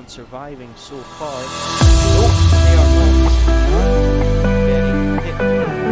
on surviving so far. Oh, they are not getting hit.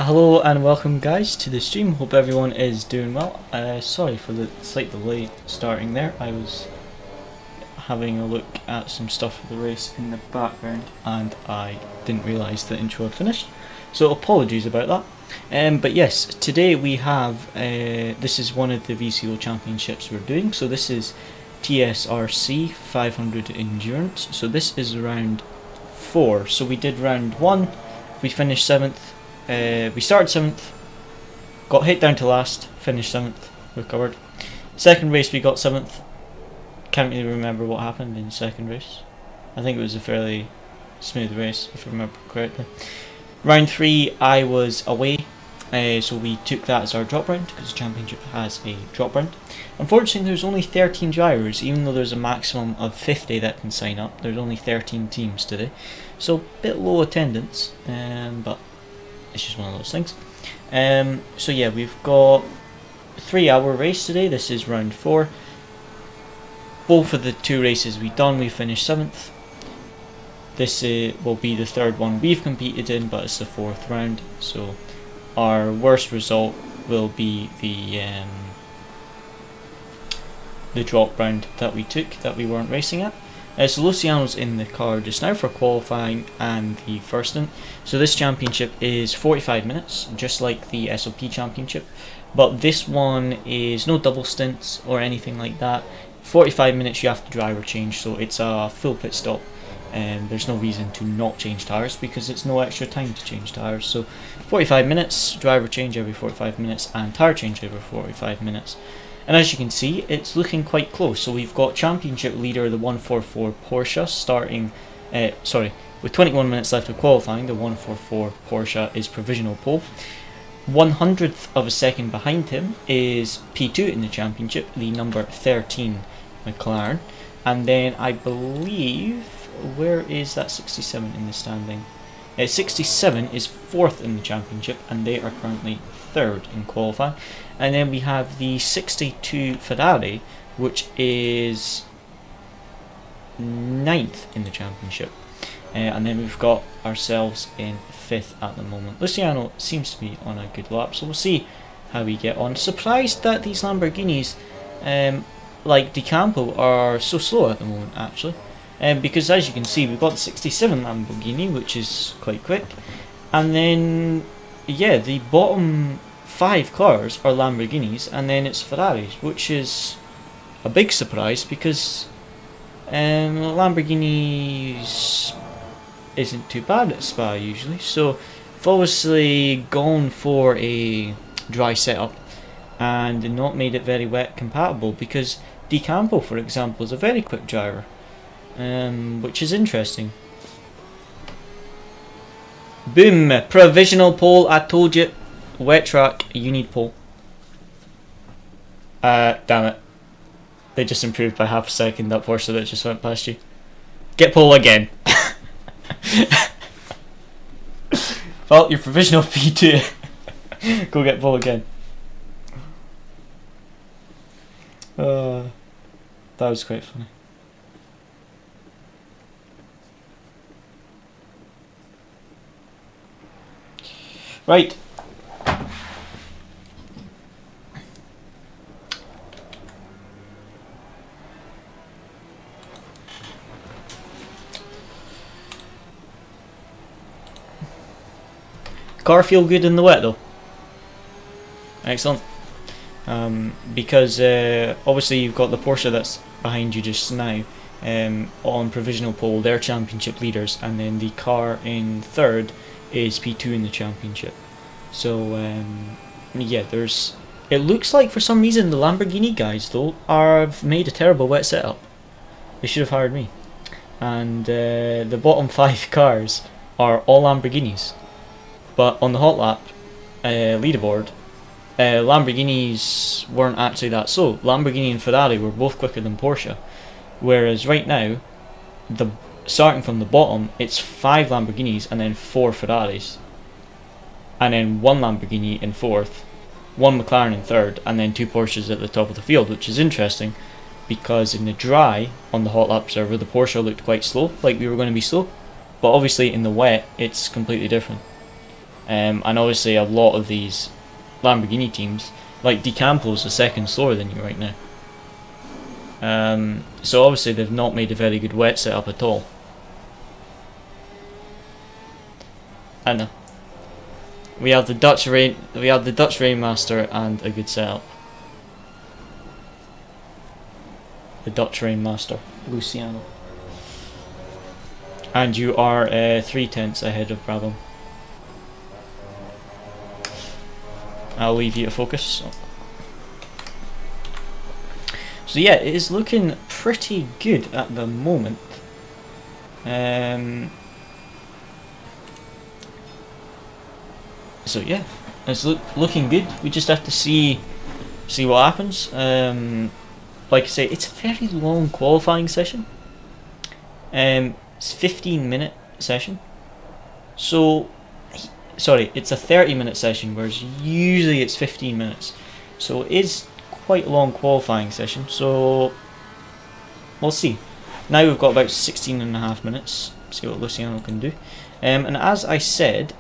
Hello and welcome guys to the stream. Hope everyone is doing well. Sorry for the slight delay starting there. I was having a look at some stuff for the race in the background and I didn't realise the intro had finished. So apologies about that. But yes, today we have, this is one of the VCO championships we're doing. So this is TSRC 500 Endurance. So this is round 4. So we did round 1, we finished 7th. We started 7th, got hit down to last, finished 7th, recovered. Second race we got 7th, can't really remember what happened in the second race. I think it was a fairly smooth race if I remember correctly. Round 3 I was away, so we took that as our drop round because the championship has a drop round. Unfortunately there's only 13 drivers, even though there's a maximum of 50 that can sign up. There's only 13 teams today, so a bit low attendance, but it's just one of those things. So yeah, we've got a 3-hour race today. This is round 4. Both of the 2 races we've done, we finished 7th. This will be the 3rd one we've competed in, but it's the 4th round. So our worst result will be the drop round that we took, that we weren't racing at. So Luciano's in the car just now for qualifying and the first stint. So this championship is 45 minutes, just like the SOP championship, but this one is no double stints or anything like that. 45 minutes you have to driver change, so it's a full pit stop, and there's no reason to not change tyres because it's no extra time to change tyres. So 45 minutes, driver change every 45 minutes, and tyre change every 45 minutes. And as you can see, it's looking quite close. So we've got championship leader, the 144 Porsche, starting, with 21 minutes left of qualifying. The 144 Porsche is provisional pole. 100th of a second behind him is P2 in the championship, the number 13 McLaren. And then I believe, where is that 67 in the standing? 67 is 4th in the championship, and they are currently 3rd in qualifying. And then we have the 62 Ferrari, which is 9th in the championship. And then we've got ourselves in 5th at the moment. Luciano seems to be on a good lap, so we'll see how we get on. Surprised that these Lamborghinis, like De Campo, are so slow at the moment, actually. Because as you can see, we've got the 67 Lamborghini, which is quite quick. And then, yeah, the bottom 5 cars are Lamborghinis, and then it's Ferraris, which is a big surprise because Lamborghinis isn't too bad at Spa usually. So I've obviously gone for a dry setup and not made it very wet compatible, because De Campo, for example, is a very quick driver, which is interesting. Boom! Provisional pole, I told you. Wet track, you need pole. Damn it. They just improved by half a second, that Porsche that just went past you. Get pole again. Well, your provisional P2. Go get pole again. That was quite funny. Right. Car feel good in the wet though. Excellent. Because obviously you've got the Porsche that's behind you just now on provisional pole, they're championship leaders, and then the car in 3rd is P2 in the championship. So yeah, it looks like for some reason the Lamborghini guys though have made a terrible wet setup. They should have hired me. And the bottom 5 cars are all Lamborghinis. But on the hot lap leaderboard, Lamborghinis weren't actually that slow. Lamborghini and Ferrari were both quicker than Porsche. Whereas right now, starting from the bottom, it's 5 Lamborghinis and then 4 Ferraris. And then 1 Lamborghini in 4th, 1 McLaren in 3rd, and then 2 Porsches at the top of the field, which is interesting because in the dry, on the hot lap server, the Porsche looked quite slow, like we were going to be slow. But obviously in the wet, it's completely different. and obviously a lot of these Lamborghini teams, like De Campo's a second slower than you right now. So obviously they've not made a very good wet setup at all. I know. We have the Dutch Rainmaster and a good setup. The Dutch Rainmaster, Luciano. And you are 3/10 ahead of Brabham. I'll leave you to focus. So yeah, it is looking pretty good at the moment. So yeah, it's looking good. We just have to see what happens. Like I say, it's a very long qualifying session. It's 15-minute session. So, sorry, it's a 30-minute session, whereas usually it's 15 minutes. So it is quite a long qualifying session. So we'll see. Now we've got about 16.5 minutes. See what Luciano can do. And as I said,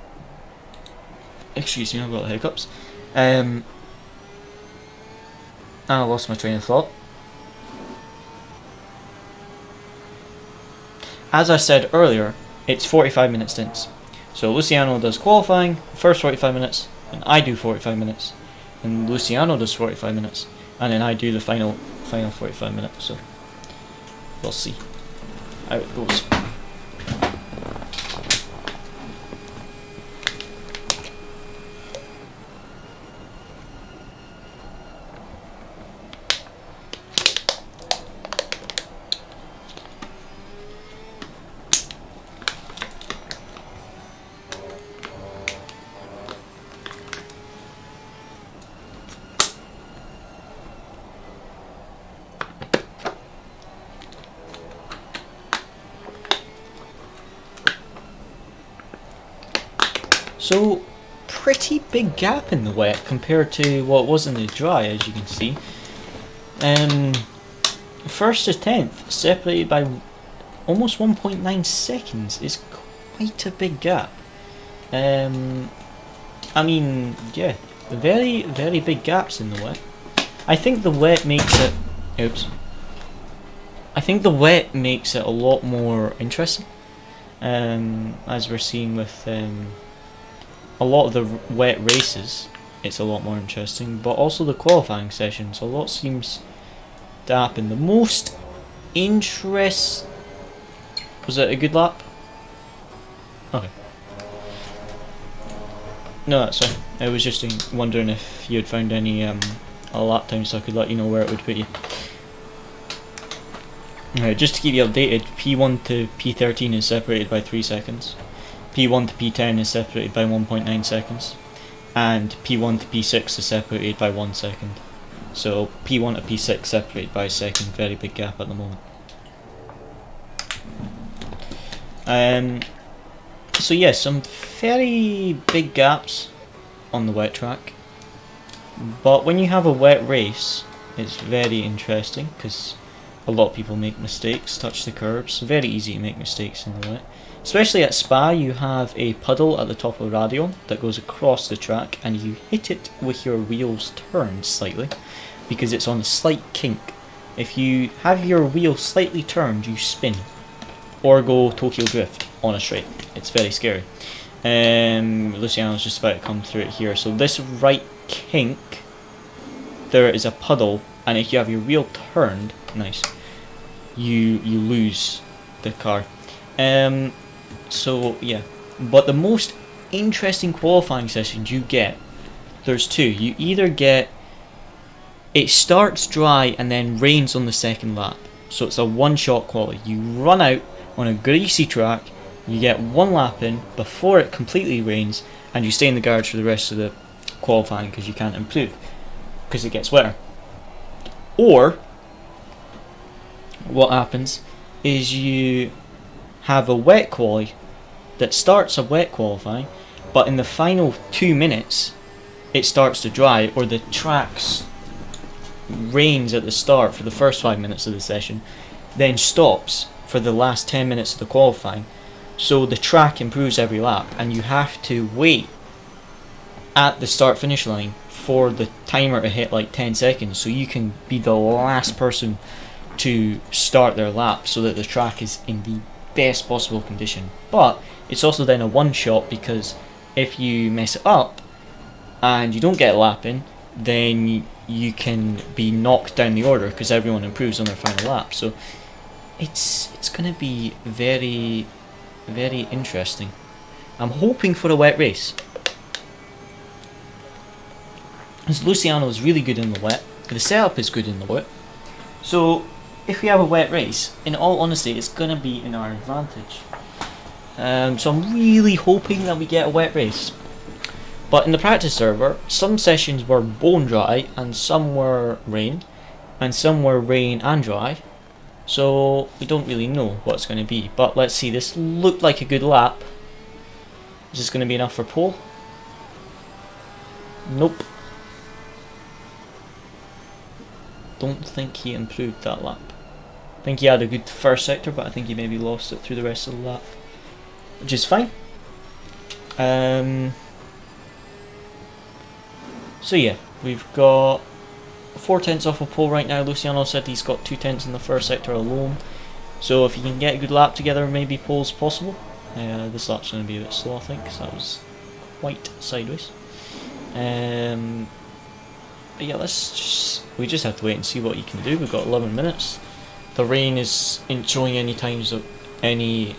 excuse me, I've got hiccups. I lost my train of thought. As I said earlier, it's 45-minute stints. So Luciano does qualifying, first 45 minutes, and I do 45 minutes. And Luciano does 45 minutes, and then I do the final 45 minutes. So we'll see how it goes. So, pretty big gap in the wet compared to what was in the dry, as you can see. First to 10th, separated by almost 1.9 seconds, is quite a big gap. I mean, yeah, very, very big gaps in the wet. I think the wet makes it... Oops. I think the wet makes it a lot more interesting. As we're seeing with... a lot of the wet races, it's a lot more interesting, but also the qualifying sessions, a lot seems to happen. The most interest... Was it a good lap? Okay. No, that's fine. I was just wondering if you had found any a lap time, so I could let you know where it would put you. Alright, just to keep you updated, P1 to P13 is separated by 3 seconds. P1 to P10 is separated by 1.9 seconds, and P1 to P6 is separated by 1 second. So P1 to P6 separated by a second, very big gap at the moment. So yeah, some very big gaps on the wet track, but when you have a wet race, it's very interesting because a lot of people make mistakes, touch the curbs. Very easy to make mistakes in the wet. Especially at Spa, you have a puddle at the top of the radio that goes across the track, and you hit it with your wheels turned slightly because it's on a slight kink. If you have your wheels slightly turned, you spin or go Tokyo Drift on a straight. It's very scary. Luciano's just about to come through it here. So this right kink, there is a puddle, and if you have your wheel turned, nice, you lose the car. So yeah, but the most interesting qualifying sessions you get, there's two. You either get, it starts dry and then rains on the second lap, so it's a one-shot quali. You run out on a greasy track, you get one lap in before it completely rains, and you stay in the garage for the rest of the qualifying because you can't improve because it gets wetter. Or what happens is you have a wet quali that starts a wet qualifying, but in the final 2 minutes it starts to dry, or the track rains at the start for the first 5 minutes of the session, then stops for the last 10 minutes of the qualifying. So the track improves every lap, and you have to wait at the start finish line for the timer to hit like 10 seconds, so you can be the last person to start their lap so that the track is in the best possible condition. But it's also then a one shot, because if you mess it up and you don't get a lap in, then you can be knocked down the order because everyone improves on their final lap. So it's going to be very, very interesting. I'm hoping for a wet race, because Luciano is really good in the wet, the setup is good in the wet, so if we have a wet race, in all honesty, it's going to be in our advantage. So I'm really hoping that we get a wet race. But in the practice server, some sessions were bone dry and some were rain, and some were rain and dry, so we don't really know what it's going to be. But let's see, this looked like a good lap. Is this going to be enough for pole? Nope. Don't think he improved that lap. I think he had a good first sector, but I think he maybe lost it through the rest of the lap, which is fine. So yeah, we've got 4 tenths off of pole right now. Luciano said he's got 2 tenths in the first sector alone, so if you can get a good lap together, maybe pole's possible. This lap's going to be a bit slow, I think, because that was quite sideways. But yeah, we just have to wait and see what he can do. We've got 11 minutes. The rain is showing any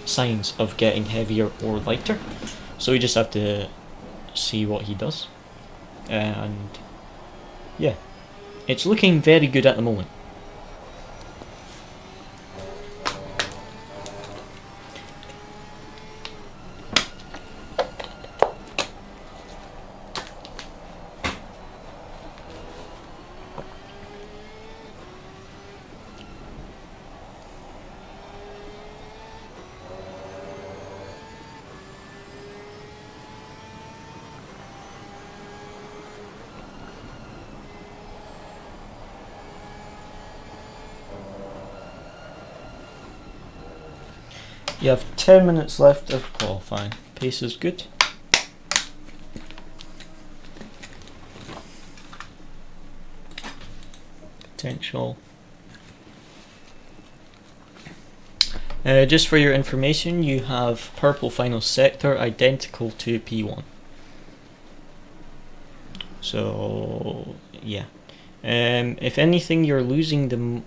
signs of getting heavier or lighter, so we just have to see what he does. And yeah, it's looking very good at the moment. You have 10 minutes left of qualifying. Pace is good. Potential. Just for your information, you have purple final sector identical to P1. So yeah. If anything, you're losing the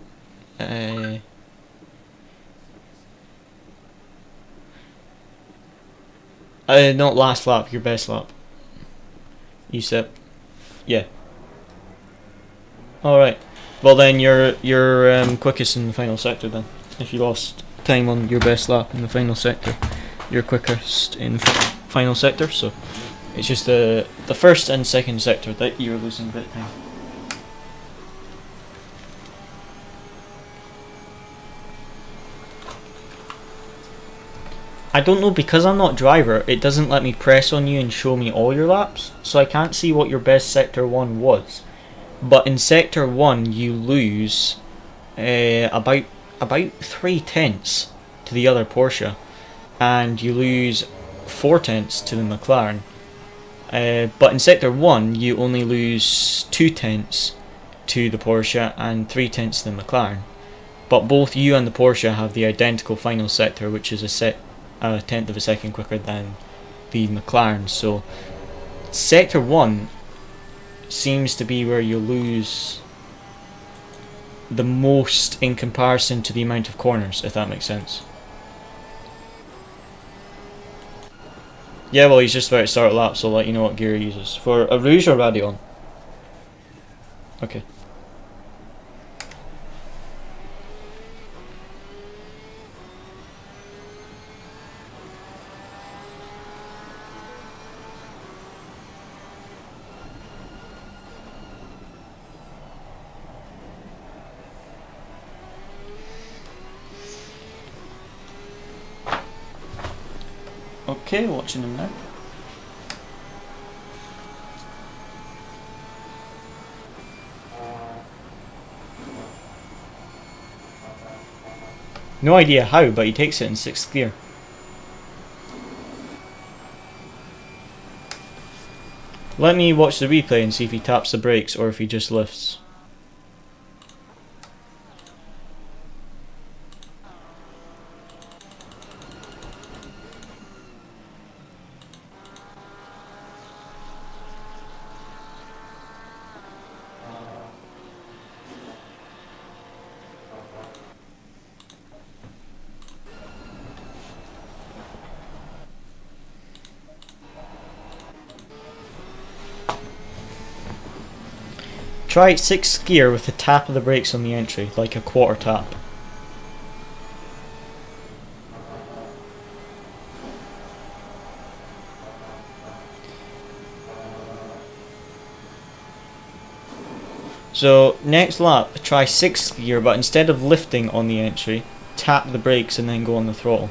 not last lap, your best lap. You said, yeah. All right. Well then, you're quickest in the final sector then. If you lost time on your best lap in the final sector, you're quickest in the final sector. So it's just the first and second sector that you're losing a bit of time. I don't know, because I'm not driver, it doesn't let me press on you and show me all your laps, so I can't see what your best sector 1 was. But in sector 1 you lose about 3 tenths to the other Porsche, and you lose 4 tenths to the McLaren. But in sector 1 you only lose 2 tenths to the Porsche and 3 tenths to the McLaren. But both you and the Porsche have the identical final sector, which is a tenth of a second quicker than the McLaren. So sector 1 seems to be where you lose the most in comparison to the amount of corners, if that makes sense. Yeah, well, he's just about to start a lap, so I'll let you know what gear he uses. For a Rouge or Radeon? Okay. Okay, watching him now. No idea how, but he takes it in 6th gear. Let me watch the replay and see if he taps the brakes or if he just lifts. Try 6th gear with the tap of the brakes on the entry, like a quarter tap. So next lap, try 6th gear, but instead of lifting on the entry, tap the brakes and then go on the throttle.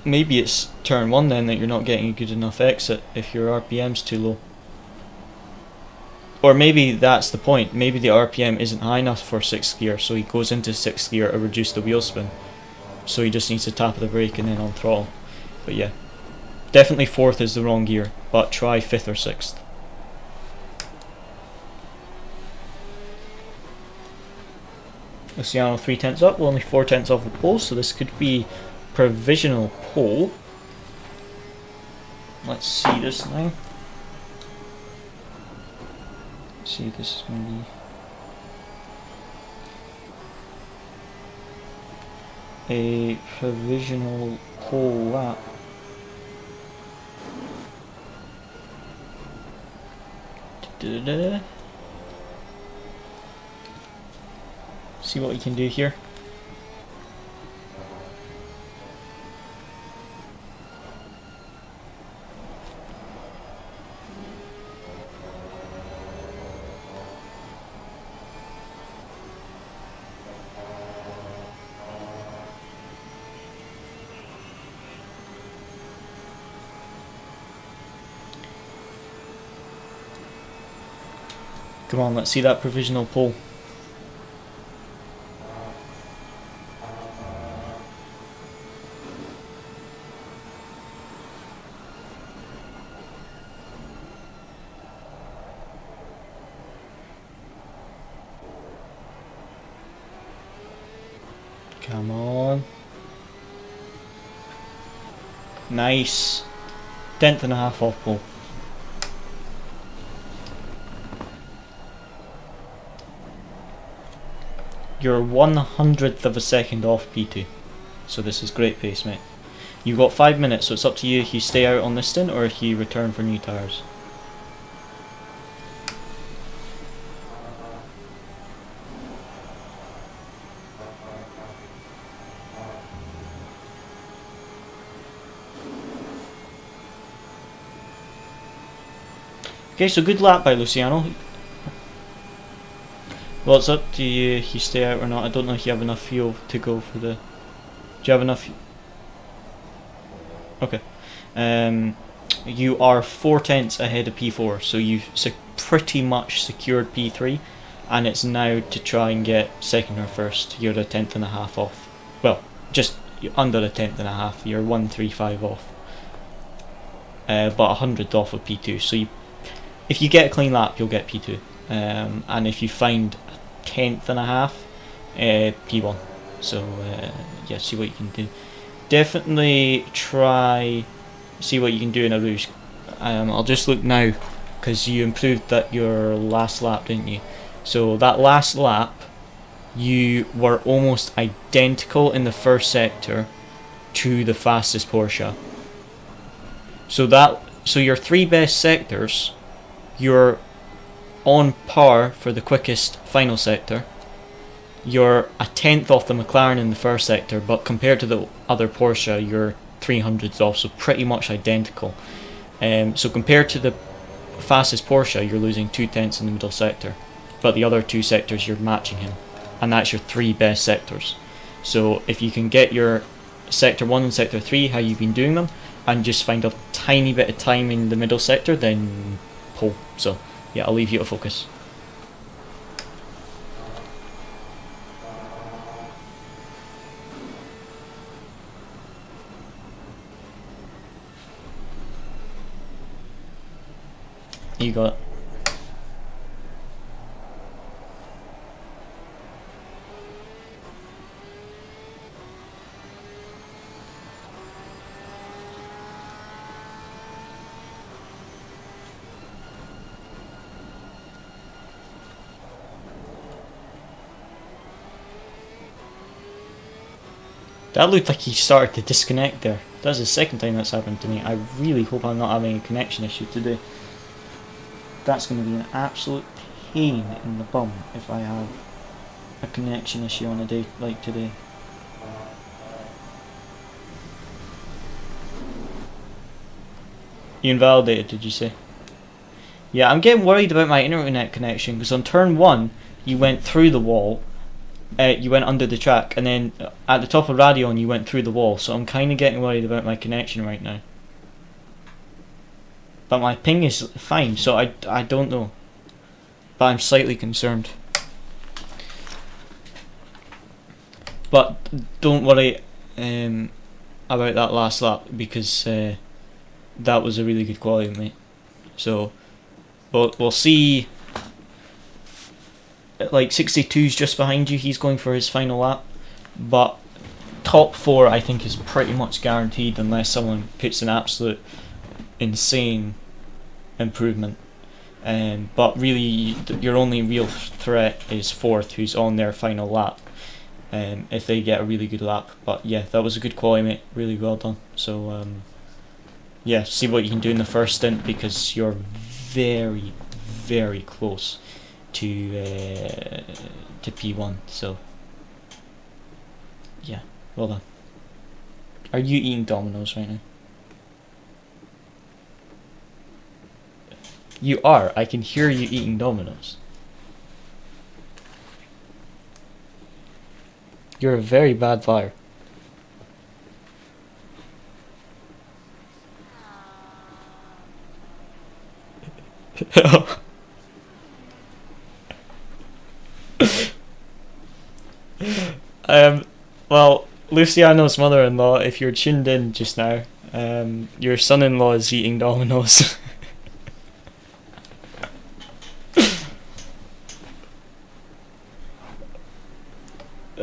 Maybe it's turn 1 then that you're not getting a good enough exit if your RPM's too low. Or maybe that's the point, maybe the RPM isn't high enough for 6th gear, so he goes into 6th gear to reduce the wheel spin. So he just needs to tap the brake and then on throttle. But yeah, definitely 4th is the wrong gear, but try 5th or 6th. Luciano 3 tenths up, well only 4 tenths off the pole, so this could be provisional pole. Let's see this now. Let's see if this is going to be a provisional pole lap. See what we can do here. Come on, let's see that provisional pole. Come on. Nice. 10th and a half off pole. You're 1/100th of a second off P2. So this is great pace, mate. You've got 5 minutes, so it's up to you if you stay out on this stint or if you return for new tyres. Okay, so good lap by Luciano. Well, it's up to you if you stay out or not. I don't know if you have enough fuel to go for the... Do you have enough? Okay. You are 4 tenths ahead of P4, so you've pretty much secured P3, and it's now to try and get second or first. You're a 10th and a half off. Well, just under a 10th and a half. You're 135 off. But 100th off of P2. So if you get a clean lap, you'll get P2. And if you find 10th and a half, P1. So yeah, see what you can do. Definitely try see what you can do in a rouge. I'll just look now because you improved that your last lap, didn't you? So that last lap you were almost identical in the first sector to the fastest Porsche. So your 3 best sectors, you're on par for the quickest final sector. You're a 10th off the McLaren in the first sector, but compared to the other Porsche, you're 300ths off, so pretty much identical. So compared to the fastest Porsche, you're losing 2 tenths in the middle sector, but the other 2 sectors you're matching him, and that's your 3 best sectors. So if you can get your sector 1 and sector 3, how you've been doing them, and just find a tiny bit of time in the middle sector, then pole. So yeah, I'll leave you to focus. You got it. That looked like he started to disconnect there. That's the second time that's happened to me. I really hope I'm not having a connection issue today. That's going to be an absolute pain in the bum if I have a connection issue on a day like today. You invalidated, did you say? Yeah, I'm getting worried about my internet connection because on turn 1 you went through the wall. You went under the track, and then at the top of Radion you went through the wall, so I'm kind of getting worried about my connection right now. But my ping is fine, so I don't know. But I'm slightly concerned. But don't worry about that last lap, because that was a really good quality, mate. So we'll see. Like 62's just behind you, he's going for his final lap, but top 4 I think is pretty much guaranteed unless someone puts an absolute insane improvement. But really your only real threat is 4th, who's on their final lap, if they get a really good lap. But yeah, that was a good quality, mate, really well done. So yeah, see what you can do in the first stint, because you're very, very close to P1, so yeah, well done. Are you eating Domino's right now? You are. I can hear you eating Domino's. You're a very bad liar. Well, Luciano's mother-in-law, if you're tuned in just now, your son-in-law is eating Domino's.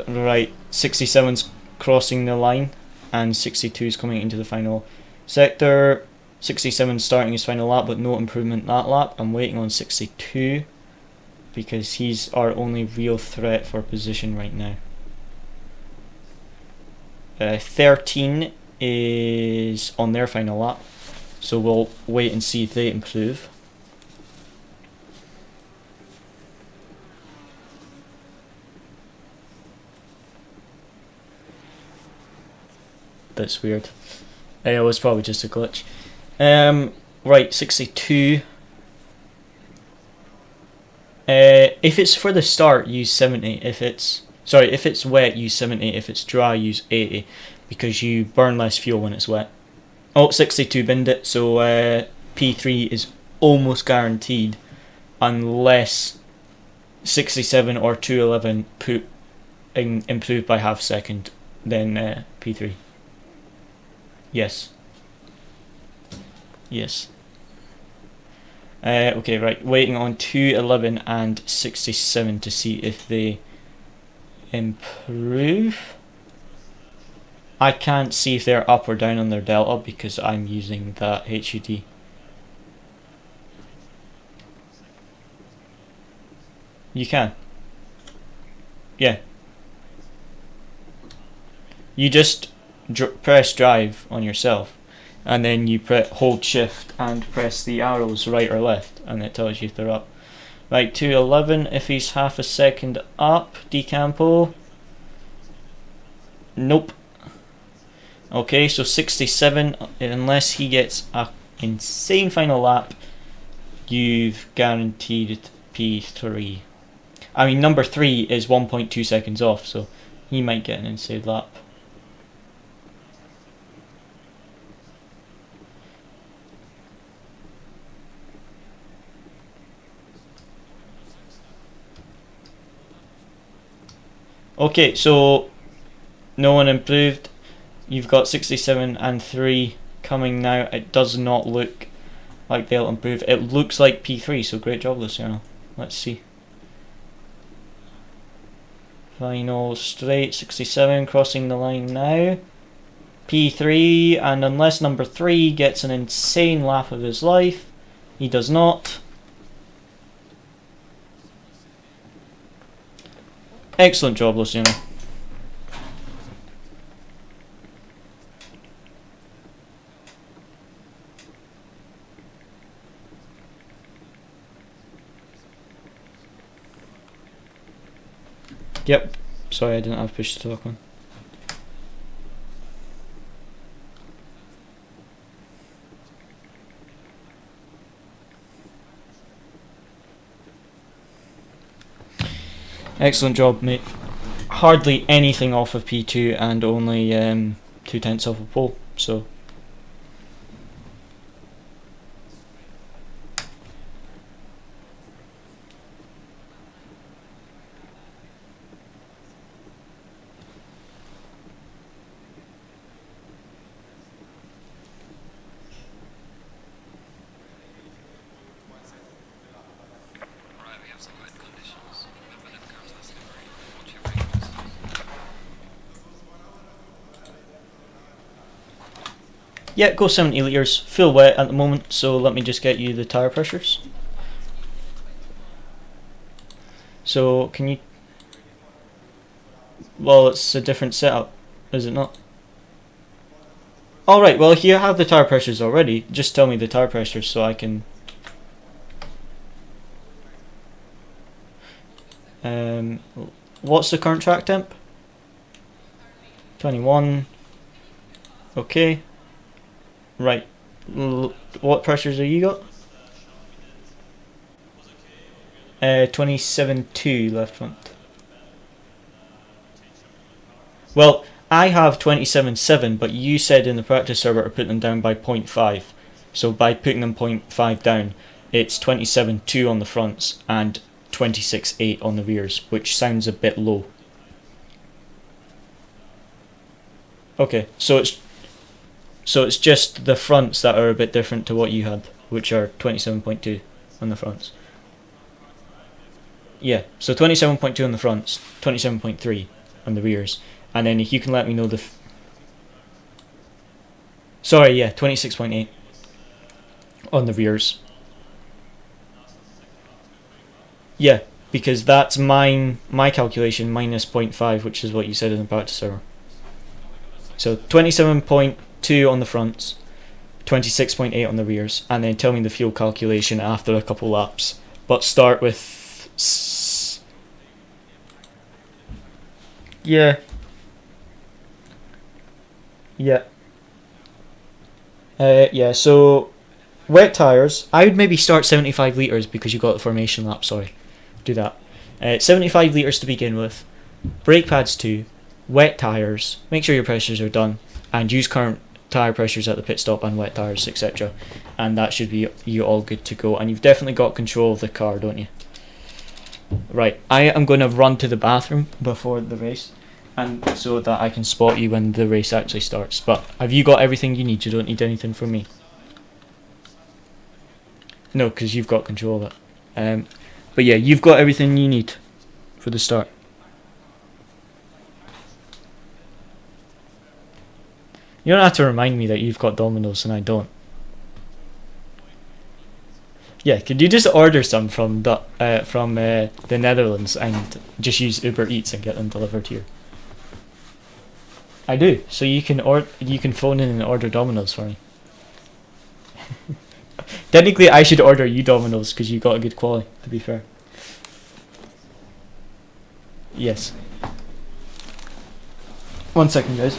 Right, 67's crossing the line, and 62's coming into the final sector. 67 starting his final lap, but no improvement that lap. I'm waiting on 62, because he's our only real threat for position right now. 13 is on their final lap, so we'll wait and see if they improve. That's weird. It was probably just a glitch. Right, 62. If it's for the start, use 70. If it's wet, use 70. If it's dry, use 80, because you burn less fuel when it's wet. Oh, 62 binned it, so P3 is almost guaranteed unless 67 or 211 improve by half second, then P3. Yes. Yes. Okay, right. Waiting on 211 and 67 to see if they improve. I can't see if they're up or down on their delta because I'm using that HUD. You can. Yeah. You just press drive on yourself, and then you hold shift and press the arrows right or left, and it tells you if they're up. Right, 211, if he's half a second up, Decampo. Nope. Okay, so 67, unless he gets a insane final lap, you've guaranteed P3. I mean, number 3 is 1.2 seconds off, so he might get an insane lap. Okay, so no one improved. You've got 67 and 3 coming now. It does not look like they'll improve. It looks like P3, so great job, Luciano. Let's see. Final straight, 67, crossing the line now. P3, and unless number 3 gets an insane lap of his life, he does not. Excellent job, Luciano. Yep, sorry I didn't have push to talk on. Excellent job, mate. Hardly anything off of P2 and only 2/10 off of pole, so. Yeah, go 70 litres, full wet at the moment, so let me just get you the tyre pressures. So, can you... Well, it's a different setup, is it not? Alright, well if you have the tyre pressures already, just tell me the tyre pressures so I can... What's the current track temp? 21. Okay. Right. What pressures have you got? 27.2 left front. Well, I have 27.7, but you said in the practice server to put them down by 0.5. So by putting them 0.5 down, it's 27.2 on the fronts and 26.8 on the rears, which sounds a bit low. Okay, so it's just the fronts that are a bit different to what you had, which are 27.2 on the fronts. Yeah, so 27.2 on the fronts, 27.3 on the rears, and then if you can let me know the... Sorry, yeah, 26.8 on the rears. Yeah, because that's my calculation minus 0.5, which is what you said in the practice server. So 27.2 on the fronts, 26.8 on the rears, and then tell me the fuel calculation after a couple laps. But start with... Yeah. Yeah. Yeah, so wet tyres, I would maybe start 75 litres because you got the formation lap, sorry. Do that. 75 litres to begin with, brake pads 2, wet tyres, make sure your pressures are done, and use current tyre pressures at the pit stop and wet tyres, etc. And that should be you all good to go. And you've definitely got control of the car, don't you? Right, I am going to run to the bathroom before the race, and so that I can spot you when the race actually starts. But have you got everything you need? You don't need anything from me? No, because you've got control of it. But yeah, you've got everything you need for the start. You don't have to remind me that you've got Domino's and I don't. Yeah, could you just order some from the Netherlands and just use Uber Eats and get them delivered here? I do, so you can phone in and order Domino's for me. Technically, I should order you Domino's because you got a good quality. To be fair. Yes. 1 second, guys.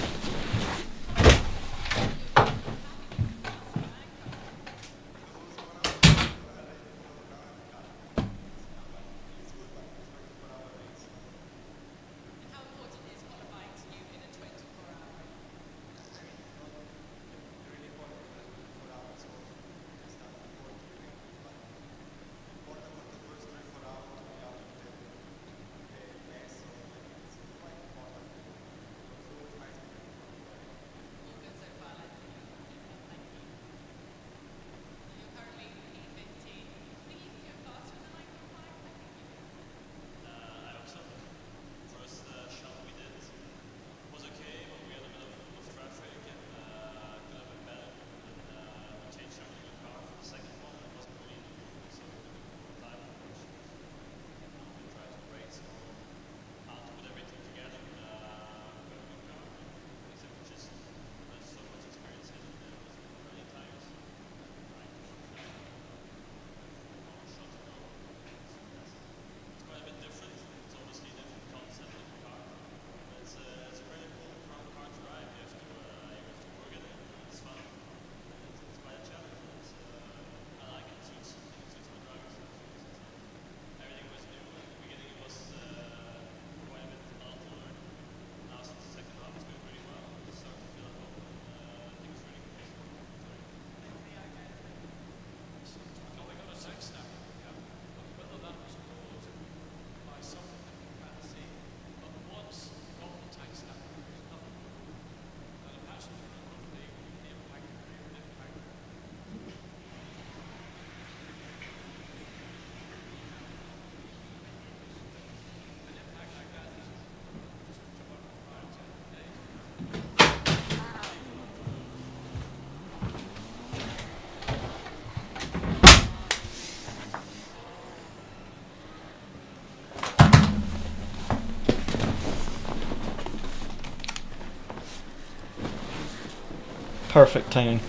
Perfect timing.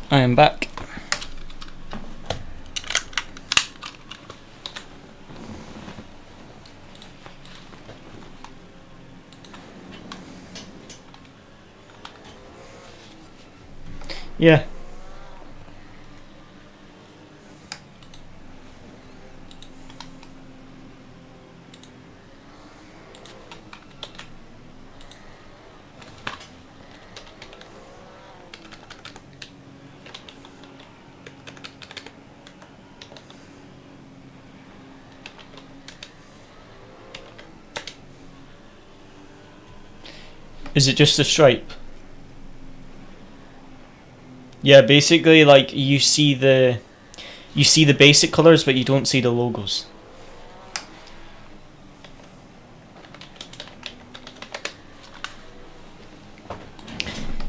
I am back. Yeah. Is it just a stripe? Yeah, basically like you see the basic colors but you don't see the logos.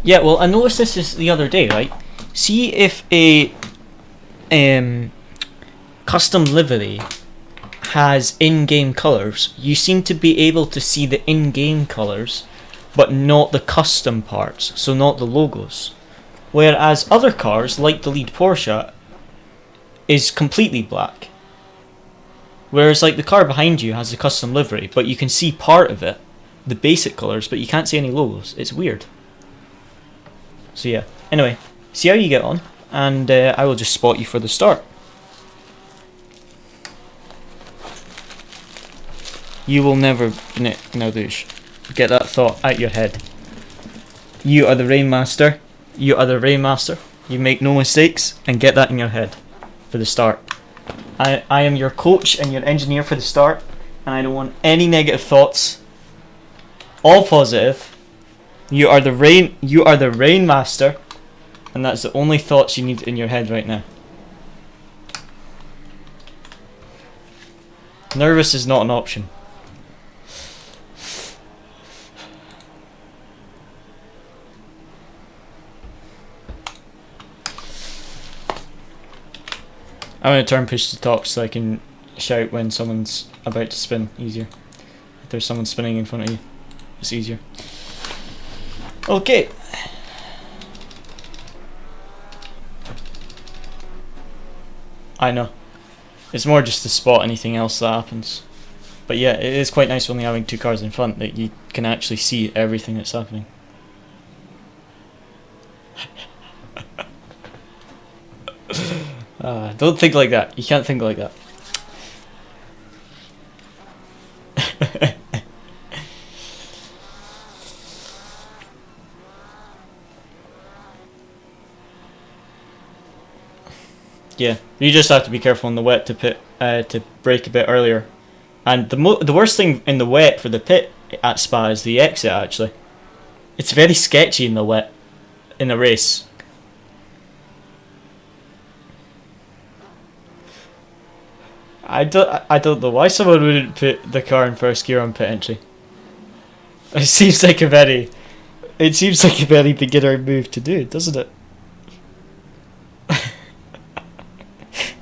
Yeah, well I noticed this the other day, right? See if a custom livery has in-game colors, you seem to be able to see the in-game colors but not the custom parts, so not the logos. Whereas other cars, like the lead Porsche, is completely black. Whereas like the car behind you has a custom livery, but you can see part of it, the basic colours, but you can't see any logos. It's weird. So yeah, anyway, see how you get on, and I will just spot you for the start. You will never... No, douche. Get that thought out your head. You are the Rainmaster. You are the Rainmaster. You make no mistakes, and get that in your head for the start. I am your coach and your engineer for the start, and I don't want any negative thoughts. All positive. You are the Rainmaster, and that's the only thoughts you need in your head right now. Nervous is not an option. I'm going to turn push to talk so I can shout when someone's about to spin easier. If there's someone spinning in front of you, it's easier. Okay. I know. It's more just to spot anything else that happens. But yeah, it is quite nice only having two cars in front that you can actually see everything that's happening. Don't think like that. You can't think like that. Yeah, you just have to be careful in the wet to brake a bit earlier. And the worst thing in the wet for the pit at Spa is the exit. Actually, it's very sketchy in the wet in a race. I don't know why someone wouldn't put the car in first gear on pit entry. It seems like a very beginner move to do, doesn't it?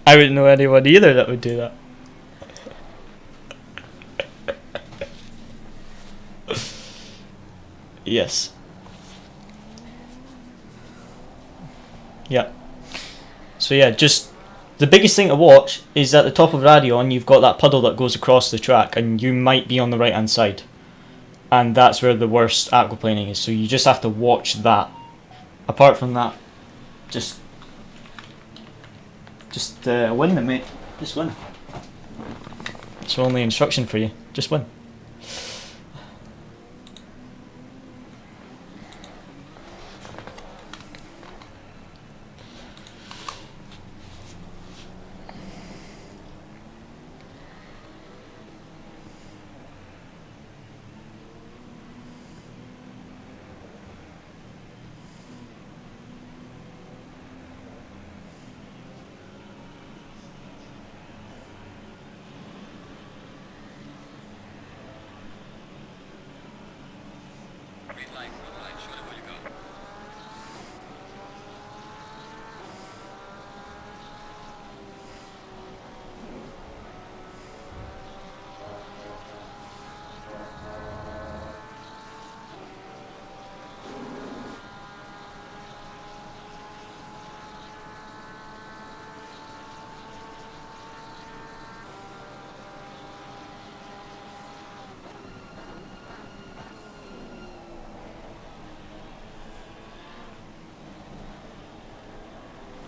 I wouldn't know anyone either that would do that. Yes. Yeah. So yeah, just the biggest thing to watch is at the top of Radion you've got that puddle that goes across the track and you might be on the right hand side. And that's where the worst aquaplaning is, so you just have to watch that. Apart from that, just win them, mate. Just win. It's my only instruction for you. Just win.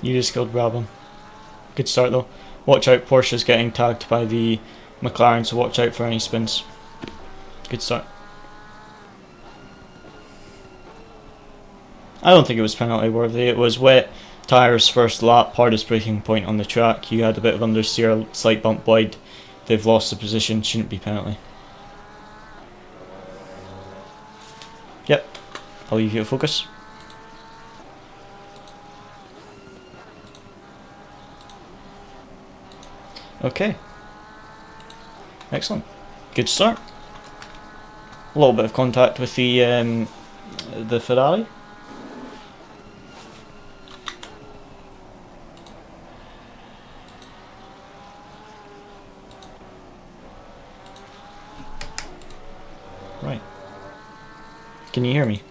You just killed Brabham. Good start though. Watch out, Porsche's getting tagged by the McLaren, so watch out for any spins. Good start. I don't think it was penalty worthy. It was wet tyres first lap, hardest braking point on the track. You had a bit of understeer, slight bump wide. They've lost the position, shouldn't be penalty. Yep, I'll leave you to focus. Okay. Excellent. Good start. A little bit of contact with the Ferrari. Right. Can you hear me?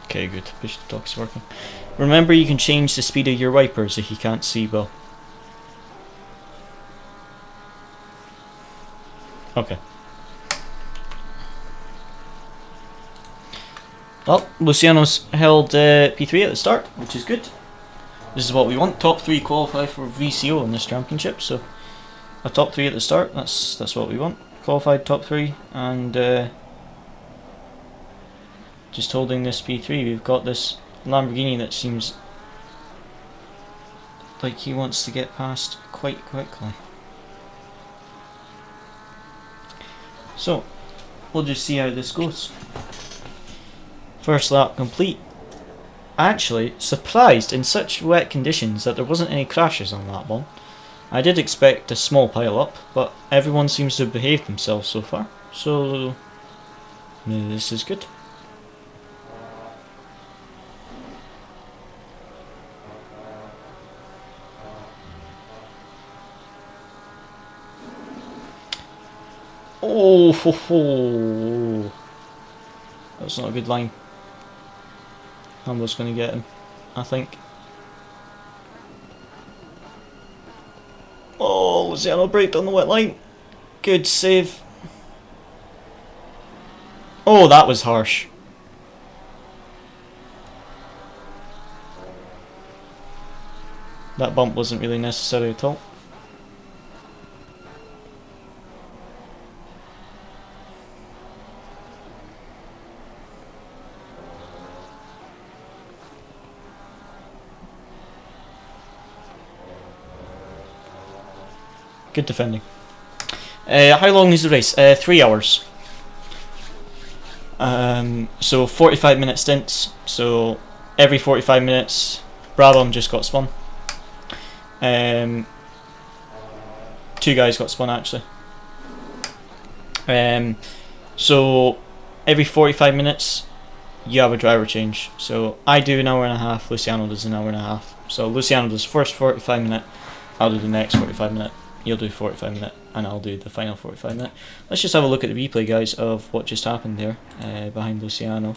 Okay, good. Push to talk's working. Remember, you can change the speed of your wipers if you can't see well. Okay. Well, Luciano's held P3 at the start, which is good. This is what we want. Top 3 qualify for VCO in this championship, so a top 3 at the start, that's what we want. Qualified top 3, and just holding this P3, we've got this Lamborghini that seems like he wants to get past quite quickly. So, we'll just see how this goes. First lap complete. Actually, surprised in such wet conditions that there wasn't any crashes on that one. I did expect a small pile up, but everyone seems to have behaved themselves so far. So, this is good. Oh, ho, ho. That's not a good line. Hamler's going to get him, I think. Oh, Luciano braked on the wet line. Good save. Oh, that was harsh. That bump wasn't really necessary at all. Good defending. How long is the race? 3 hours. So 45-minute stints. So every 45 minutes, Brabham just got spun. 2 guys got spun actually. So every 45 minutes, you have a driver change. So I do an hour and a half. Luciano does an hour and a half. So Luciano does first 45 minute. I'll do the next 45 minute. You'll do 45 minute, and I'll do the final 45 minute. Let's just have a look at the replay, guys, of what just happened there behind Luciano.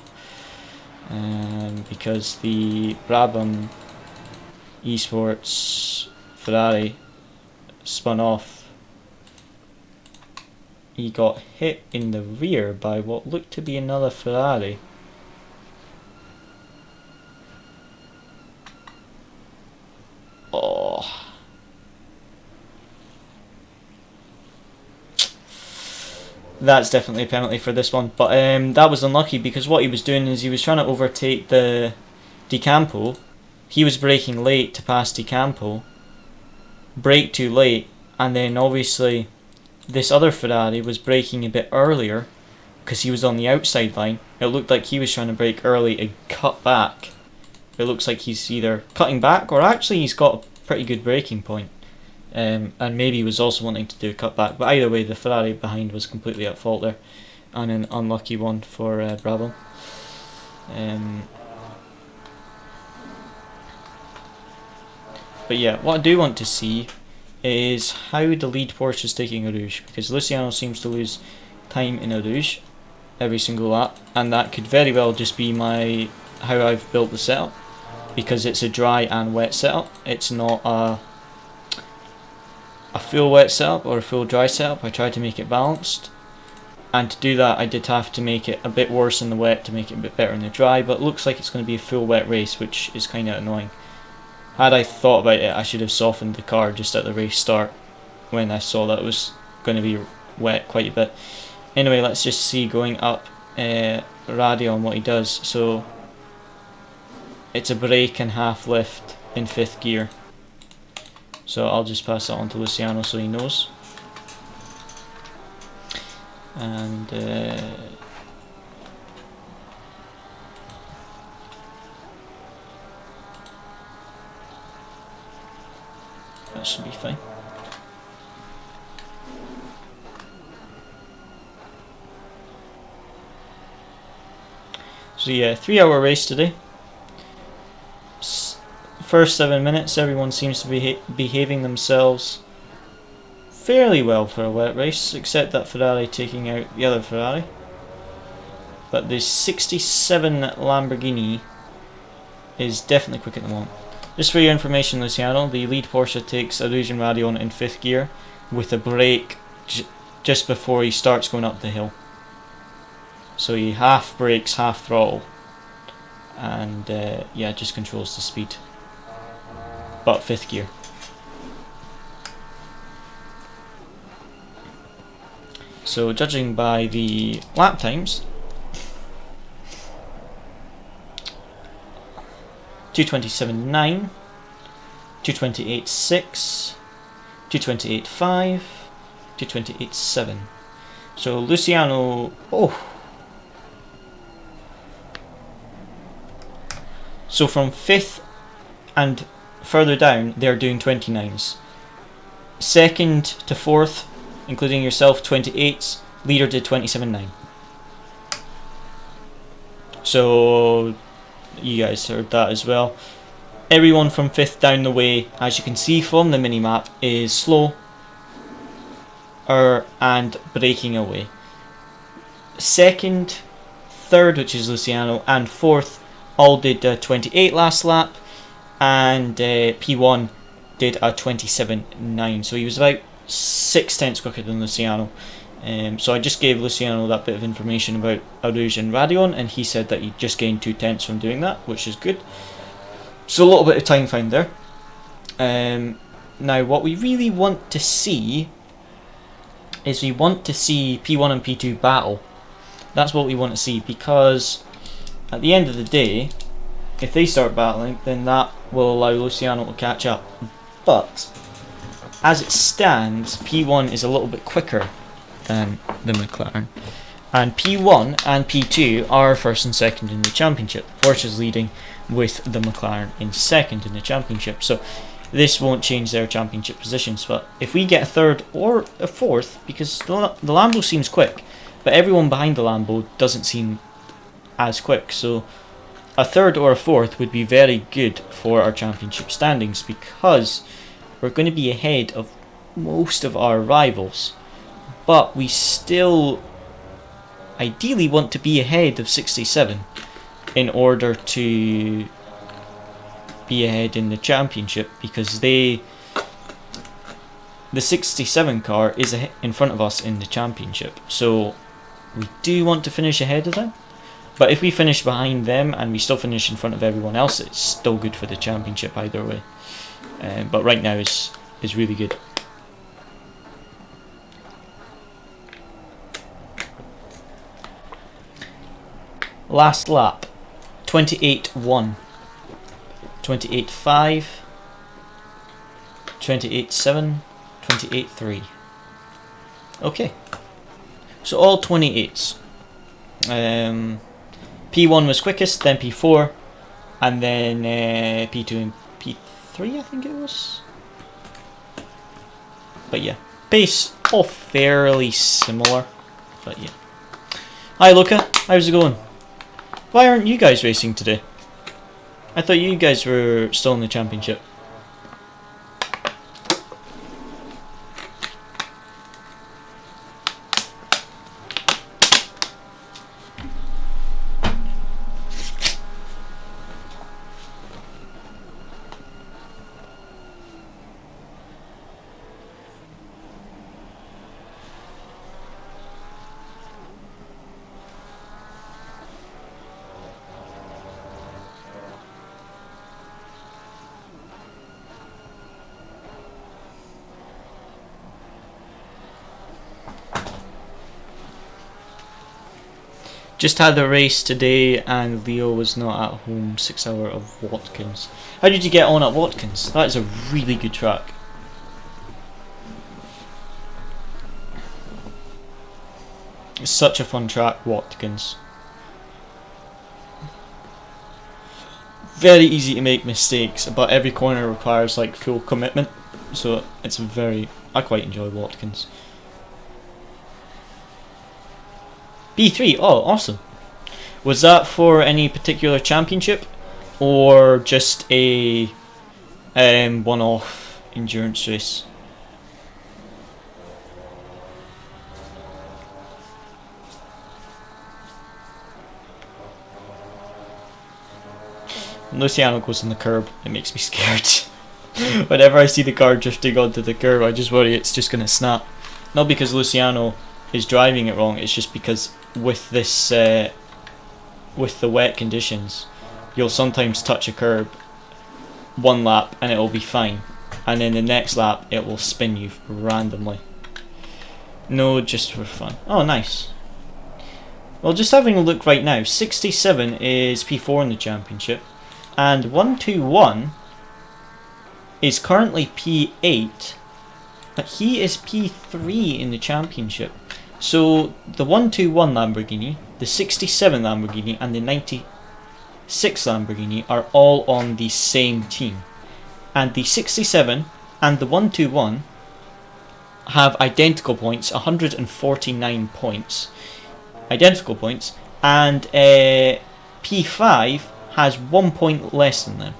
Because the Brabham Esports Ferrari spun off, he got hit in the rear by what looked to be another Ferrari. Oh. That's definitely a penalty for this one, but that was unlucky because what he was doing is he was trying to overtake the Di Campo. He was braking late to pass Di Campo, braked too late, and then obviously this other Ferrari was braking a bit earlier because he was on the outside line. It looked like he was trying to brake early and cut back. It looks like he's either cutting back or actually he's got a pretty good braking point. And maybe he was also wanting to do a cutback, but either way the Ferrari behind was completely at fault there, and an unlucky one for Brabham. But yeah, what I do want to see is how the lead Porsche is taking a Rouge, because Luciano seems to lose time in a Rouge every single lap, and that could very well just be how I've built the setup, because it's a dry and wet setup. It's not a full wet setup or a full dry setup. I try to make it balanced, and to do that I did have to make it a bit worse in the wet to make it a bit better in the dry, but it looks like it's going to be a full wet race, which is kind of annoying. Had I thought about it, I should have softened the car just at the race start when I saw that it was going to be wet quite a bit. Anyway, let's just see going up Radeon what he does. So it's a brake and half lift in 5th gear. So I'll just pass that on to Luciano so he knows. And that should be fine. So yeah, 3-hour race today. First 7 minutes, everyone seems to be behaving themselves fairly well for a wet race, except that Ferrari taking out the other Ferrari. But the 67 Lamborghini is definitely quick at the moment. Just for your information, Luciano, the lead Porsche takes Illusion Radeon in 5th gear with a brake just before he starts going up the hill. So he half brakes, half throttle, and yeah, just controls the speed. But 5th gear. So judging by the lap times, 2:27.9, 2:28.6, 2:28.5, 2:28.7. So Luciano, so from 5th and further down, they're doing 29s. 2nd to 4th, including yourself, 28s. Leader did 27.9. So you guys heard that as well. Everyone from 5th down the way, as you can see from the mini-map, is slow and braking away. 2nd, 3rd, which is Luciano, and 4th all did 28 last lap, and P1 did a 27.9, so he was about 6 tenths quicker than Luciano. So I just gave Luciano that bit of information about Illusion Radeon, and he said that he just gained 2 tenths from doing that, which is good. So a little bit of time found there. Now what we really want to see is we want to see P1 and P2 battle. That's what we want to see, because at the end of the day, if they start battling, then that will allow Luciano to catch up. But as it stands, P1 is a little bit quicker than the McLaren, and P1 and P2 are 1st and 2nd in the championship. Porsche's leading with the McLaren in 2nd in the championship, so this won't change their championship positions. But if we get a 3rd or a 4th, because the Lambo seems quick, but everyone behind the Lambo doesn't seem as quick, so a 3rd or a 4th would be very good for our championship standings, because we're going to be ahead of most of our rivals, but we still ideally want to be ahead of 67 in order to be ahead in the championship, because the 67 car is in front of us in the championship, so we do want to finish ahead of them. But if we finish behind them and we still finish in front of everyone else, it's still good for the championship either way. But right now is really good. Last lap, 28.1, 28.5, 28.7, 28.3. Okay, so all 28s. P1 was quickest, then P4, and then P2 and P3, I think it was. But yeah, pace all fairly similar. But yeah. Hi Luca, how's it going? Why aren't you guys racing today? I thought you guys were still in the championship. Just had a race today and Leo was not at home. 6 hour of Watkins. How did you get on at Watkins? That is a really good track. It's such a fun track, Watkins. Very easy to make mistakes, but every corner requires like full commitment. So it's I quite enjoy Watkins. B3, oh awesome. Was that for any particular championship or just a one-off endurance race? When Luciano goes on the curb, it makes me scared. Whenever I see the car drifting onto the curb, I just worry it's just going to snap. Not because Luciano is driving it wrong, it's just because with this, with the wet conditions, you'll sometimes touch a curb one lap and it will be fine, and then the next lap it will spin you randomly. No, just for fun. Oh, nice. Well, just having a look right now, 67 is P4 in the championship, and 121 is currently P8, but he is P3 in the championship. So the 121 Lamborghini, the 67 Lamborghini and the 96 Lamborghini are all on the same team, and the 67 and the 121 have identical points, 149 points, identical points, and P5 has 1 point less than them.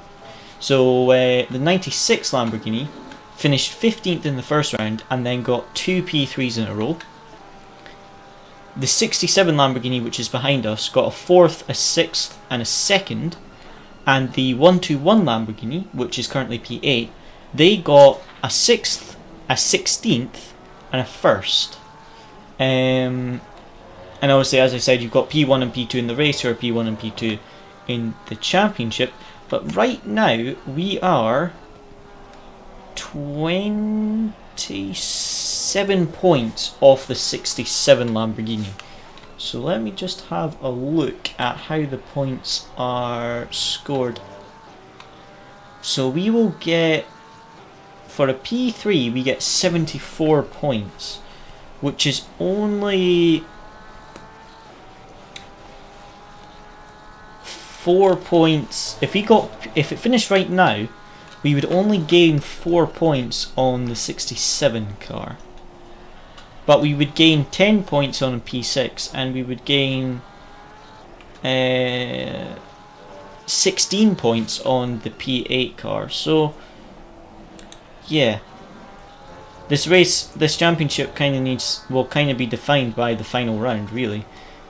So the 96 Lamborghini finished 15th in the first round and then got 2 P3s in a row. The 67 Lamborghini, which is behind us, got a 4th, a 6th and a 2nd, and the 121 Lamborghini, which is currently P8, they got a 6th, a 16th and a 1st. And obviously, as I said, you've got P1 and P2 in the race, or P1 and P2 in the championship. But right now we are 27 points off the 67 Lamborghini. So let me just have a look at how the points are scored. So we will get, for a P3 we get 74 points, which is only 4 points. If it finished right now, we would only gain 4 points on the 67 car, but we would gain 10 points on a P6, and we would gain 16 points on the P8 car. So yeah, this championship will kind of be defined by the final round, really,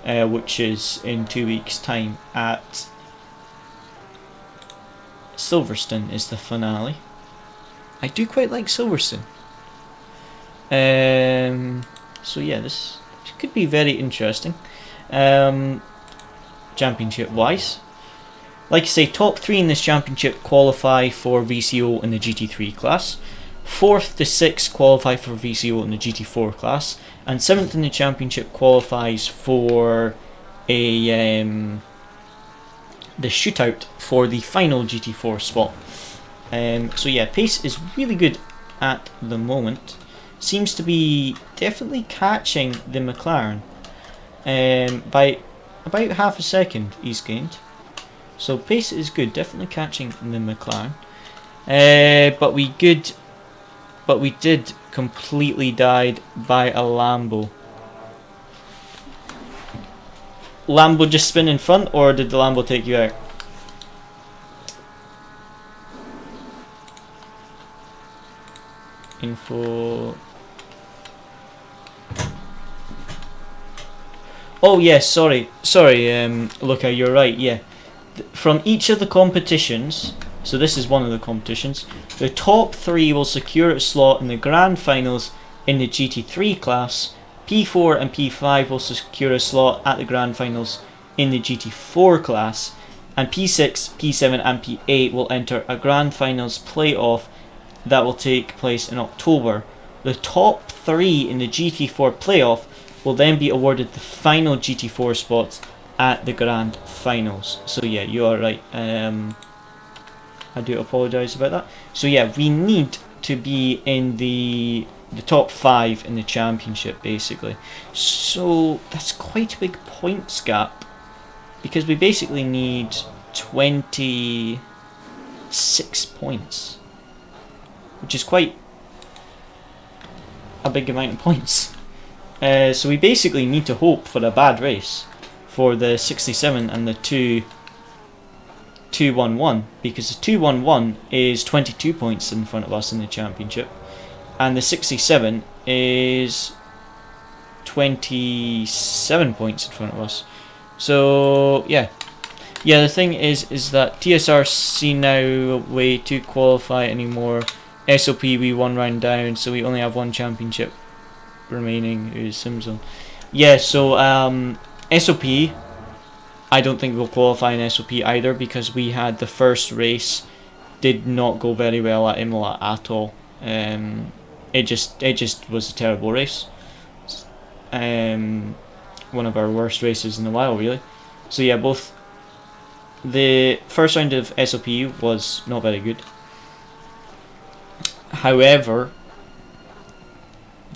which is in 2 weeks' time at Silverstone is the finale. I do quite like Silverstone. So yeah, this could be very interesting. Championship wise, like I say, top 3 in this championship qualify for VCO in the GT3 class. 4th to 6th qualify for VCO in the GT4 class, and 7th in the championship qualifies for the shootout for the final GT4 spot. So yeah, pace is really good at the moment. Seems to be definitely catching the McLaren by about half a second he's gained. So pace is good, definitely catching the McLaren. But we did completely died by a Lambo. Lambo just spin in front, or did the Lambo take you out? Info. Oh yes, sorry, Luca, you're right, yeah. From each of the competitions, so this is one of the competitions, the top 3 will secure a slot in the grand finals in the GT3 class. P4 and P5 will secure a slot at the grand finals in the GT4 class, and P6, P7 and P8 will enter a grand finals playoff that will take place in October. The top 3 in the GT4 playoff will then be awarded the final GT4 spots at the Grand Finals. So yeah, you are right. I do apologise about that. So yeah, we need to be in the top 5 in the championship, basically. So that's quite a big points gap, because we basically need 26 points, which is quite a big amount of points. So we basically need to hope for a bad race for the 67 and the 211, because the 211 is 22 points in front of us in the championship, and the 67 is 27 points in front of us. So yeah, the thing is that TSRC now way to qualify anymore. SOP, we 1 round down, so we only have 1 championship remaining, is Simzone. Yeah, so SOP, I don't think we'll qualify in SOP either, because we had the first race did not go very well at Imola at all. It just was a terrible race. One of our worst races in a while, really. So yeah, both the first round of SOP was not very good. However,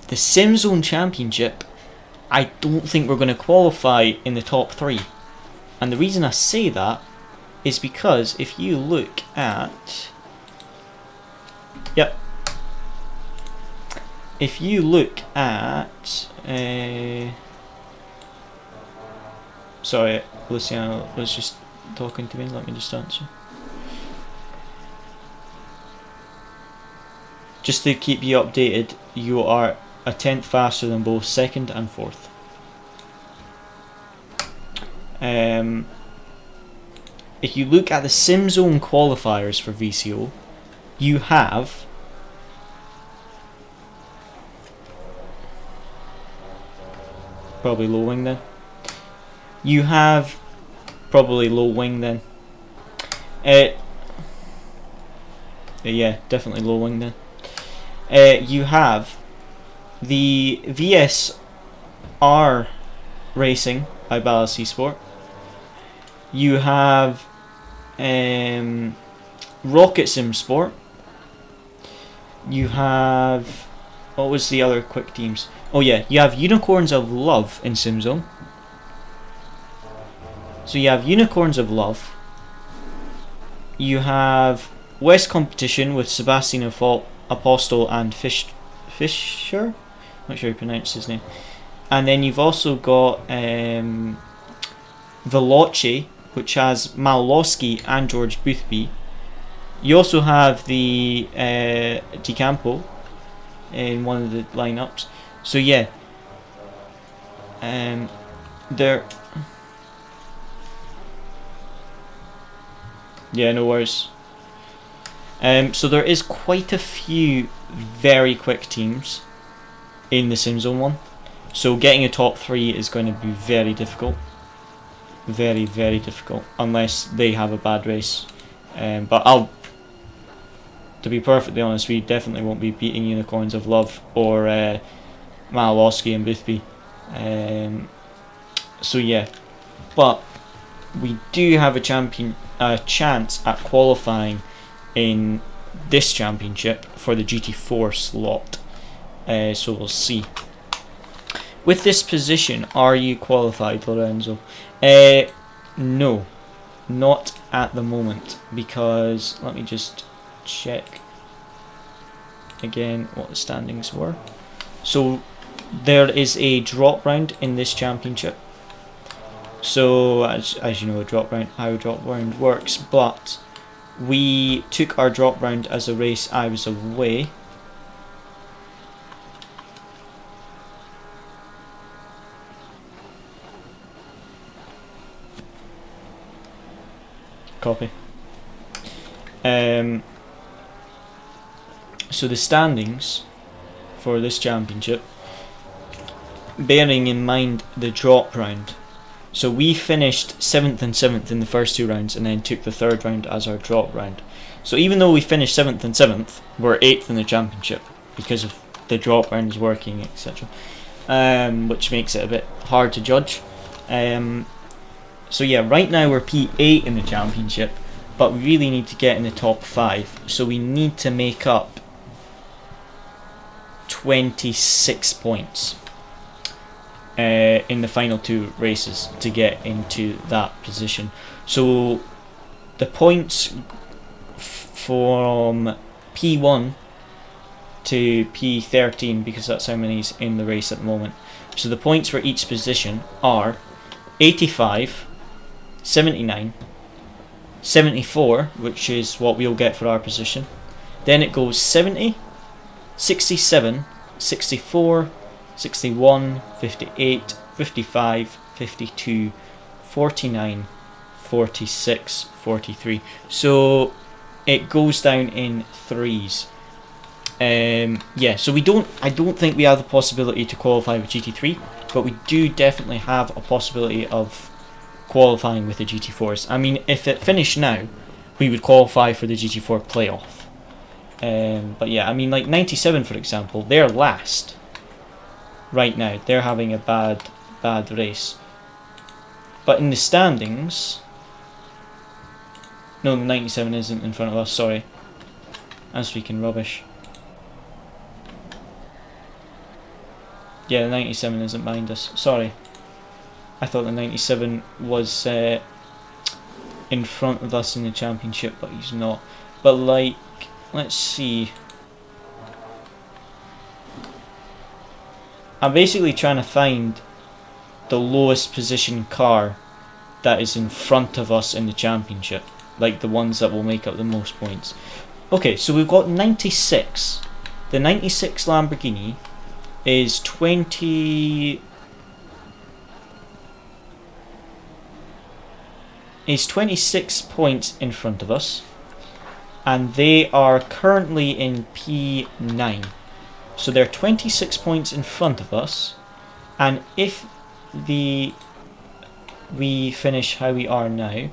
the Simzone Championship, I don't think we're going to qualify in the top 3. And the reason I say that is because if you look at... Yep. If you look at... sorry, Luciano was just talking to me. Let me just answer. Just to keep you updated, you are a 10th faster than both 2nd and 4th. If you look at the Simzone qualifiers for VCO, you have probably low wing then. You have probably low wing then. Yeah, definitely low wing then. You have the VSR Racing by Ballas Esport. You have Rocket Sim Sport. You have, what was the other quick teams? Oh yeah, you have Unicorns of Love in Simzone. So you have Unicorns of Love. You have West Competition with Sebastian Apostle and Fischer? Not sure how you pronounce his name. And then you've also got Veloce, which has Malowski and George Boothby. You also have the Di Campo in one of the lineups. So yeah, there. Yeah, no worries. So there is quite a few very quick teams in the Simzone one. So getting a top 3 is going to be very difficult. Very, very difficult. Unless they have a bad race. But to be perfectly honest, we definitely won't be beating Unicorns of Love or Malowski and Boothby. So yeah. But we do have a chance at qualifying in this championship for the GT4 slot. So we'll see. With this position, are you qualified, Lorenzo? No, not at the moment, because let me just check again what the standings were. So there is a drop round in this championship. So as you know, how a drop round works, but we took our drop round as a race I was away. Copy. So the standings for this championship, bearing in mind the drop round. So we finished 7th and 7th in the first 2 rounds, and then took the 3rd round as our drop round. So even though we finished 7th and 7th, we're 8th in the championship because of the drop rounds working, etc. Which makes it a bit hard to judge. So yeah, right now we're P8 in the championship, but we really need to get in the top 5. So we need to make up 26 points in the final 2 races to get into that position. So the points from P1 to P13, because that's how many's in the race at the moment. So the points for each position are 85, 79, 74, which is what we'll get for our position. Then it goes 70, 67, 64, 61, 58, 55, 52, 49, 46, 43. So it goes down in 3s. Yeah, so I don't think we have the possibility to qualify with GT3, but we do definitely have a possibility of qualifying with the GT4s. I mean, if it finished now, we would qualify for the GT4 playoff. But yeah, I mean, like 97, for example, they're last right now. They're having a bad race. But in the standings, no, the 97 isn't in front of us, sorry. I'm speaking rubbish. Yeah, the 97 isn't behind us, sorry. I thought the 97 was in front of us in the championship, but he's not. But like, let's see. I'm basically trying to find the lowest position car that is in front of us in the championship. Like the ones that will make up the most points. Okay, so we've got 96. The 96 Lamborghini is 26 points in front of us, and they are currently in P9. So they're 26 points in front of us, and if we finish how we are now,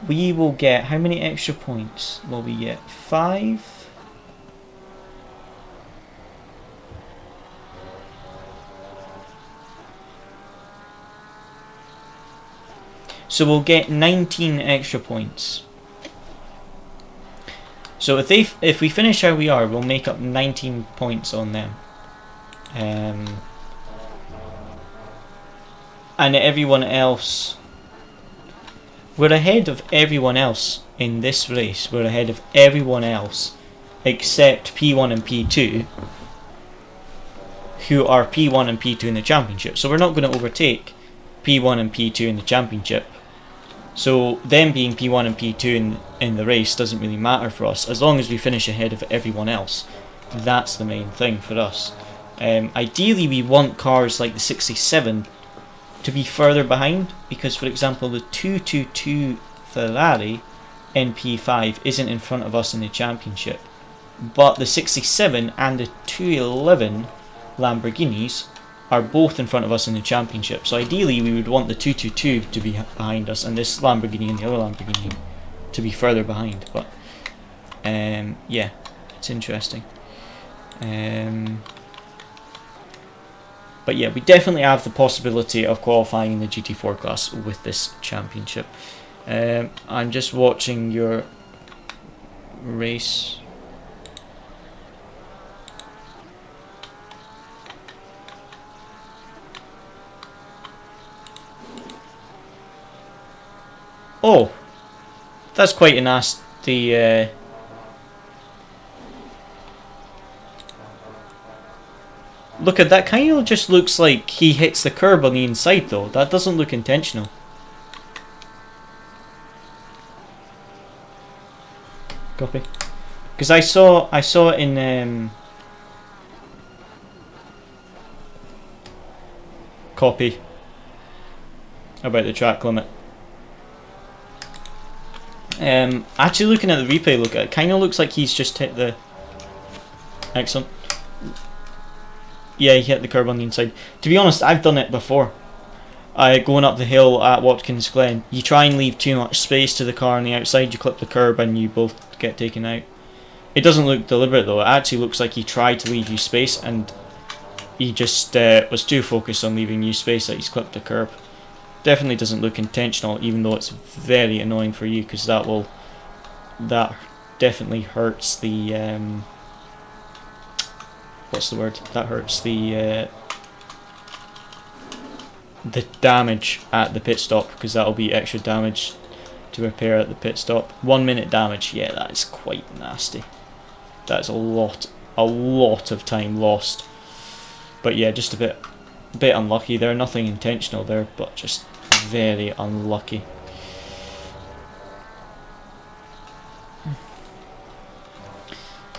we will get, how many extra points will we get? 5? So we'll get 19 extra points. So if we finish how we are, we'll make up 19 points on them. And everyone else, we're ahead of everyone else in this race. We're ahead of everyone else except P1 and P2, who are P1 and P2 in the championship. So we're not going to overtake P1 and P2 in the championship. So them being P1 and P2 in the race doesn't really matter for us, as long as we finish ahead of everyone else. That's the main thing for us. Ideally we want cars like the 67 to be further behind, because for example the 222 Ferrari in P5 isn't in front of us in the championship, but the 67 and the 211 Lamborghinis are both in front of us in the championship. So ideally we would want the 222 to be behind us, and this Lamborghini and the other Lamborghini to be further behind. But yeah, it's interesting. But yeah, we definitely have the possibility of qualifying in the GT4 class with this championship. I'm just watching your race. Oh, that's quite a nasty. Look at that, kind of just looks like he hits the curb on the inside though. That doesn't look intentional. Copy. Because I saw it in copy about the track limit. Actually looking at the replay, look at it, kind of looks like he's just hit the... Excellent. Yeah, he hit the curb on the inside. To be honest, I've done it before. Going up the hill at Watkins Glen, you try and leave too much space to the car on the outside, you clip the curb and you both get taken out. It doesn't look deliberate though, it actually looks like he tried to leave you space and he just was too focused on leaving you space that he's clipped the curb. definitely doesn't look intentional, even though it's very annoying for you, because that definitely hurts the what's the word? That hurts the damage at the pit stop, because that'll be extra damage to repair at the pit stop. 1 minute damage, yeah, that is quite nasty. That's a lot of time lost. But yeah, just a bit unlucky there. Nothing intentional there, but just very unlucky.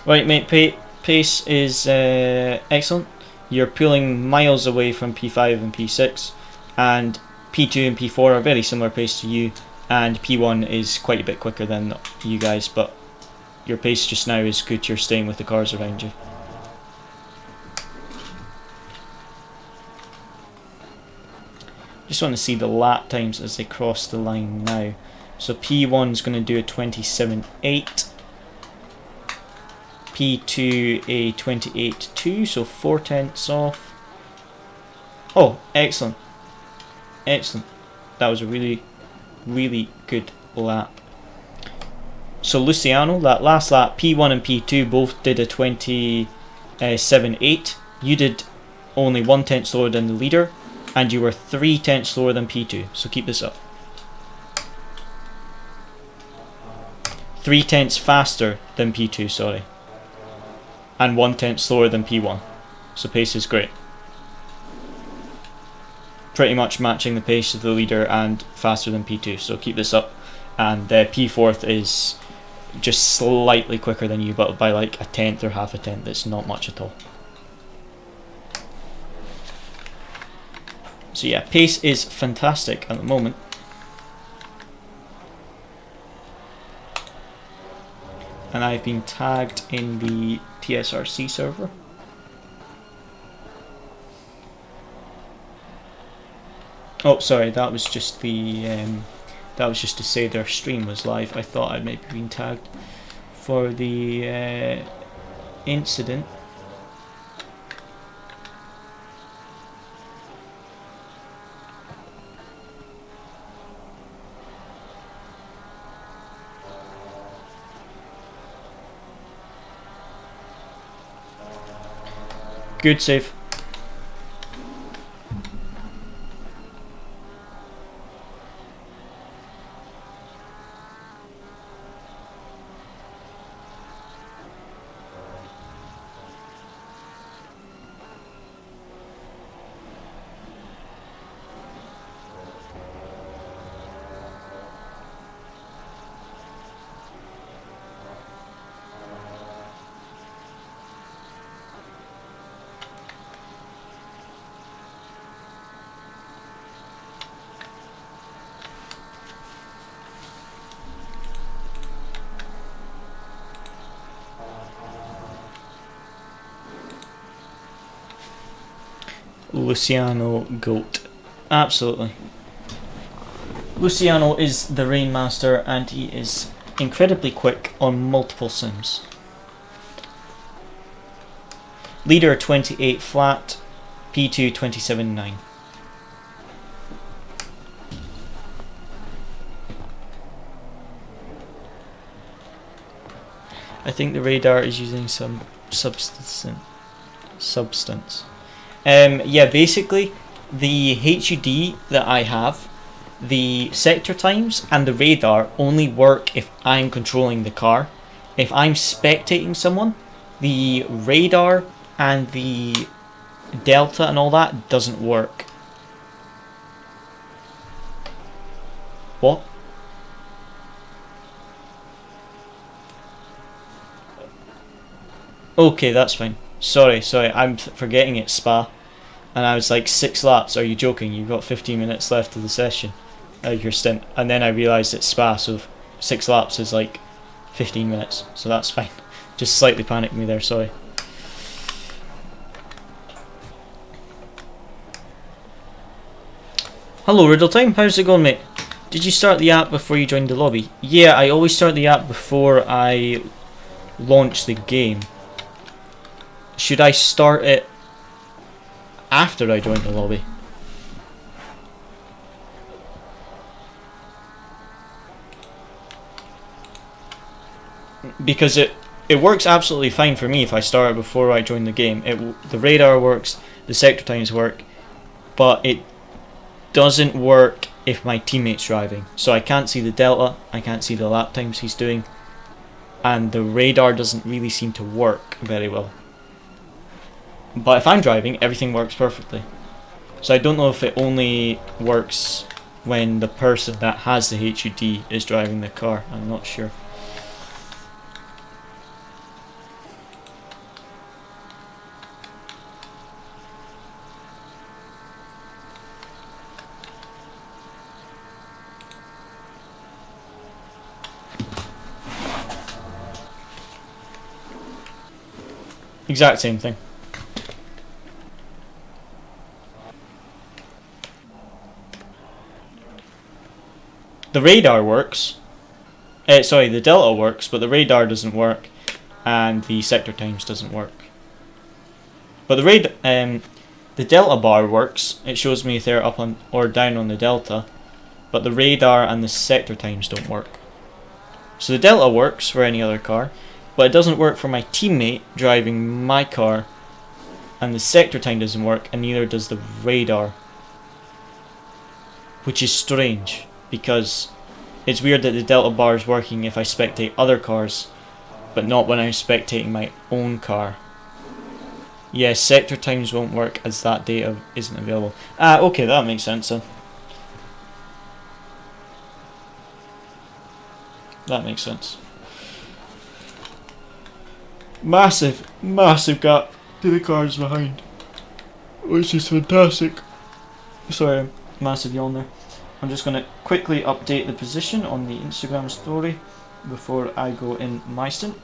Right, mate, pace is excellent. You're pulling miles away from P5 and P6, and P2 and P4 are very similar pace to you, and P1 is quite a bit quicker than you guys, but your pace just now is good. You're staying with the cars around you. Just want to see the lap times as they cross the line now. So P1 is going to do a 27.8. P2 a 28.2, so 4 tenths off. Oh, excellent. Excellent. That was a really good lap. So Luciano, that last lap, P1 and P2 both did a 27.8. You did only 1 tenth slower than the leader, and you were 3 tenths slower than P2, so keep this up. 3 tenths faster than P2, sorry. And 1 tenth slower than P1. So pace is great. Pretty much matching the pace of the leader and faster than P2, so keep this up. And P4th is just slightly quicker than you, but by like a tenth or half a tenth. It's not much at all. So yeah, pace is fantastic at the moment. And I've been tagged in the TSRC server. Oh, sorry, that was just the that was just to say their stream was live. I thought I'd maybe been tagged for the incident. Good save. Luciano GOAT. Absolutely. Luciano is the Rainmaster, and he is incredibly quick on multiple sims. Leader 28 flat, P2 27.9. I think the radar is using some substance. Yeah, basically the HUD that I have, the sector times and the radar only work if I'm controlling the car. If I'm spectating someone, the radar and the delta and all that doesn't work. What? Okay, that's fine. Sorry, I'm forgetting it's Spa. And I was like, 6 laps, are you joking? You've got 15 minutes left of the session, your stint. And then I realised it's Spa, so 6 laps is like 15 minutes, so that's fine. Just slightly panicked me there, sorry. Hello Riddle Time, how's it going, mate? Did you start the app before you joined the lobby? Yeah, I always start the app before I launch the game. Should I start it after I join the lobby? because it works absolutely fine for me if I start it before I join the game. The radar works, the sector times work, but it doesn't work if my teammate's driving. So I can't see the delta, I can't see the lap times he's doing, and the radar doesn't really seem to work very well. But if I'm driving, everything works perfectly. So I don't know if it only works when the person that has the HUD is driving the car. I'm not sure. Exact same thing. The radar works. Sorry, the delta works, but the radar doesn't work, and the sector times doesn't work. But the delta bar works. It shows me if they're up on or down on the delta, but the radar and the sector times don't work. So the delta works for any other car, but it doesn't work for my teammate driving my car, and the sector time doesn't work, and neither does the radar, which is strange because it's weird that the delta bar is working if I spectate other cars, but not when I'm spectating my own car. Yes, sector times won't work as that data isn't available. Okay, that makes sense then. That makes sense. Massive gap to the cars behind, which is fantastic. Sorry, massive yawn there. I'm just going to quickly update the position on the Instagram story before I go in my stint.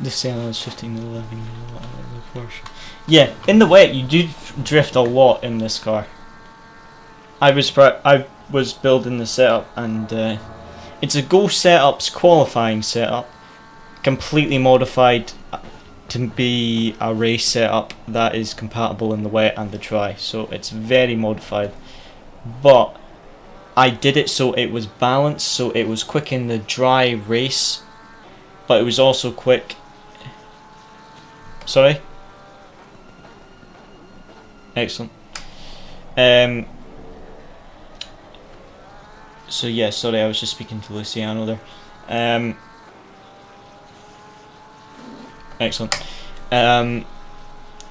The Senna is 15 to 11 the Porsche. Yeah, in the wet you do drift a lot in this car. I was building the setup, and it's a Go Setups qualifying setup, completely modified to be a race setup that is compatible in the wet and the dry. So it's very modified, but I did it so it was balanced, so it was quick in the dry race, but it was also quick. Sorry? Excellent. So yeah, sorry, I was just speaking to Luciano there. Excellent.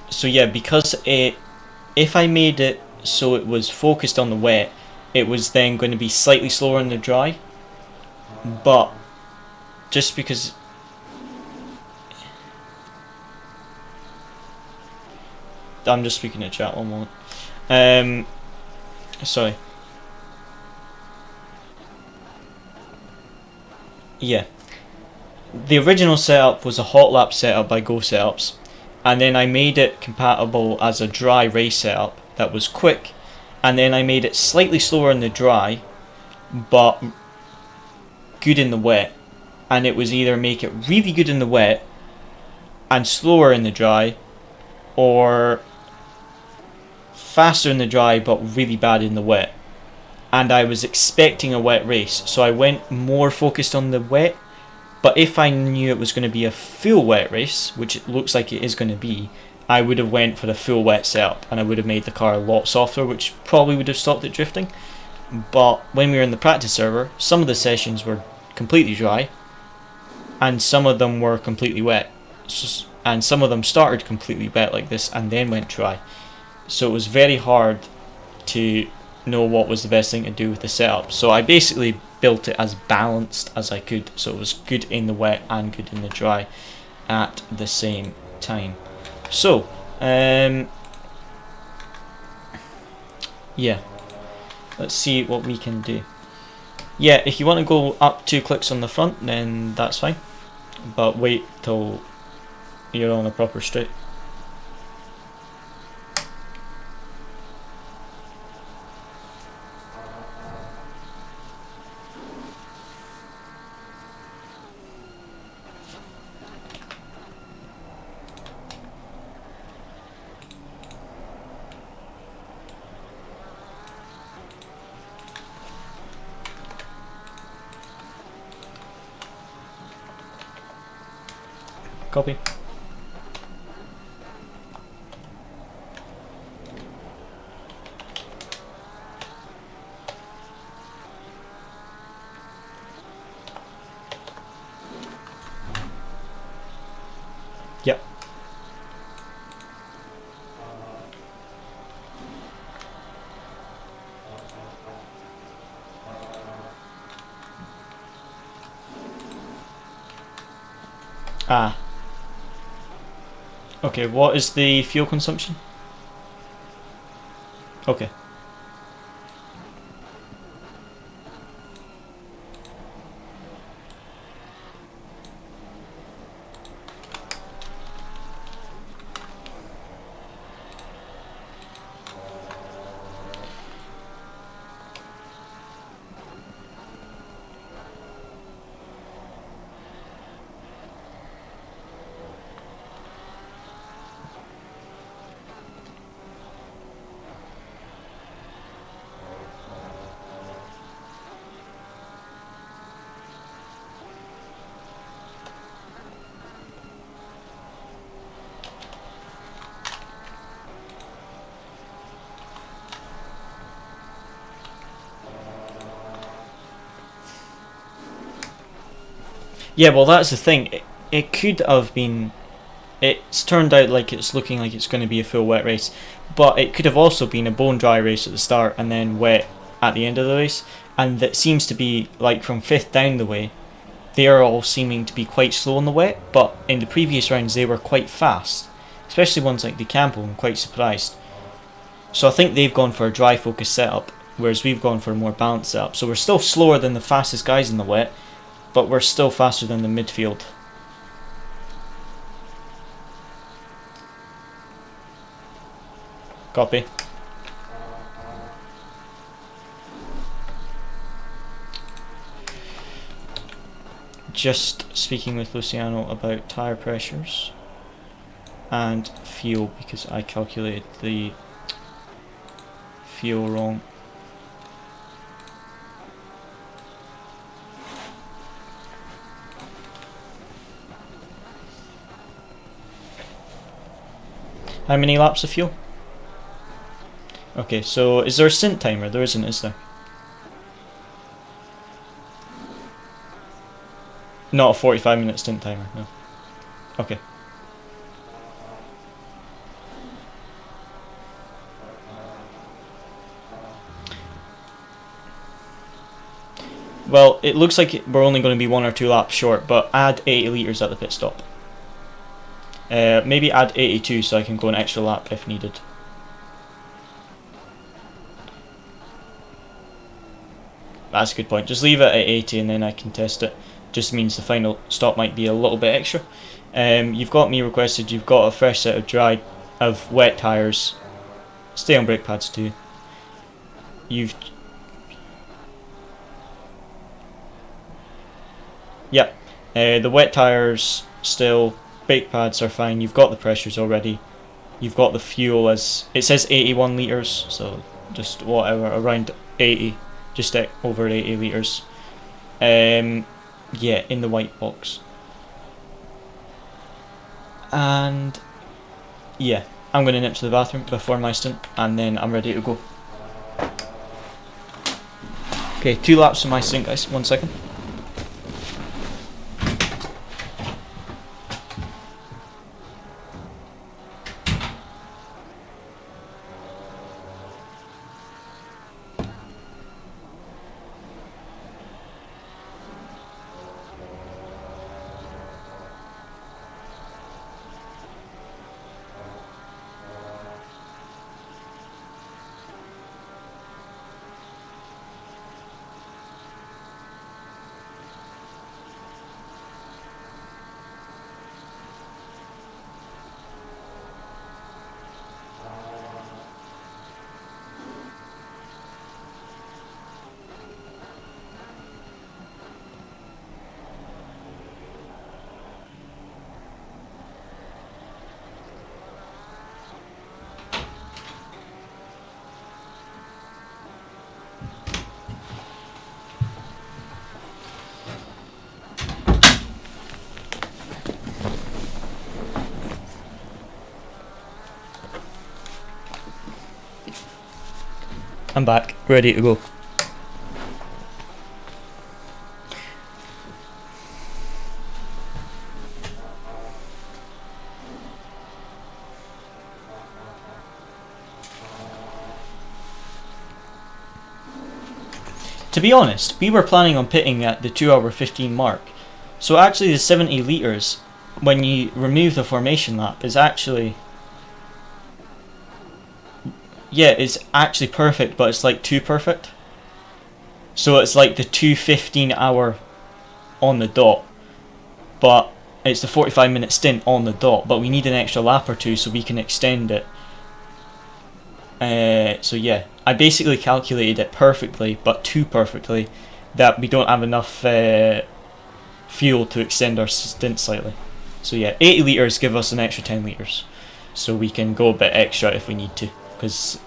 So yeah, because if I made it so it was focused on the wet, it was then going to be slightly slower in the dry, but just because I'm just speaking to chat one moment. Sorry. Yeah. The original setup was a hot lap setup by Go Setups, and then I made it compatible as a dry race setup that was quick, and then I made it slightly slower in the dry, but good in the wet, and it was either make it really good in the wet and slower in the dry, or faster in the dry but really bad in the wet. And I was expecting a wet race, so I went more focused on the wet. But if I knew it was going to be a full wet race, which it looks like it is going to be, I would have went for the full wet setup, and I would have made the car a lot softer, which probably would have stopped it drifting. But when we were in the practice server, some of the sessions were completely dry, and some of them were completely wet, and some of them started completely wet like this and then went dry. So it was very hard to know what was the best thing to do with the setup. So I basically built it as balanced as I could, so it was good in the wet and good in the dry at the same time. So yeah, let's see what we can do. Yeah, if you want to go up 2 clicks on the front, then that's fine, but wait till you're on a proper straight. Copy. Yep. Ah. Okay, what is the fuel consumption? Okay. Yeah, well that's the thing. It could have been... It's turned out like it's looking like it's going to be a full wet race, but it could have also been a bone dry race at the start and then wet at the end of the race. And that seems to be, like, from 5th down the way, they are all seeming to be quite slow on the wet, but in the previous rounds they were quite fast, especially ones like the Campo. I'm quite surprised. So I think they've gone for a dry focus setup, whereas we've gone for a more balanced setup. So we're still slower than the fastest guys in the wet, but we're still faster than the midfield. Copy. Just speaking with Luciano about tyre pressures and fuel, because I calculated the fuel wrong. How many laps of fuel? Okay, so is there a synth timer? There isn't, is there? Not a 45-minute stint timer, no. Okay. Well, it looks like we're only going to be 1 or 2 laps short, but add 80 litres at the pit stop. Maybe add 82 so I can go an extra lap if needed. That's a good point. Just leave it at 80 and then I can test it. Just means the final stop might be a little bit extra. You've got me requested. You've got a fresh set of wet tyres. Stay on brake pads too. Yep. The wet tyres still. Brake pads are fine. You've got the pressures already. You've got the fuel as it says 81 litres, so just whatever, around 80, just over 80 litres. Yeah, in the white box. And yeah, I'm going to nip to the bathroom before my stint, and then I'm ready to go. Okay, 2 laps of my stint, guys. 1 second. I'm back, ready to go. To be honest, we were planning on pitting at the 2 hour 15 mark. So actually the 70 litres, when you remove the formation lap, is actually... yeah, it's actually perfect, but it's like too perfect. So it's like the 2:15 hour on the dot, but it's the 45-minute stint on the dot, but we need an extra lap or two so we can extend it. So yeah, I basically calculated it perfectly, but too perfectly, that we don't have enough fuel to extend our stint slightly. So yeah, 80 litres give us an extra 10 litres, so we can go a bit extra if we need to, because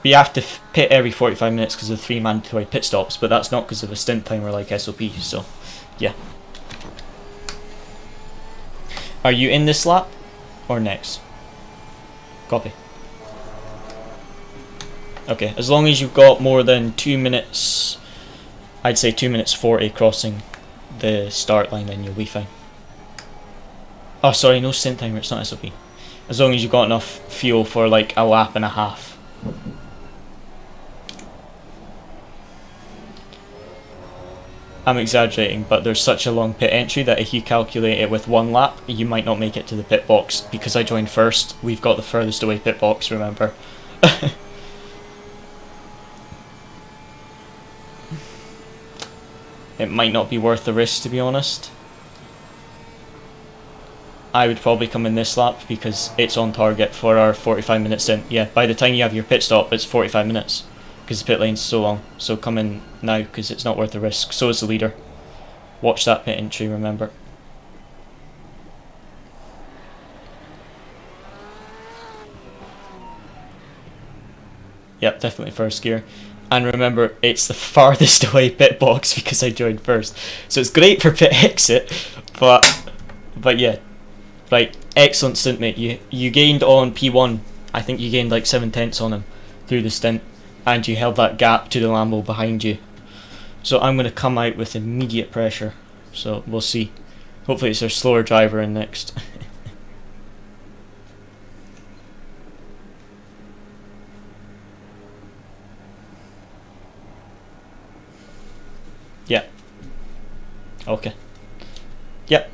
we have to pit every 45 minutes because of 3 mandatory pit stops, but that's not because of a stint timer like SOP, so yeah. Are you in this lap or next? Copy. Okay, as long as you've got more than 2 minutes, I'd say 2 minutes 40 crossing the start line, then you'll be fine. Oh sorry, no stint timer, it's not SOP. As long as you've got enough fuel for like a lap and a half. I'm exaggerating, but there's such a long pit entry that if you calculate it with 1 lap, you might not make it to the pit box. Because I joined first, we've got the furthest away pit box, remember. It might not be worth the risk, to be honest. I would probably come in this lap because it's on target for our 45-minute stint. Yeah, by the time you have your pit stop, it's 45 minutes. Because the pit lane's so long. So come in now because it's not worth the risk. So is the leader. Watch that pit entry, remember. Yep, definitely first gear. And remember, it's the farthest away pit box because I joined first. So it's great for pit exit, but yeah. Right, excellent stint, mate. You gained on P1, I think you gained like 7 tenths on him through the stint, and you held that gap to the Lambo behind you. So I'm going to come out with immediate pressure, so we'll see. Hopefully it's our slower driver in next. Yeah. Okay. Yep.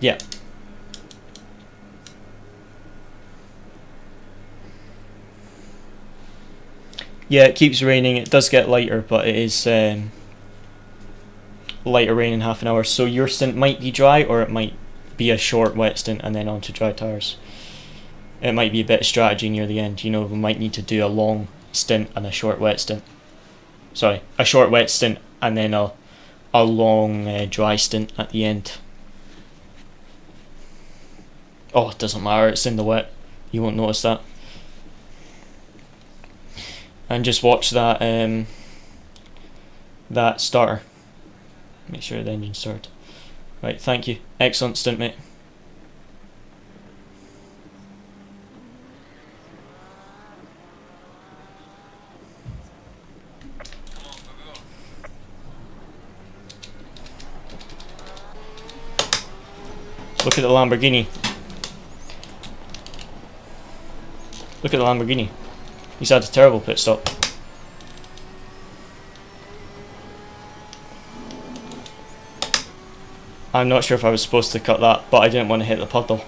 Yeah. Yeah, it keeps raining. It does get lighter, but it is lighter rain in half an hour. So your stint might be dry, or it might be a short wet stint and then onto dry tyres. It might be a bit of strategy near the end. You know, we might need to do a long stint and a short wet stint. Sorry, a short wet stint and then a long dry stint at the end. Oh, it doesn't matter, it's in the wet. You won't notice that. And just watch that that starter. Make sure the engine's started. Right, thank you. Excellent stint, mate. Look at the Lamborghini. Look at the Lamborghini. He's had a terrible pit stop. I'm not sure if I was supposed to cut that, but I didn't want to hit the puddle.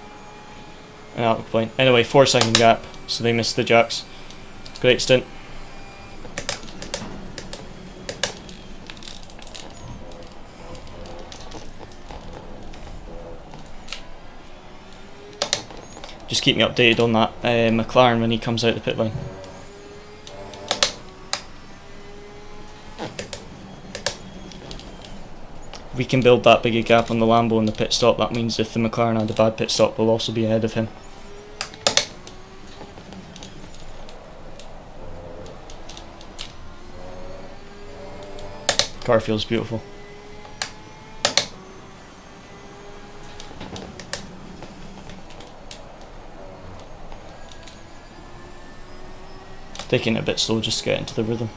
And at that point. Anyway, 4-second gap, so they missed the jacks. Great stint. Just keep me updated on that McLaren when he comes out the pit lane. If we can build that big a gap on the Lambo in the pit stop, that means if the McLaren had a bad pit stop, we'll also be ahead of him. Car feels beautiful. Taking it a bit slow just to get into the rhythm.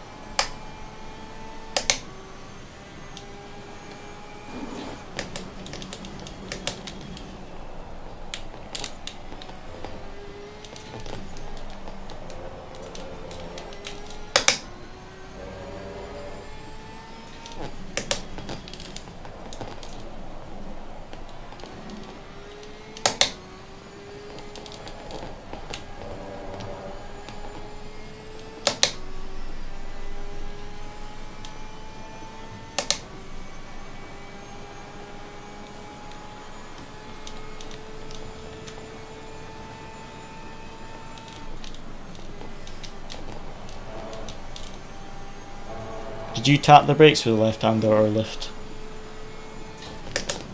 Did you tap the brakes with the left hander or lift?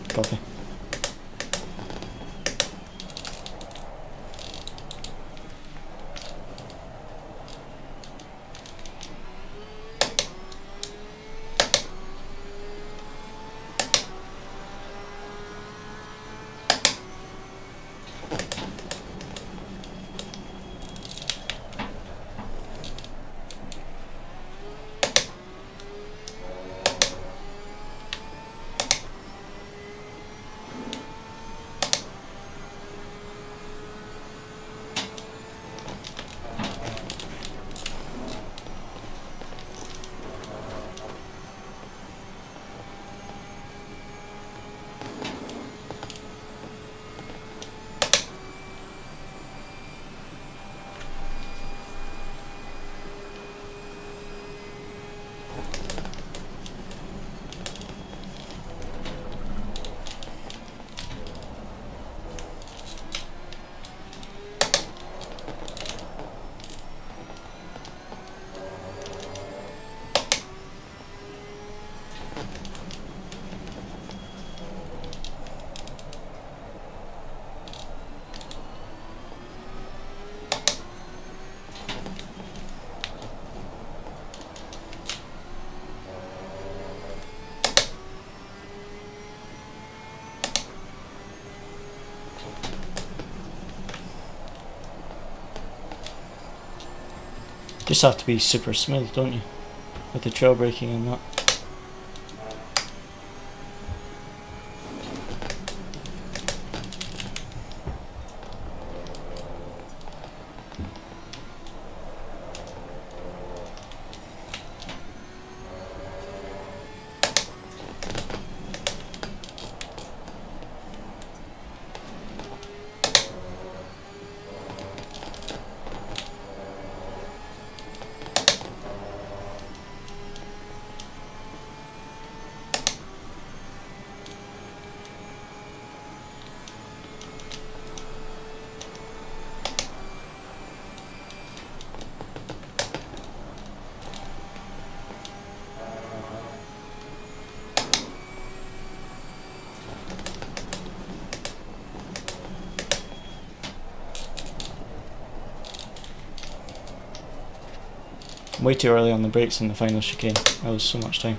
Copy. Just have to be super smooth, don't you? With the trail braking and that. Way too early on the brakes in the final chicane. That was so much time.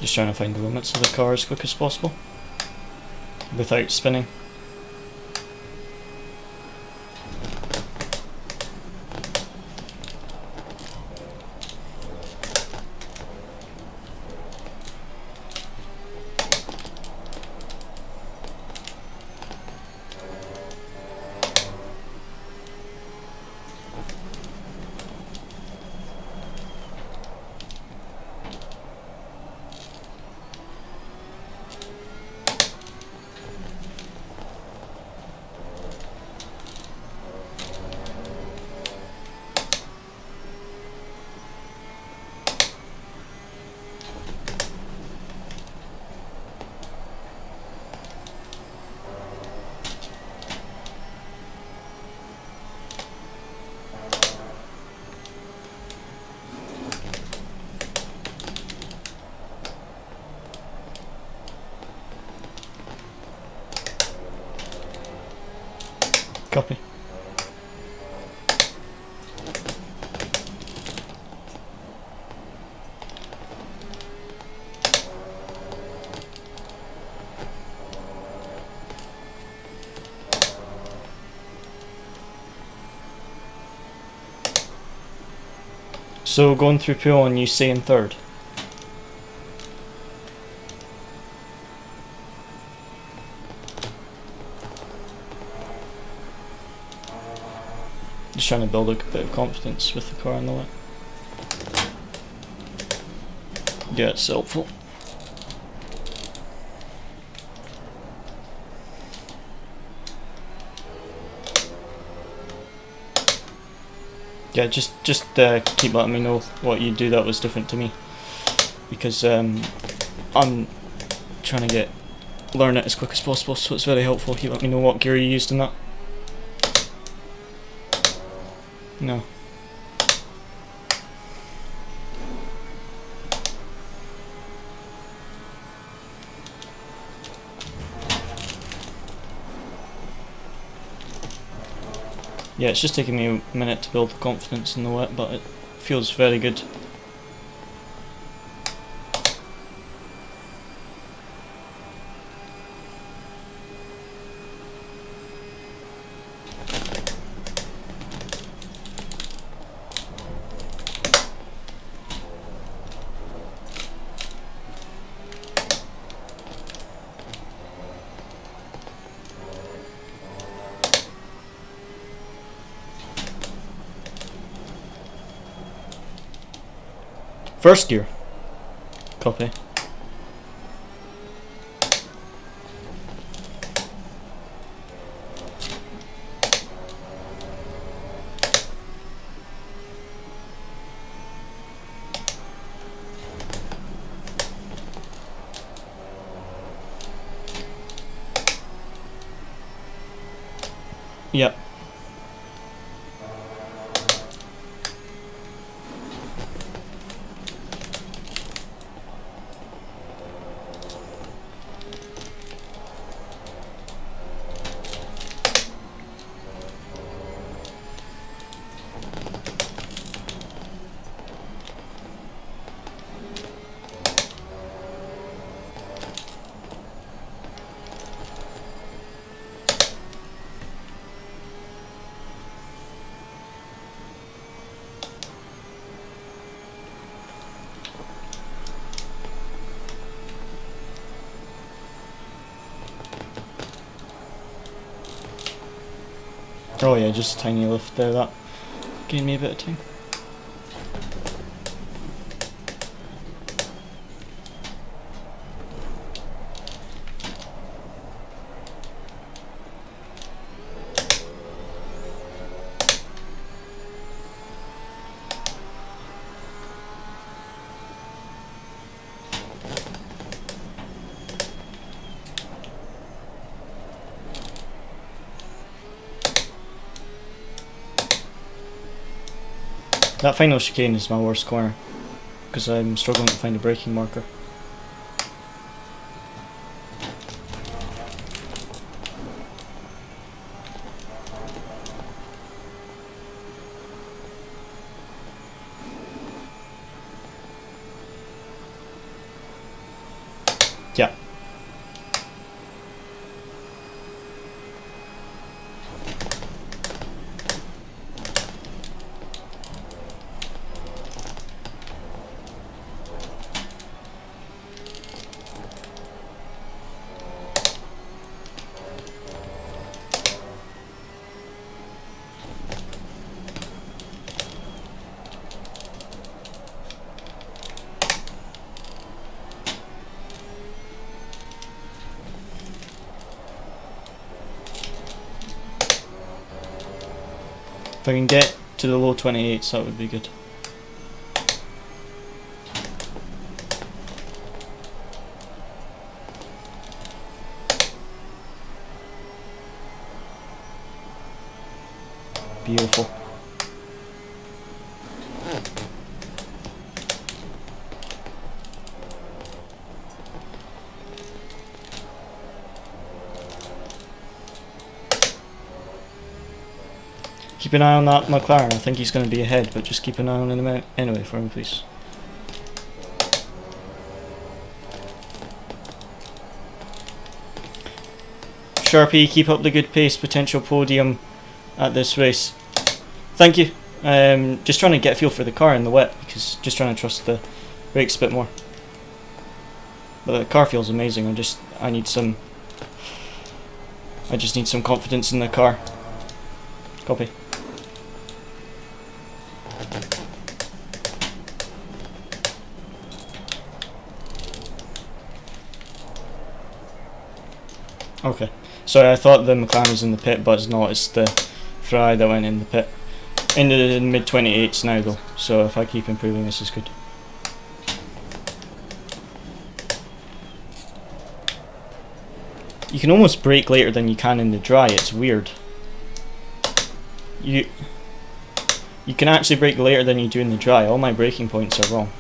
Just trying to find the limits of the car as quick as possible without spinning. Copy. So going through P1, you say in third. Just trying to build a bit of confidence with the car on the way. Yeah, it's helpful. Yeah, just keep letting me know what you do that was different to me, because I'm trying to learn it as quick as possible, so it's very helpful if you let me know what gear you used in that. No. Yeah, it's just taking me a minute to build the confidence in the wet, but it feels very good. First gear. Copy. Yep. Oh yeah, just a tiny lift there, that gave me a bit of time. That final chicane is my worst corner, because I'm struggling to find a braking marker. Yeah. If I can get to the low 28s, that would be good. Beautiful. Keep an eye on that McLaren. I think he's going to be ahead, but just keep an eye on him anyway for me, please. Sharpie, keep up the good pace. Potential podium at this race. Thank you. Just trying to get a feel for the car in the wet, because just trying to trust the brakes a bit more. But the car feels amazing. I just need some confidence in the car. Copy. Okay. Sorry, I thought the McLaren was in the pit, but it's not. It's the Ferrari that went in the pit. Into the mid 28s now though, so if I keep improving, this is good. You can almost brake later than you can in the dry. It's weird. You can actually brake later than you do in the dry. All my braking points are wrong.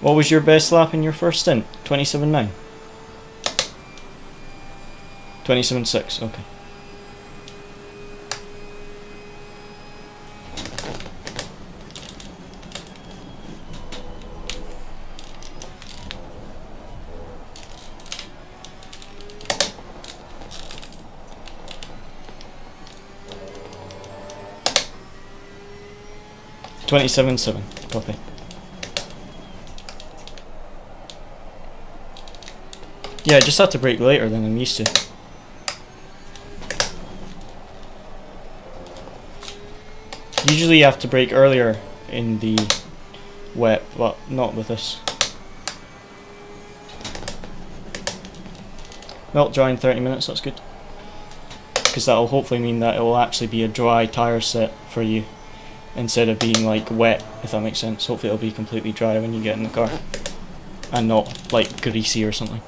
What was your best lap in your first stint? 27.9? 27.6, okay. $27.7, copy. Yeah, I just have to brake later than I'm used to. Usually you have to brake earlier in the wet, but not with this. Melt dry in 30 minutes, that's good. Because that will hopefully mean that it will actually be a dry tyre set for you, instead of being like wet, if that makes sense. Hopefully it'll be completely dry when you get in the car, and not like greasy or something.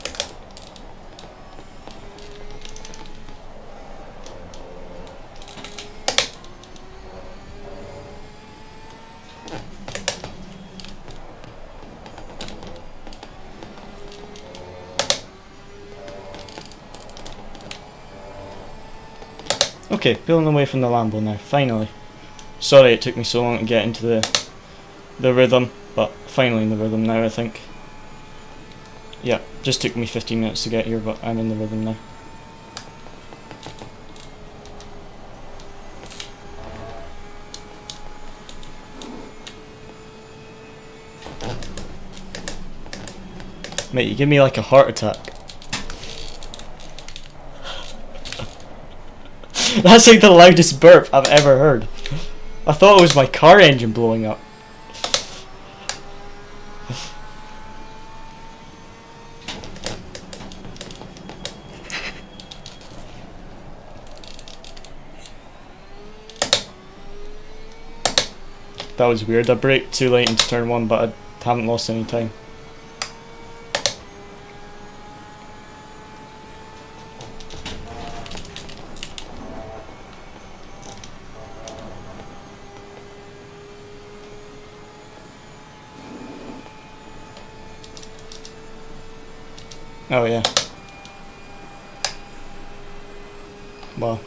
Okay, pulling away from the Lambo now, finally. Sorry it took me so long to get into the rhythm, but finally in the rhythm now, I think. Yeah, just took me 15 minutes to get here, but I'm in the rhythm now. Mate, you give me like a heart attack. That's like the loudest burp I've ever heard. I thought it was my car engine blowing up. That was weird. I braked too late into turn 1, but I haven't lost any time. Oh yeah. Wow.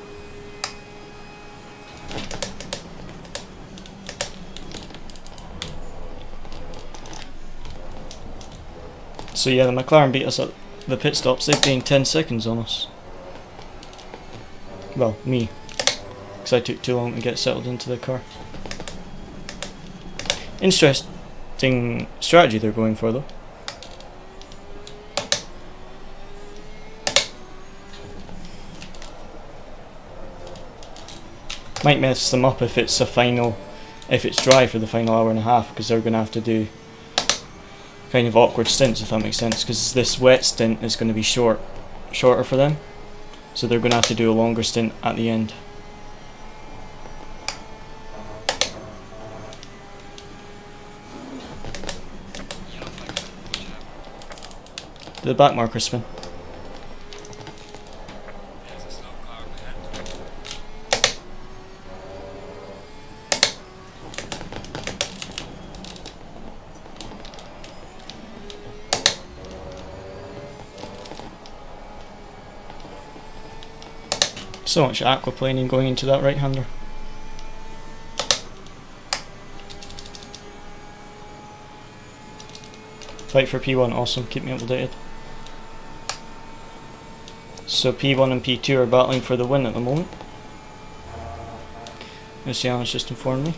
So yeah, the McLaren beat us at the pit stops. They've gained 10 seconds on us. Well, me. Because I took too long to get settled into the car. Interesting strategy they're going for though. Might mess them up if it's dry for the final hour and a half, because they're going to have to do kind of awkward stints, if that makes sense, because this wet stint is going to be shorter for them, so they're going to have to do a longer stint at the end. The back marker spin. So much aquaplaning going into that right-hander. Fight for P1, awesome, keep me updated. So P1 and P2 are battling for the win at the moment. Luciano's just informed me.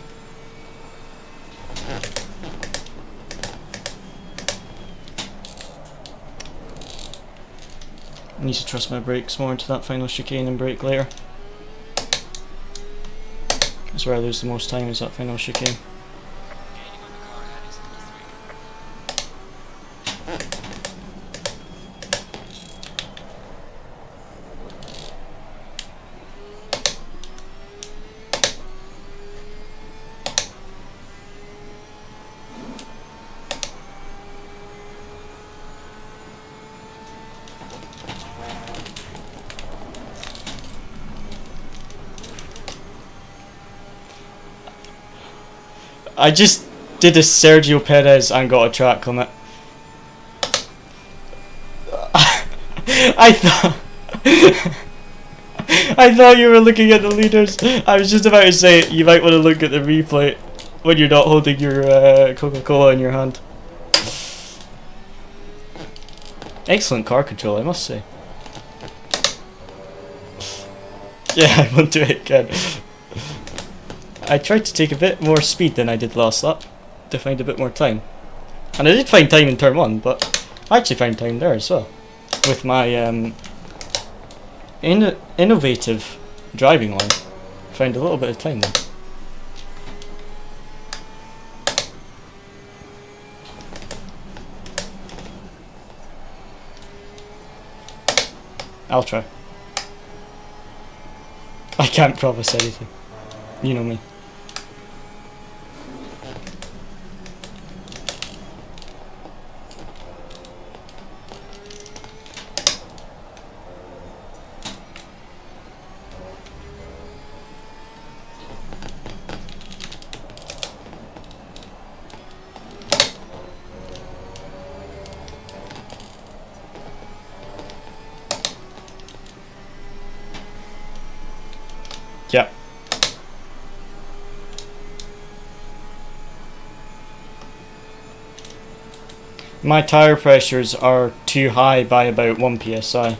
I need to trust my brakes more into that final chicane and brake later. That's where I lose the most time, is that final chicane. I just did a Sergio Perez and got a track limit. I thought you were looking at the leaders. I was just about to say you might want to look at the replay when you're not holding your Coca-Cola in your hand. Excellent car control, I must say. Yeah, I won't do it again. I tried to take a bit more speed than I did last lap to find a bit more time. And I did find time in turn 1, but I actually found time there as well. With my innovative driving line. Found a little bit of time there. I'll try. I can't promise anything. You know me. Yeah. My tyre pressures are too high by about 1 psi.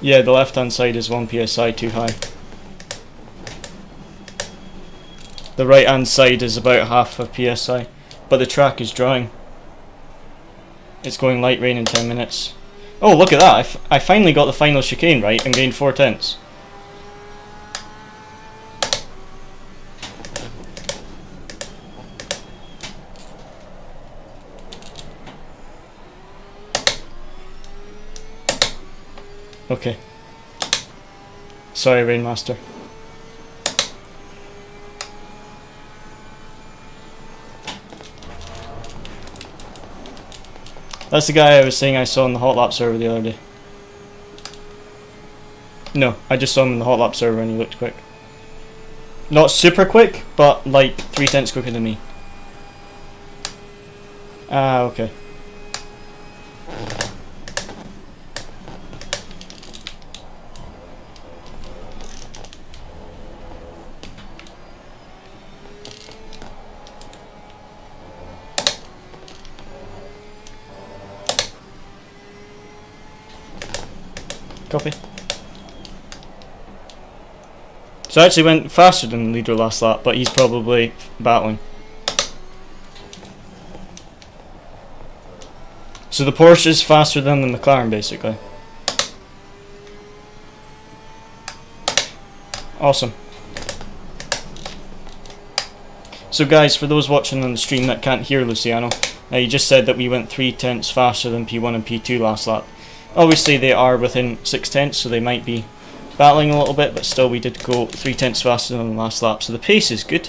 Yeah, the left hand side is 1 psi too high. The right hand side is about half a psi, but the track is drying. It's going light rain in 10 minutes. Oh, look at that! I finally got the final chicane right and gained 4/10. Okay. Sorry, Rainmaster. That's the guy I was saying I saw in the Hot Lap server the other day. No, I just saw him in the Hot Lap server and he looked quick. Not super quick, but like 3/10 quicker than me. Ah, okay. Copy. So I actually went faster than the leader last lap, but he's probably battling. So the Porsche is faster than the McLaren, basically. Awesome. So guys, for those watching on the stream that can't hear Luciano, he just said that we went 3/10 faster than P1 and P2 last lap. Obviously they are within 6/10, so they might be battling a little bit, but still we did go 3/10 faster than the last lap, so the pace is good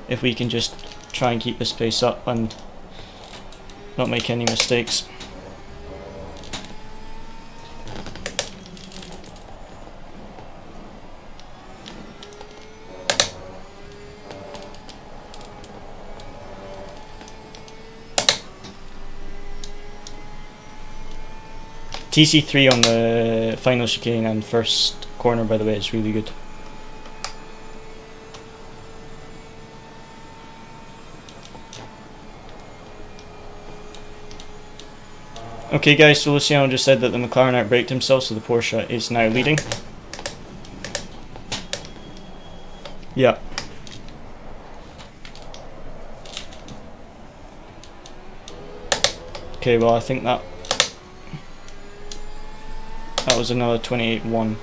if we can just try and keep this pace up and not make any mistakes. TC3 on the final chicane and first corner, by the way, is really good. Okay guys, so Luciano just said that the McLaren outbraked himself, so the Porsche is now leading. Yeah. Okay, well I think that was another 28-1.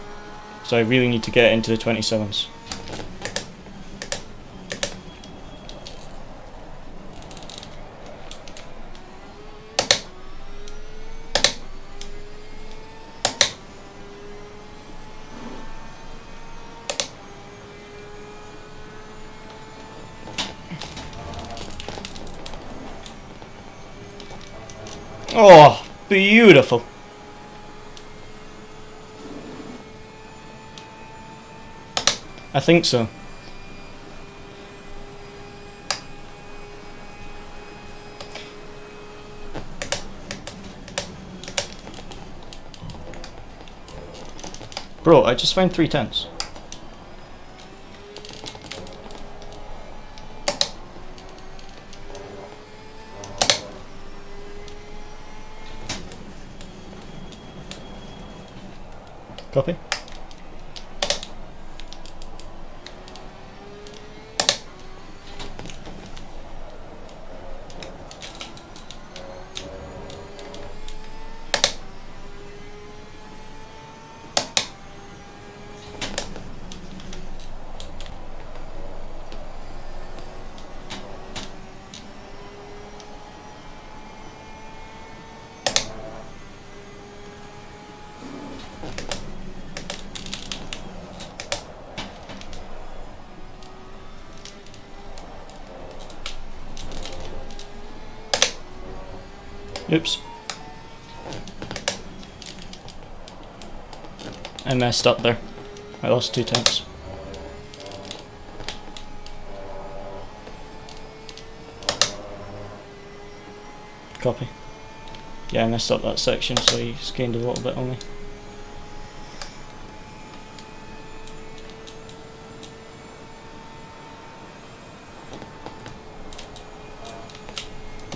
So I really need to get into the 27s. Oh, beautiful. I think so. Bro, I just found 310s. Copy. Oops. I messed up there. I lost 2 tenths. Copy. Yeah, I messed up that section, so he's gained a little bit on me.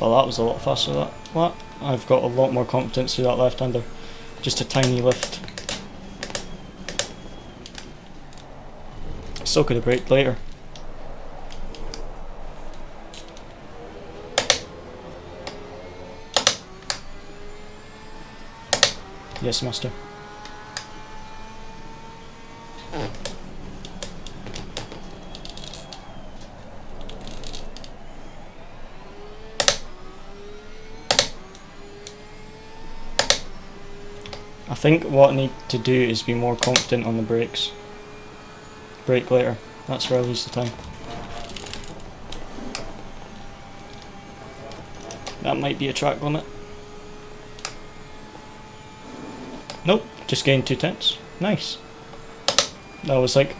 Well, that was a lot faster. That I've got a lot more confidence through that left-hander. Just a tiny lift. Still could have braked later. Yes, master. I think what I need to do is be more confident on the brakes. Brake later. That's where I lose the time. That might be a track limit. Nope, just gained 2 tenths. Nice. That was like...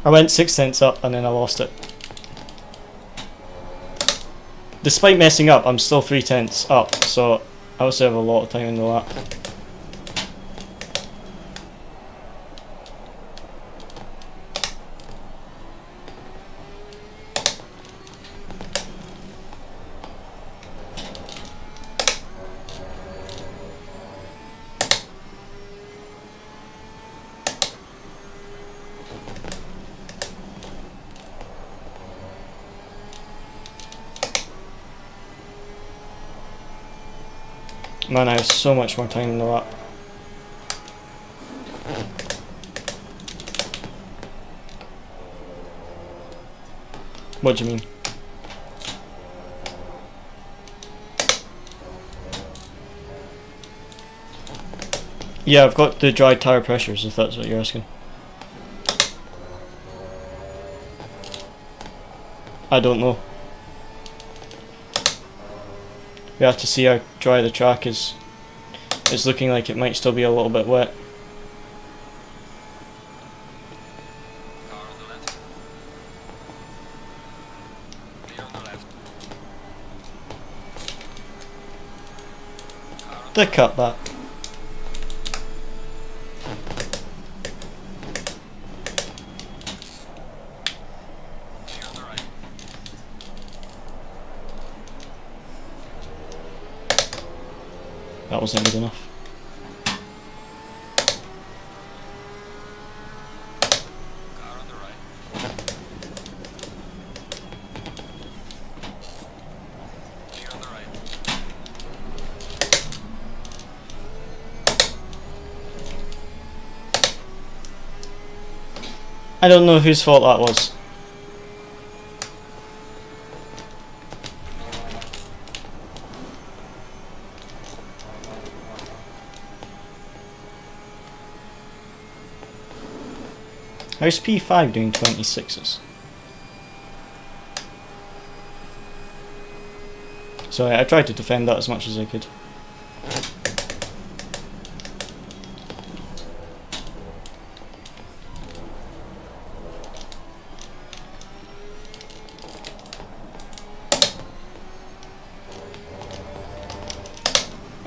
I went 6 tenths up and then I lost it. Despite messing up, I'm still 3 tenths up, so I also have a lot of time in the lap. Man, I have so much more time in the lap. What do you mean? Yeah, I've got the dry tyre pressures, if that's what you're asking. I don't know. We have to see how dry the track is. It's looking like it might still be a little bit wet. They cut that. That wasn't good enough. I don't know whose fault that was. How's P5 doing 26s? So I tried to defend that as much as I could.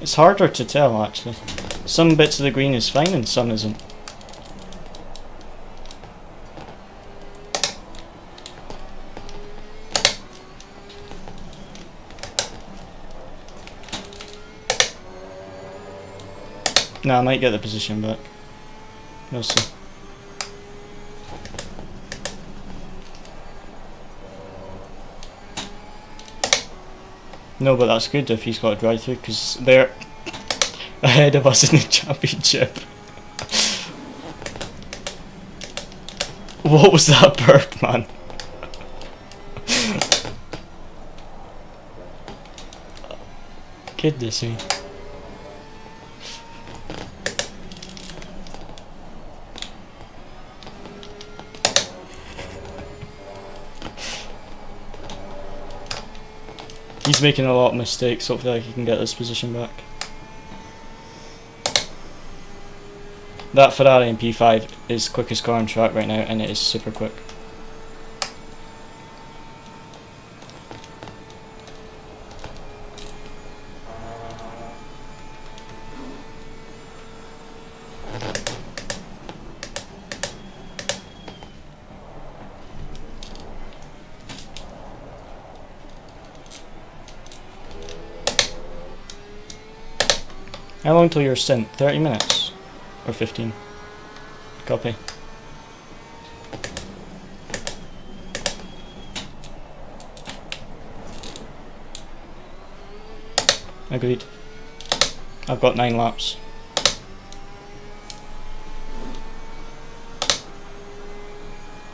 It's harder to tell actually. Some bits of the green is fine and some isn't. Nah, I might get the position back. We'll see. No, but that's good if he's got a drive through because they're ahead of us in the championship. What was that burp, man? Goodness me. He's making a lot of mistakes, hopefully he can get this position back. That Ferrari in P5 is quickest car on track right now and it is super quick. How long till you're stint? 30 minutes? Or 15? Copy. Agreed. I've got 9 laps.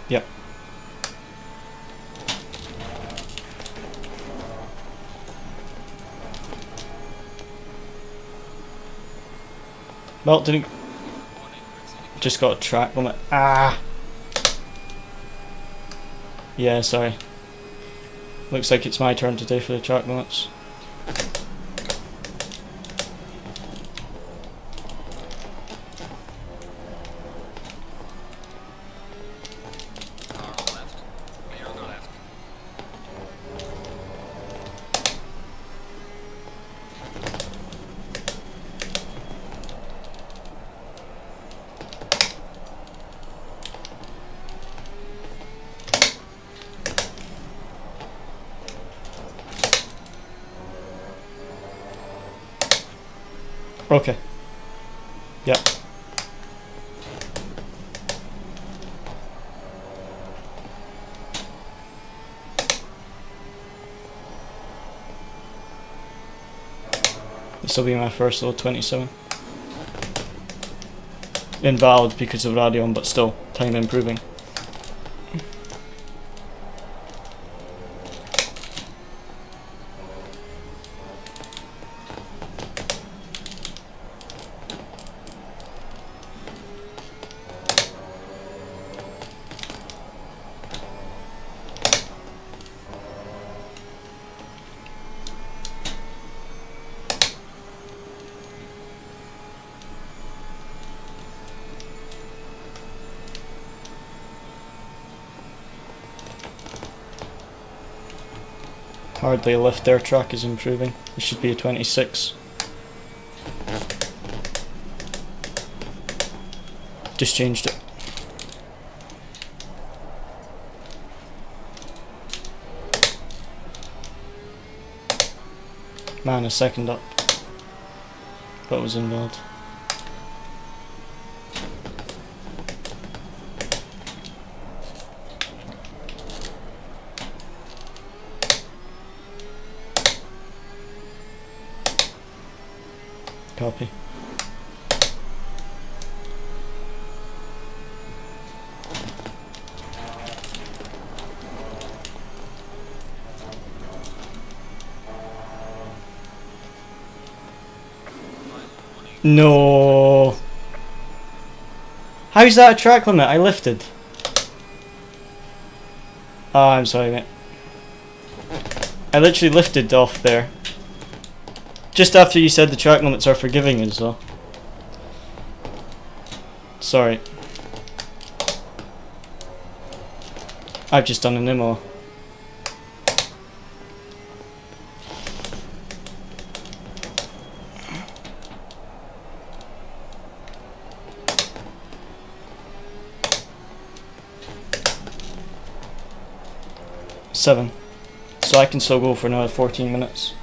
Yep. Well, didn't... Just got a track limit. Ah! Yeah, sorry. Looks like it's my turn today for the track limits. Okay. Yeah. This will be my first low 27. Invalid because of Radeon, but still, time improving. Hardly a lift there, track is improving. It should be a 26. Just changed it. Man, a second up. But was invalid. Copy. No. How's that a track limit? I lifted. Oh, I'm sorry, mate. I literally lifted off there. Just after you said the track limits are forgiving us, though. Sorry. I've just done an IMO. Seven. So I can still go for another 14 minutes.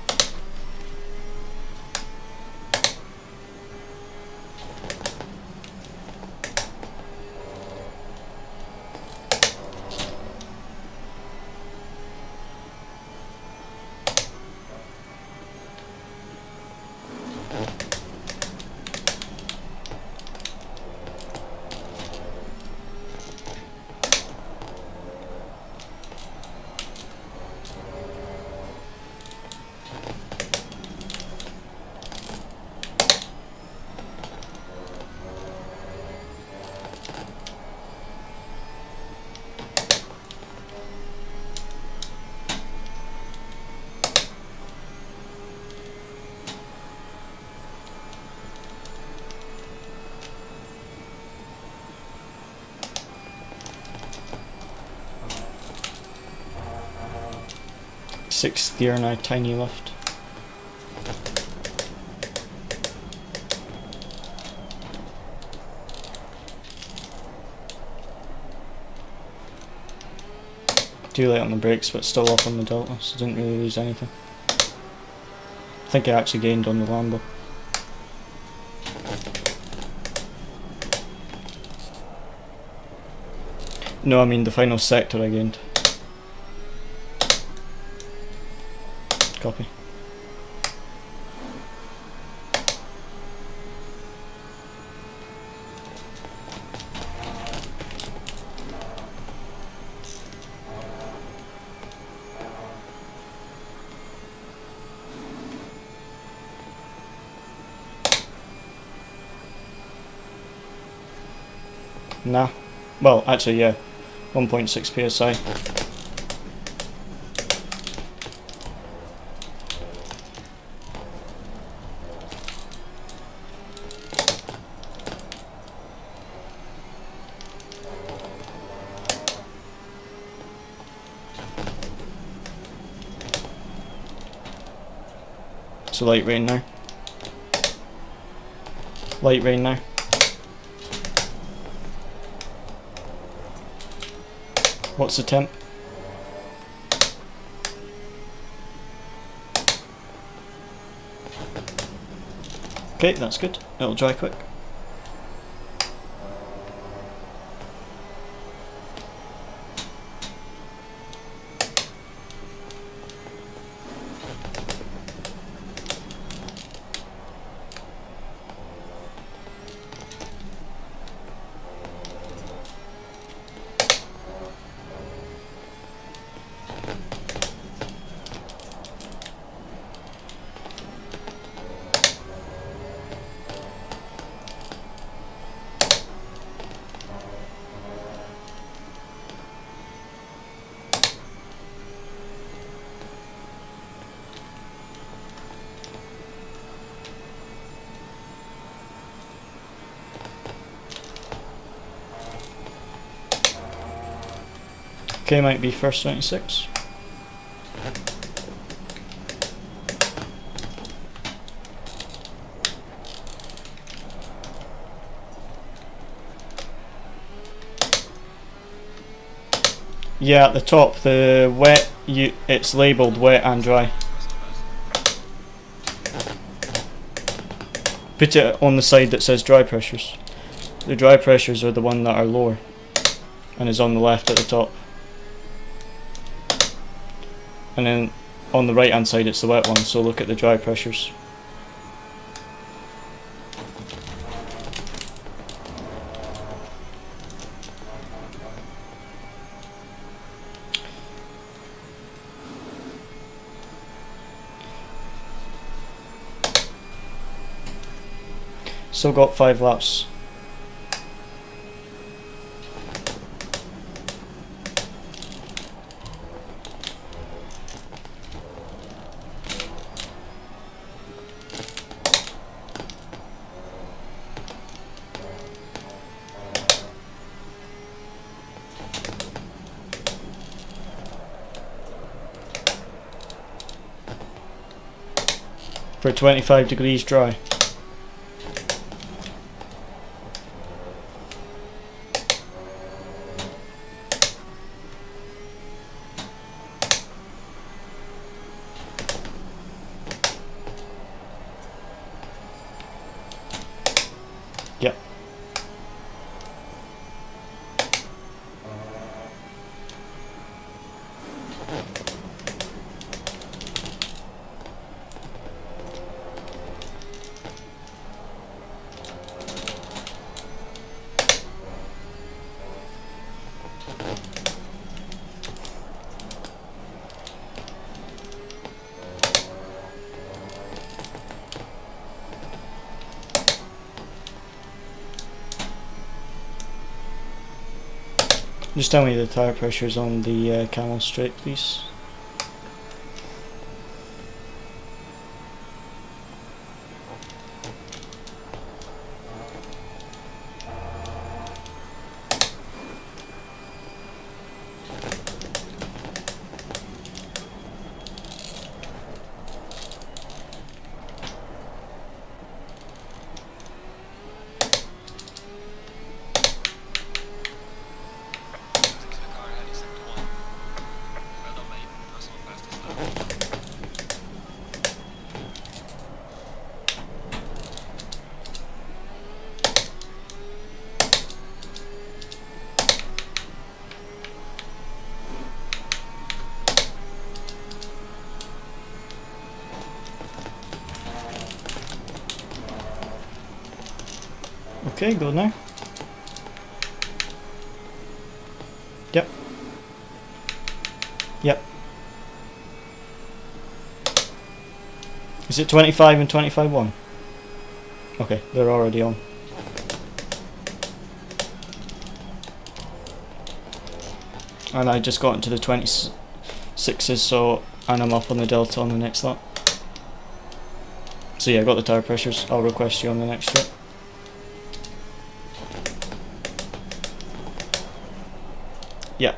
Sixth gear now, tiny lift. Too late on the brakes, but still off on the delta, so didn't really lose anything. I think I actually gained on the Lambo. No, I mean the final sector I gained. Copy. Nah. Well, actually, yeah. 1.6 psi. So light rain now. Light rain now. What's the temp? Okay, that's good. It'll dry quick. Okay, might be first 26. Yeah, at the top, the wet, it's labelled wet and dry. Put it on the side that says dry pressures. The dry pressures are the one that are lower and is on the left at the top. And then on the right hand side it's the wet one, so look at the dry pressures. Still got 5 laps. For 25 degrees dry. Yep. Just tell me the tyre pressures on the Camel straight, please. Okay, go now. Yep. Yep. Is it 25 and 25.1? Okay, they're already on. And I just got into the 26s, so, and I'm up on the delta on the next lap. So yeah, I got the tyre pressures. I'll request you on the next trip. Yeah.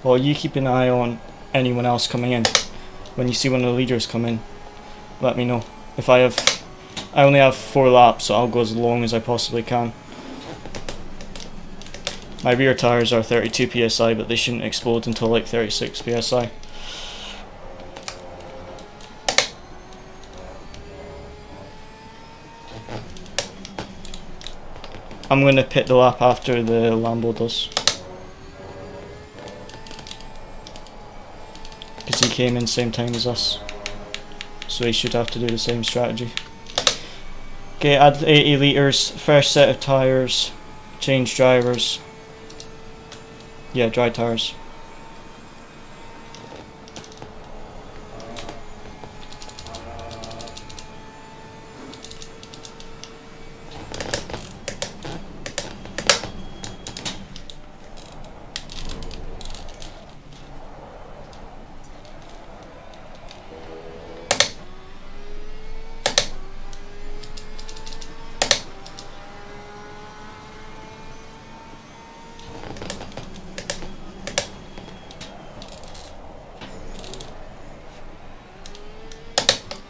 Well, you keep an eye on anyone else coming in. When you see one of the leaders come in, let me know. If I only have 4 laps, so I'll go as long as I possibly can. My rear tyres are 32 psi, but they shouldn't explode until like 36 psi. I'm going to pit the lap after the Lambo does, because he came in same time as us, so he should have to do the same strategy. Okay, add 80 litres, fresh set of tyres, change drivers. Yeah, dry tyres.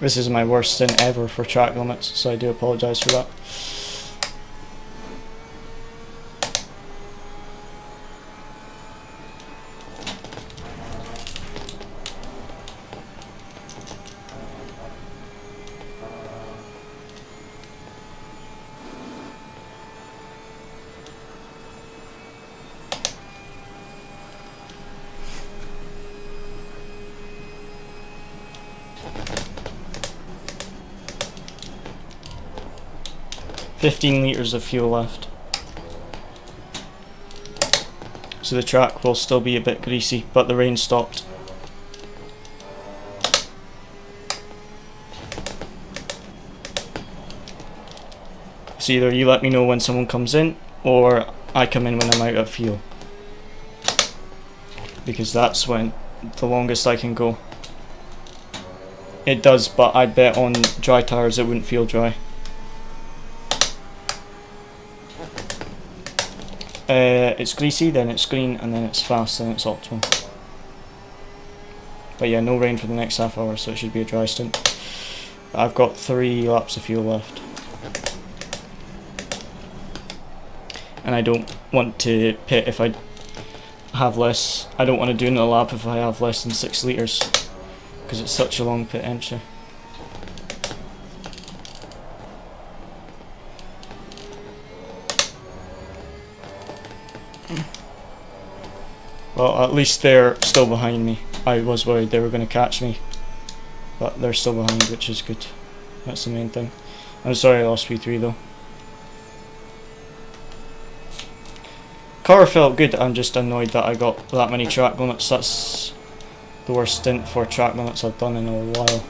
This is my worst stint ever for track limits, so I do apologise for that. $15 litres of fuel left. So the track will still be a bit greasy, but the rain stopped. So either you let me know when someone comes in, or I come in when I'm out of fuel. Because that's when the longest I can go. It does, but I bet on dry tyres it wouldn't feel dry. It's greasy, then it's green, and then it's fast, then it's optimal. But yeah, no rain for the next half hour, so it should be a dry stint. I've got 3 laps of fuel left. And I don't want to pit if I have less. I don't want to do another lap if I have less than 6 litres, because it's such a long pit entry. Well, at least they're still behind me. I was worried they were going to catch me, but they're still behind, which is good. That's the main thing. I'm sorry I lost V3 though. Car felt good, I'm just annoyed that I got that many track limits. That's the worst stint for track limits I've done in a while.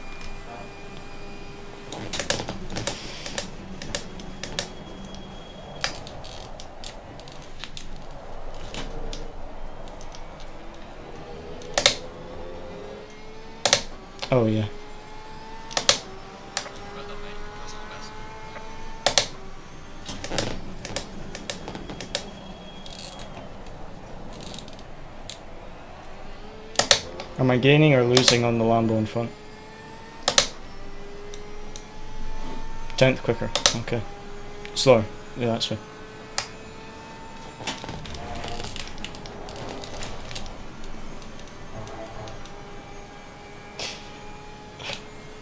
Oh yeah. Am I gaining or losing on the Lambo in front? 10th quicker, okay. Slower, yeah, that's fine.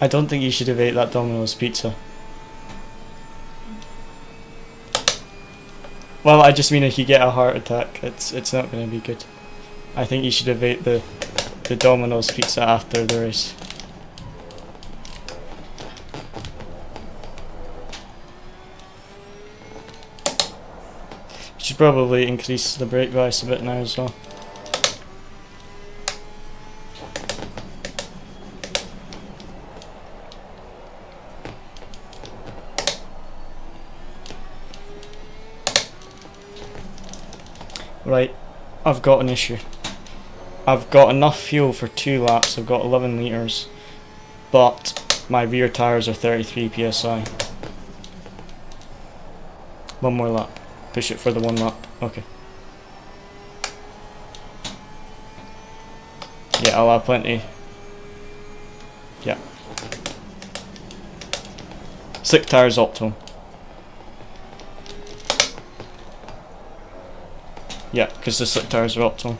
I don't think you should have ate that Domino's pizza. Well, I just mean if you get a heart attack, it's not going to be good. I think you should have ate the Domino's pizza after the race. You should probably increase the brake bias a bit now as well. Right, I've got an issue. I've got enough fuel for 2 laps, I've got 11 litres, but my rear tyres are 33 psi. One more lap. Push it for the 1 lap. Okay. Yeah, I'll have plenty. Yeah. Slick tyres optimal. Yeah, because the slick tyres are optimal.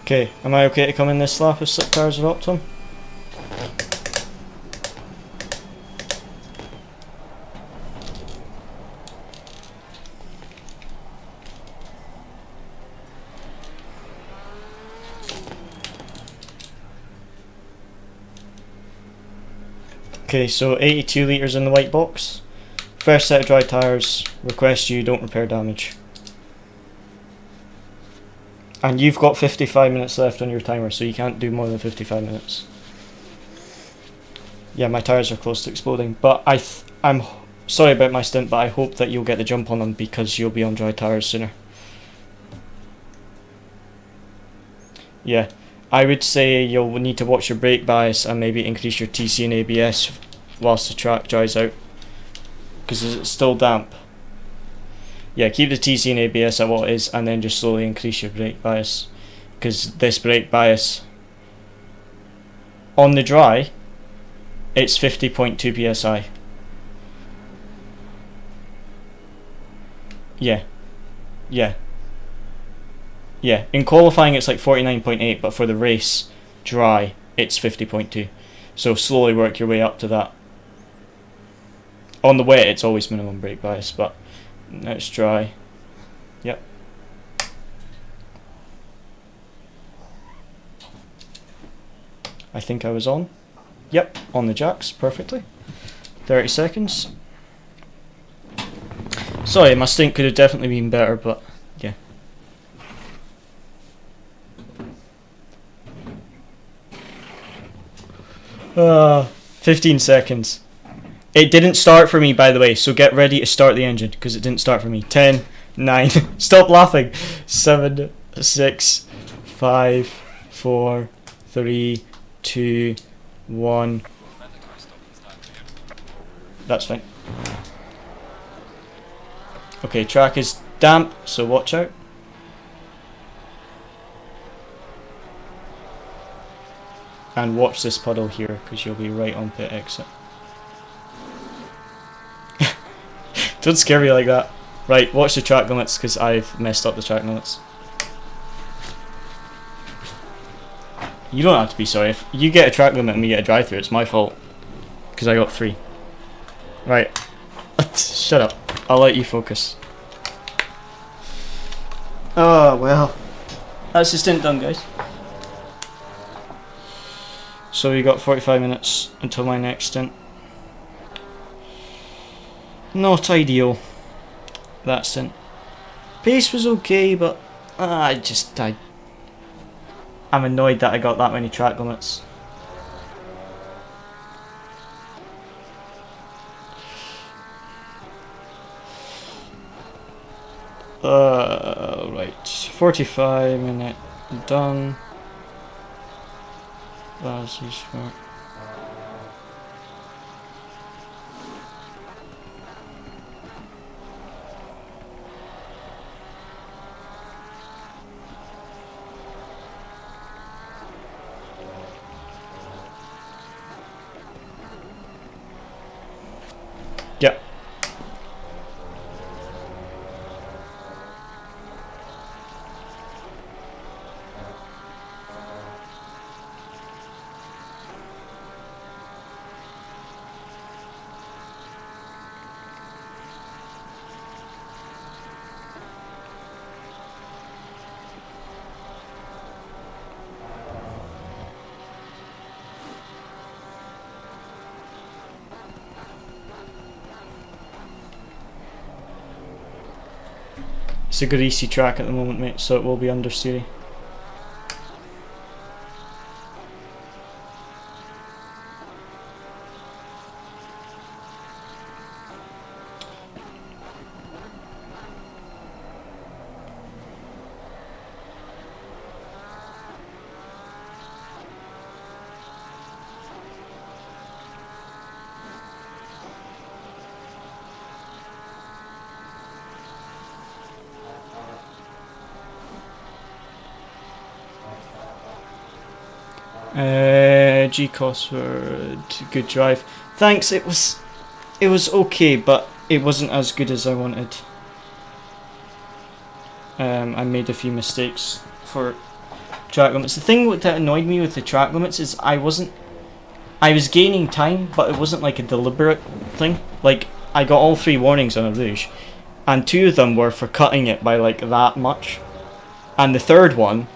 Okay, am I okay to come in this lap if slick tyres are optimum? Okay, so 82 litres in the white box. First set of dry tyres, request you don't repair damage. And you've got 55 minutes left on your timer, so you can't do more than 55 minutes. Yeah, my tyres are close to exploding, but I'm sorry about my stint, but I hope that you'll get the jump on them because you'll be on dry tyres sooner. Yeah, I would say you'll need to watch your brake bias and maybe increase your TC and ABS whilst the track dries out, because it's still damp. Yeah, keep the TC and ABS at what it is and then just slowly increase your brake bias, because this brake bias on the dry, it's 50.2 psi. Yeah. In qualifying it's like 49.8, but for the race dry it's 50.2. So slowly work your way up to that. On the wet it's always minimum brake bias, but now it's dry. Yep. I think I was on. Yep, on the jacks perfectly. 30 seconds. Sorry, my stint could have definitely been better, but yeah. Uh, 15 seconds. It didn't start for me, by the way, so get ready to start the engine, because it didn't start for me. 10, 9, stop laughing. 7, 6, 5, 4, 3, 2, 1. That's fine. Okay, track is damp, so watch out. And watch this puddle here, because you'll be right on pit exit. Don't scare me like that. Right, watch the track limits, because I've messed up the track limits. You don't have to be sorry. If you get a track limit and we get a drive-through, it's my fault. Because I got 3. Right. Shut up. I'll let you focus. Oh, well. That's the stint done, guys. So we got 45 minutes until my next stint. Not ideal, that stint. Pace was okay, but I'm annoyed that I got that many track limits. Right, 45 minute done. That's useful. Yeah. It's a greasy track at the moment, mate, so it will be understeery. G-Cosworth, good drive. Thanks, it was okay, but it wasn't as good as I wanted. I made a few mistakes for track limits. The thing that annoyed me with the track limits is I was gaining time, but it wasn't like a deliberate thing. Like, I got all 3 warnings on a Rouge, and 2 of them were for cutting it by like that much, and the third one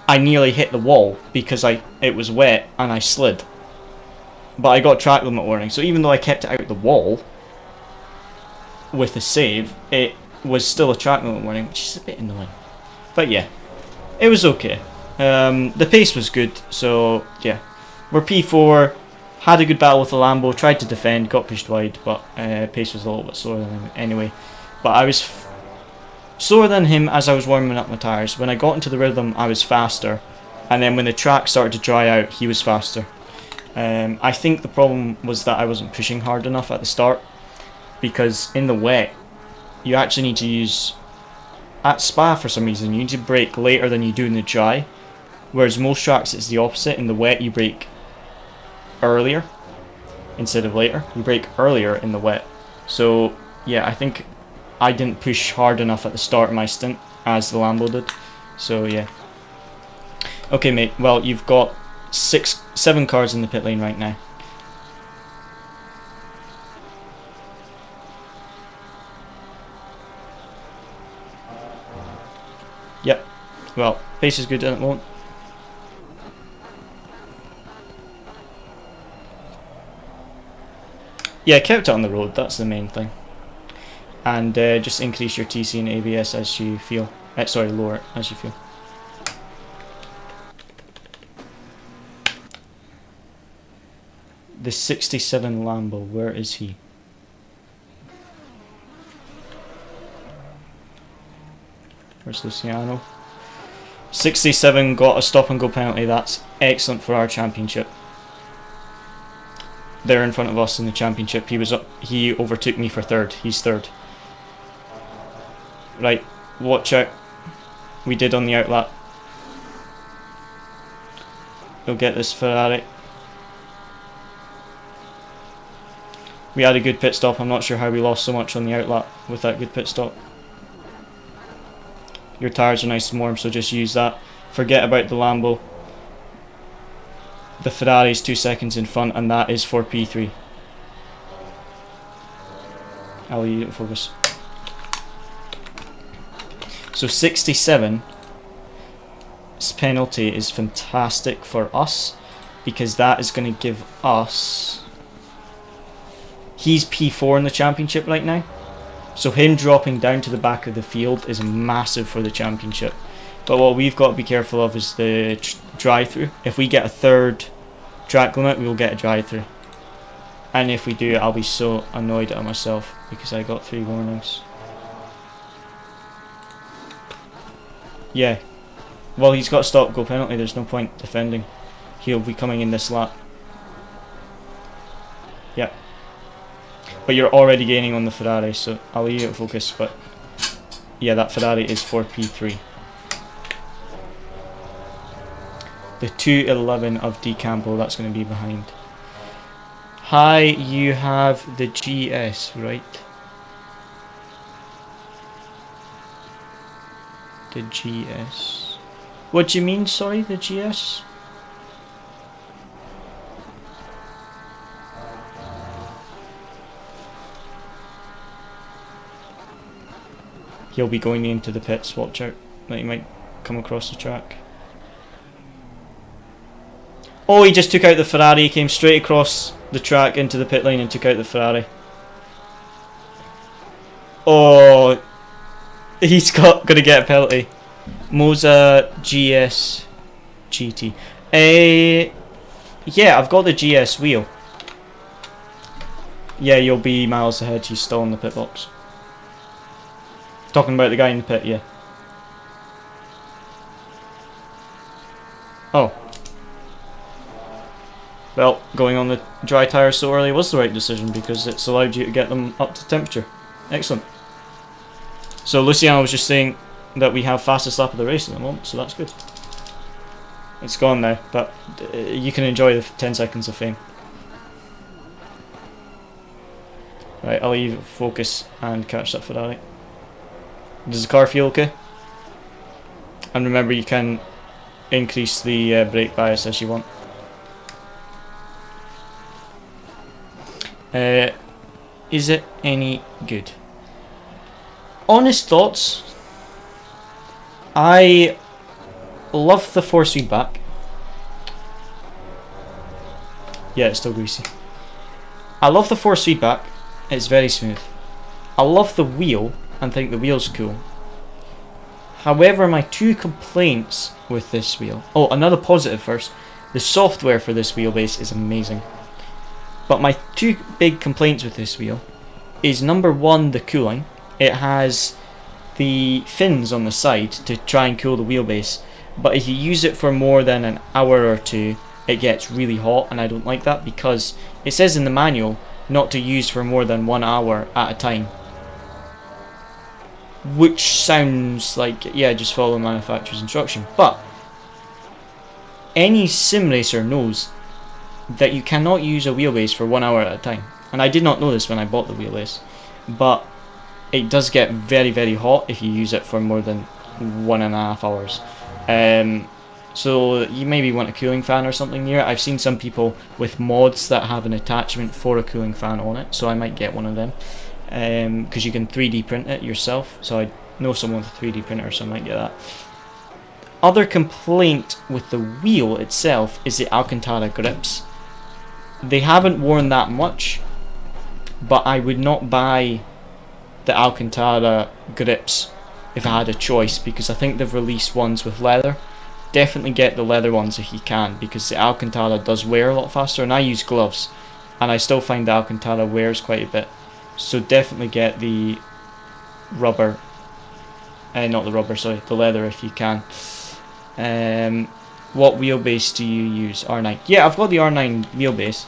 I nearly hit the wall because it was wet and I slid. But I got track limit warning, so even though I kept it out the wall with a save, it was still a track limit warning, which is a bit annoying. But yeah, it was okay. The pace was good, so yeah. We're P4, Had a good battle with the Lambo, tried to defend, got pushed wide, but pace was a little bit slower than him anyway. But I was slower than him as I was warming up my tyres. When I got into the rhythm, I was faster, and then when the track started to dry out, he was faster. I think the problem was that I wasn't pushing hard enough at the start, because in the wet, you actually need to use, at Spa for some reason, you need to brake later than you do in the dry, whereas most tracks it's the opposite. In the wet you brake earlier instead of later. You brake earlier in the wet. So yeah, I think I didn't push hard enough at the start of my stint as the Lambo did. So yeah. Okay mate, well you've got 7 cars in the pit lane right now. Yep, well pace is good at the moment. Yeah, kept it on the road, that's the main thing. And just increase your TC and ABS as you feel. Sorry, lower it as you feel. The 67 Lambo, where is he? Where's Luciano? 67 got a stop and go penalty, that's excellent for our championship. They're in front of us in the championship. He overtook me for 3rd. He's 3rd. Right, watch out. We did on the outlap. We'll get this Ferrari. We had a good pit stop. I'm not sure how we lost so much on the outlap with that good pit stop. Your tyres are nice and warm, so just use that. Forget about the Lambo. The Ferrari's 2 seconds in front, and that is for P3. I'll leave it in focus. So 67's penalty is fantastic for us, because that is going to give us... He's P4 in the championship right now, so him dropping down to the back of the field is massive for the championship. But what we've got to be careful of is the drive-through. If we get a 3rd track limit, we will get a drive-through. And if we do, I'll be so annoyed at myself because I got 3 warnings. Yeah. Well, he's got a stop-go penalty. There's no point defending. He'll be coming in this lap. Yeah. But you're already gaining on the Ferrari, so I'll leave it in focus. But yeah, that Ferrari is for P3. The 211 of D Campbell, that's going to be behind. Hi, you have the GS, right? The GS. What do you mean, sorry, the GS? He'll be going into the pits, watch out, that he might come across the track. Oh, he just took out the Ferrari. He came straight across the track into the pit lane and took out the Ferrari. Oh, he's going to get a penalty. Moza GS GT. Yeah, I've got the GS wheel. Yeah, you'll be miles ahead. He's still in the pit box. Talking about the guy in the pit, yeah. Oh. Well, going on the dry tyres so early was the right decision because it's allowed you to get them up to temperature. Excellent. So Luciano was just saying that we have fastest lap of the race at the moment, so that's good. It's gone now, but you can enjoy the 10 seconds of fame. Right, I'll leave focus and catch that Ferrari. Does the car feel okay? And remember, you can increase the brake bias as you want. Is it any good? Honest thoughts. I love the force feedback. Yeah, it's still greasy. I love the force feedback. It's very smooth. I love the wheel and think the wheel's cool. However, my 2 complaints with this wheel... Oh, another positive first. The software for this wheelbase is amazing. But my two big complaints with this wheel is number one, the cooling. It has the fins on the side to try and cool the wheelbase, but if you use it for more than an hour or two, it gets really hot, and I don't like that because it says in the manual not to use for more than 1 hour at a time. Which sounds like, yeah, just follow the manufacturer's instruction. But any sim racer knows that you cannot use a wheelbase for 1 hour at a time. And I did not know this when I bought the wheelbase, but it does get very, very hot if you use it for more than 1.5 hours. So you maybe want a cooling fan or something near it. I've seen some people with mods that have an attachment for a cooling fan on it, so I might get one of them. Because you can 3D print it yourself, so I know someone with a 3D printer, so I might get that. Other complaint with the wheel itself is the Alcantara grips. They haven't worn that much, but I would not buy the Alcantara grips if I had a choice, because I think they've released ones with leather. Definitely get the leather ones if you can, because the Alcantara does wear a lot faster, and I use gloves and I still find the Alcantara wears quite a bit. So definitely get the rubber, not the rubber, sorry, the leather if you can. What wheelbase do you use? R9. Yeah, I've got the R9 wheelbase.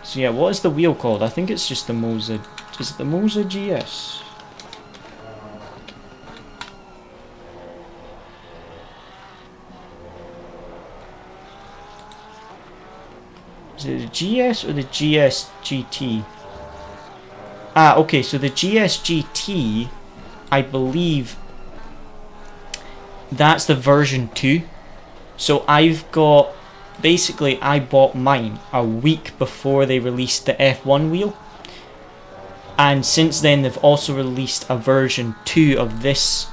So yeah, what is the wheel called? I think it's just the Moza. Is it the Moza GS? Is it the GS or the GS GT? Ah, okay, so the GS GT, I believe that's the version 2. So I've got, basically I bought mine a week before they released the F1 wheel. And since then they've also released a version 2 of this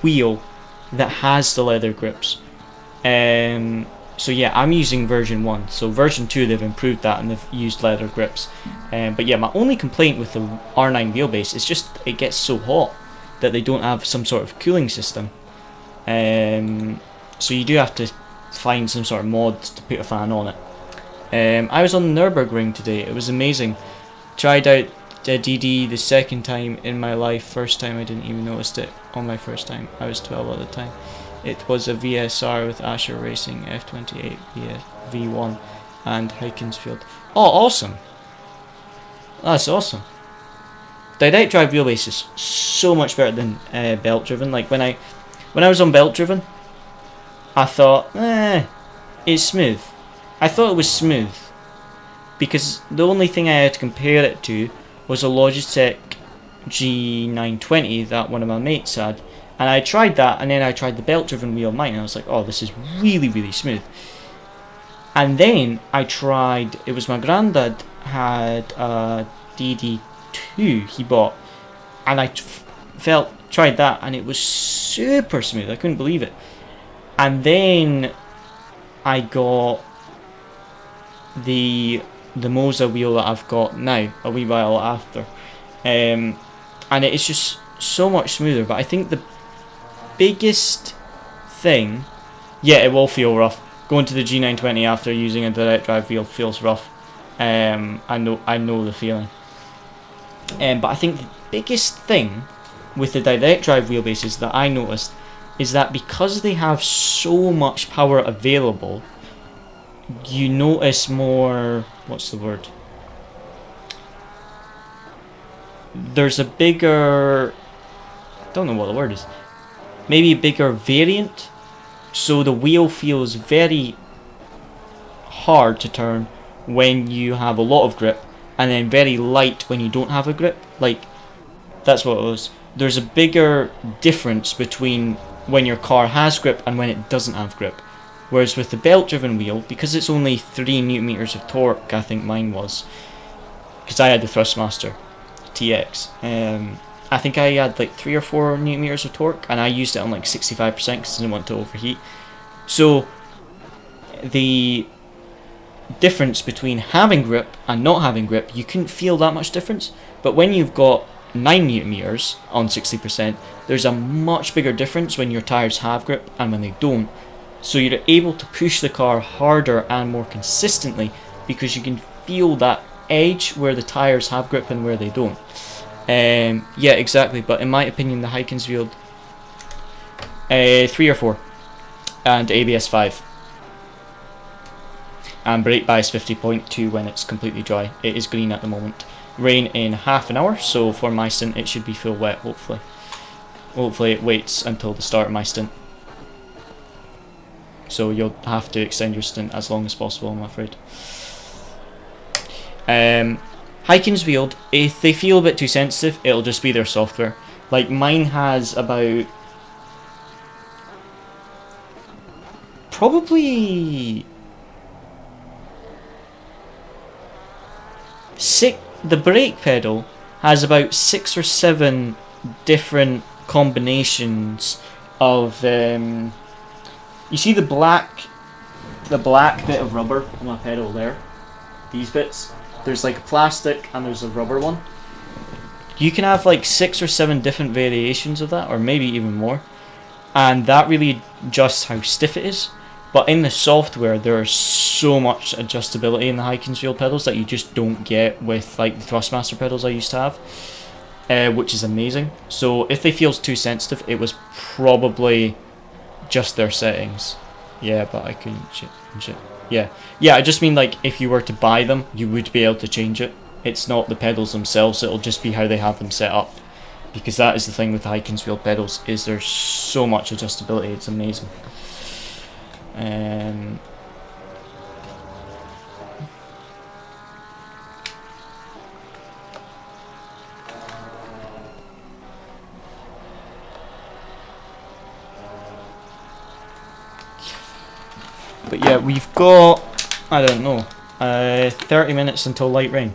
wheel that has the leather grips. So yeah, I'm using version 1. So version 2 they've improved that and they've used leather grips. But yeah, my only complaint with the R9 wheelbase is just it gets so hot that they don't have some sort of cooling system. So you do have to find some sort of mod to put a fan on it. I was on the Nürburgring today. It was amazing. Tried out DD the second time in my life. First time I didn't even notice it on my first time. I was 12 at the time. It was a VSR with Asher Racing F28 V1 and Heikensfield. Oh, awesome! That's awesome. Direct drive wheelbase is so much better than belt driven. Like when I was on belt driven, I thought, it's smooth. I thought it was smooth because the only thing I had to compare it to was a Logitech G920 that one of my mates had. And I tried that, and then I tried the belt-driven wheel of mine, and I was like, oh, this is really, really smooth. And then I tried, it was my granddad had a DD2 he bought, and I tried that, and it was super smooth. I couldn't believe it. And then I got the Moza wheel that I've got now, a wee while after. And it is just so much smoother, but I think the biggest thing, yeah, it will feel rough. Going to the G920 after using a direct drive wheel feels rough. I know the feeling. But I think the biggest thing with the direct drive wheelbases that I noticed is that because they have so much power available, you notice more, what's the word? There's a bigger, I don't know what the word is. Maybe a bigger variant, so the wheel feels very hard to turn when you have a lot of grip, and then very light when you don't have a grip. Like, that's what it was. There's a bigger difference between when your car has grip and when it doesn't have grip. Whereas with the belt driven wheel, because it's only 3 Nm of torque, I think mine was, because I had the Thrustmaster TX, I think I had like 3 or 4 Nm of torque, and I used it on like 65% because I didn't want to overheat. So the difference between having grip and not having grip, you couldn't feel that much difference. But when you've got 9 Nm on 60%, there's a much bigger difference when your tyres have grip and when they don't. So you're able to push the car harder and more consistently because you can feel that edge where the tires have grip and where they don't. Yeah, exactly. But in my opinion, the Hykinsfield 3 or 4, and ABS 5, and brake bias 50.2 when it's completely dry. It is green at the moment. Rain in half an hour, so for my stint it should be full wet. Hopefully it waits until the start of my stint. So you'll have to extend your stint as long as possible, I'm afraid. Hykinsfield, if they feel a bit too sensitive, it'll just be their software. Like mine has about probably the brake pedal has about 6 or 7 different combinations of you see the black bit of rubber on my pedal there, these bits, there's like a plastic and there's a rubber one. You can have like 6 or 7 different variations of that, or maybe even more, and that really adjusts how stiff it is. But in the software, there is so much adjustability in the Hykinsfield pedals that you just don't get with like the Thrustmaster pedals I used to have, which is amazing. So if they feel too sensitive, it was probably just their settings. Yeah, but I couldn't change it. Yeah, I just mean like if you were to buy them, you would be able to change it. It's not the pedals themselves, it'll just be how they have them set up. Because that is the thing with the Hykinsfield pedals, is there's so much adjustability, it's amazing. But yeah, we've got, I don't know, 30 minutes until light rain.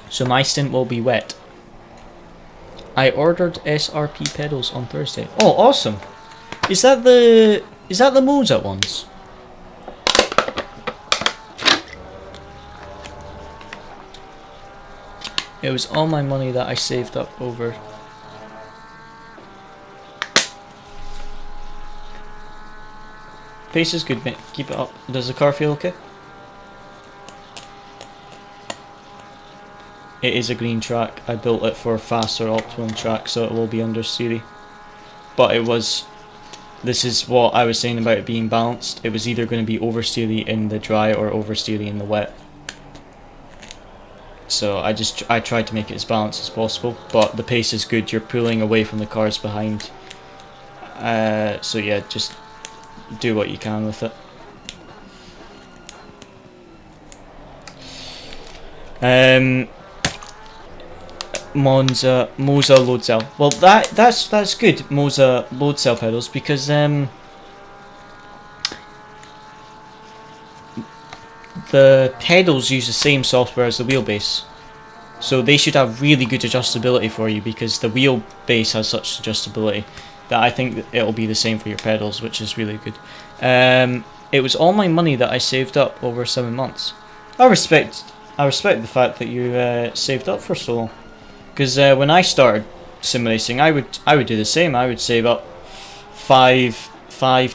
So my stint will be wet. I ordered SRP pedals on Thursday. Oh, awesome! Is that the Moza ones? It was all my money that I saved up over. Pace is good, mate. Keep it up. Does the car feel okay? It is a green track. I built it for a faster optimum track, so it will be understeery. But it was... This is what I was saying about it being balanced. It was either going to be oversteery in the dry or oversteery in the wet. So I tried to make it as balanced as possible. But the pace is good. You're pulling away from the cars behind. So yeah, just do what you can with it. Moza load cell. Well, that's good. Moza load cell pedals, because the pedals use the same software as the wheelbase, so they should have really good adjustability for you, because the wheelbase has such adjustability that I think that it'll be the same for your pedals, which is really good. It was all my money that I saved up over 7 months. I respect the fact that you saved up for so long, because when I started sim racing, I would do the same. I would save up 5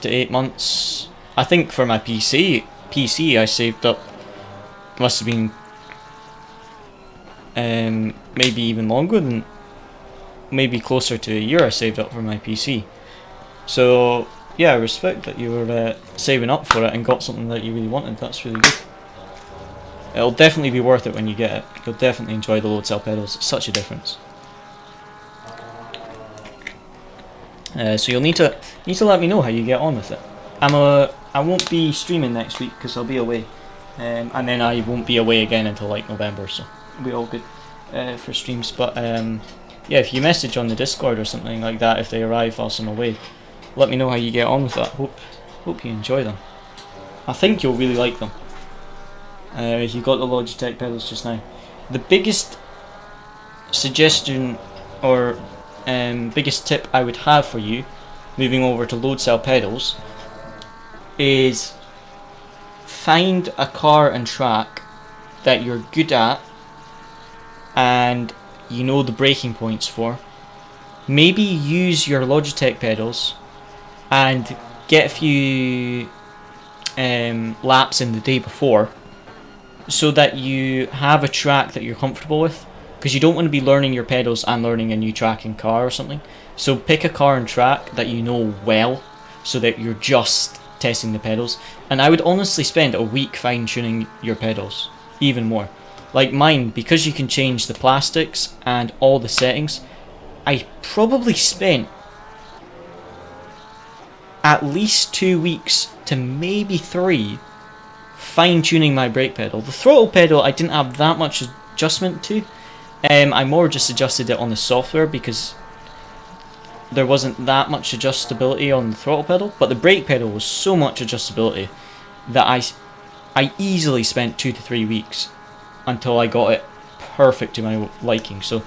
to 8 months. I think for my PC I saved up, must have been maybe even longer than, maybe closer to a year I saved up for my PC. So yeah, I respect that you were saving up for it and got something that you really wanted. That's really good. It'll definitely be worth it when you get it. You'll definitely enjoy the load cell pedals. It's such a difference. So you'll need to let me know how you get on with it. I won't be streaming next week because I'll be away, and then I won't be away again until like November. So it'll be all good for streams. But yeah, if you message on the Discord or something like that, if they arrive whilst I'm away, let me know how you get on with that. Hope you enjoy them. I think you'll really like them. You got the Logitech pedals just now. The biggest suggestion or biggest tip I would have for you moving over to load cell pedals is find a car and track that you're good at and you know the breaking points for. Maybe use your Logitech pedals and get a few laps in the day before, so that you have a track that you're comfortable with, because you don't want to be learning your pedals and learning a new track and car or something. So pick a car and track that you know well, so that you're just testing the pedals. And I would honestly spend a week fine tuning your pedals, even more. Like mine, because you can change the plastics and all the settings, I probably spent at least 2 weeks to maybe 3 fine tuning my brake pedal. The throttle pedal I didn't have that much adjustment to. I more just adjusted it on the software because there wasn't that much adjustability on the throttle pedal, but the brake pedal was so much adjustability that I easily spent 2 to 3 weeks until I got it perfect to my liking. So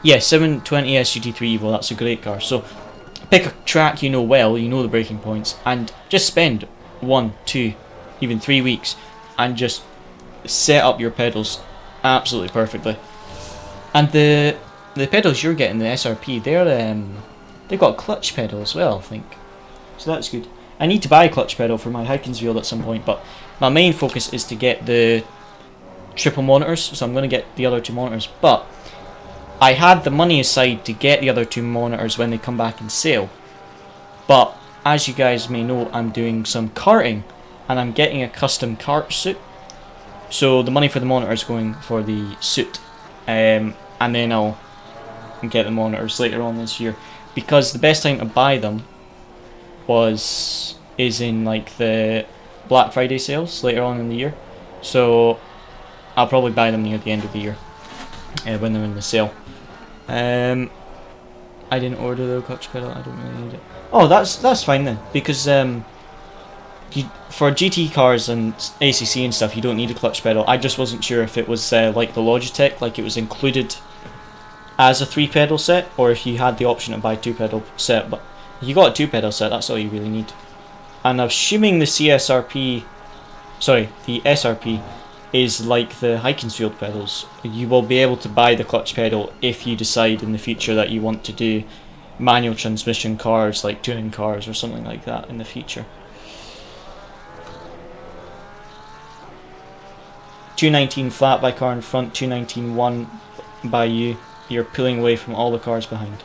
yeah, 720 SGT3 Evo, that's a great car. So pick a track you know well, you know the braking points, and just spend 1, 2, even 3 weeks and just set up your pedals absolutely perfectly. And the pedals you're getting, the SRP, they've got a clutch pedal as well, I think. So that's good. I need to buy a clutch pedal for my Hykinsfield at some point, but my main focus is to get the triple monitors, so I'm going to get the other 2 monitors. But I had the money aside to get the other 2 monitors when they come back in sale. But as you guys may know, I'm doing some karting, and I'm getting a custom kart suit. So the money for the monitor is going for the suit. And then I'll get the monitors later on this year, because the best time to buy them is in like the Black Friday sales later on in the year. So I'll probably buy them near the end of the year when they're in the sale. I didn't order the clutch pedal. I don't really need it. Oh, that's fine then, because for GT cars and ACC and stuff, you don't need a clutch pedal. I just wasn't sure if it was like the Logitech, like it was included as a 3 pedal set, or if you had the option to buy 2 pedal set. But if you got a 2 pedal set, that's all you really need. And I'm assuming the SRP is like the Hykinsfield pedals. You will be able to buy the clutch pedal if you decide in the future that you want to do manual transmission cars, like tuning cars or something like that in the future. 219 flat by car in front, 219-1 by you. You're pulling away from all the cars behind.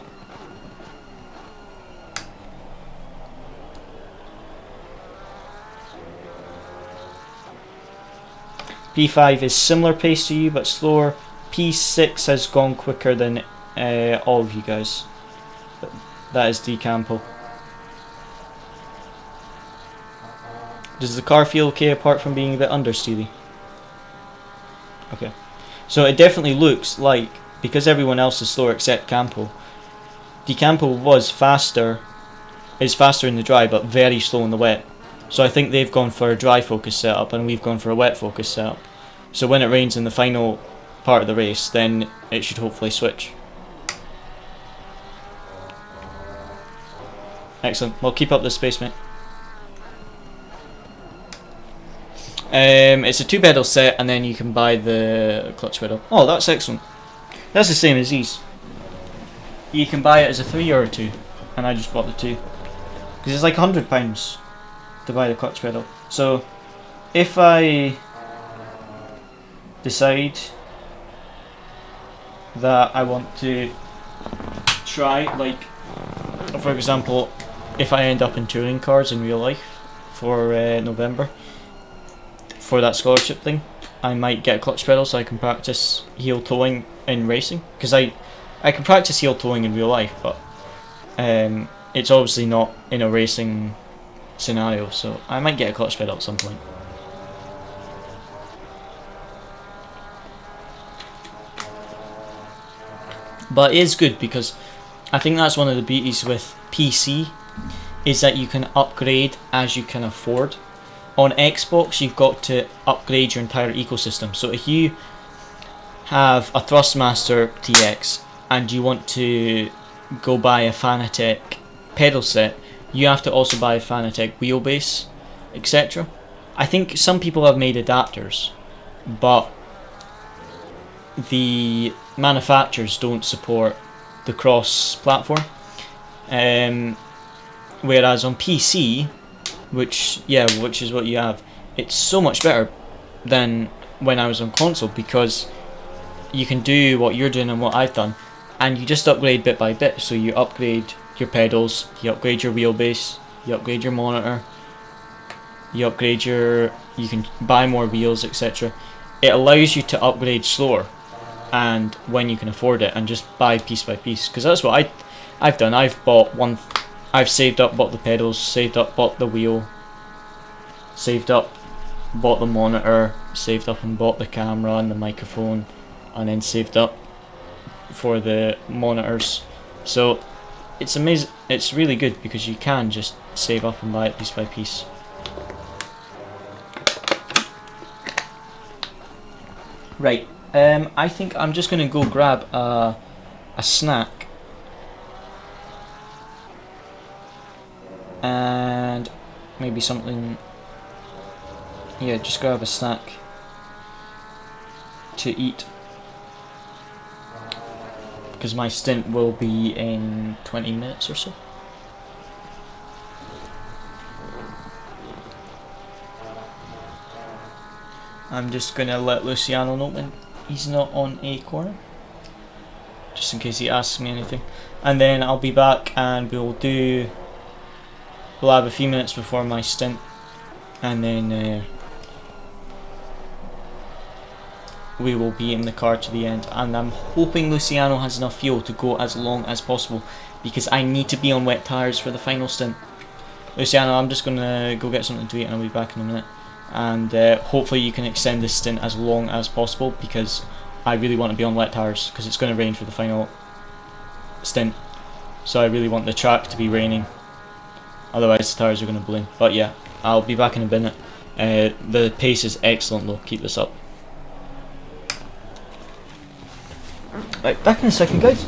P5 is similar pace to you but slower. P6 has gone quicker than all of you guys. That is Decampo. Does the car feel okay apart from being a bit understeery? Okay. So it definitely looks like, because everyone else is slower except Campo, Decampo is faster in the dry but very slow in the wet. So I think they've gone for a dry focus setup and we've gone for a wet focus setup. So when it rains in the final part of the race, then it should hopefully switch. Excellent. Well, keep up this pace, mate. It's a 2 pedal set, and then you can buy the clutch pedal. Oh, that's excellent. That's the same as these. You can buy it as a 3 or a 2, and I just bought the 2 because it's like £100 to buy the clutch pedal. So if I decide that I want to try, like for example, if I end up in touring cars in real life for November for that scholarship thing, I might get a clutch pedal so I can practice heel towing in racing, because I can practice heel towing in real life, but it's obviously not in a racing scenario, so I might get a clutch pedal at some point. But it is good, because I think that's one of the beauties with PC, is that you can upgrade as you can afford. On Xbox, you've got to upgrade your entire ecosystem. So if you have a Thrustmaster TX and you want to go buy a Fanatec pedal set, you have to also buy a Fanatec wheelbase, etc. I think some people have made adapters, but the manufacturers don't support the cross platform. Whereas on PC, which is what you have. It's so much better than when I was on console, because you can do what you're doing and what I've done, and you just upgrade bit by bit. So you upgrade your pedals, you upgrade your wheelbase, you upgrade your monitor, you can buy more wheels, etc. It allows you to upgrade slower and when you can afford it, and just buy piece by piece, because that's what I've done. I've saved up, bought the pedals, saved up, bought the wheel, saved up, bought the monitor, saved up and bought the camera and the microphone, and then saved up for the monitors. So it's amazing. It's really good because you can just save up and buy it piece by piece. Right, I think I'm just gonna go grab a snack and maybe something. Yeah, just grab a snack to eat, because my stint will be in 20 minutes or so. I'm just gonna let Luciano know when he's not on a corner, just in case he asks me anything, and then I'll be back and we'll have a few minutes before my stint, and then we will be in the car to the end. And I'm hoping Luciano has enough fuel to go as long as possible, because I need to be on wet tyres for the final stint. Luciano, I'm just gonna go get something to eat and I'll be back in a minute, and hopefully you can extend this stint as long as possible, because I really want to be on wet tyres, because it's going to rain for the final stint, so I really want the track to be raining, otherwise the tyres are going to bloom. But yeah, I'll be back in a minute. The pace is excellent though, keep this up. Right, back in a second, guys.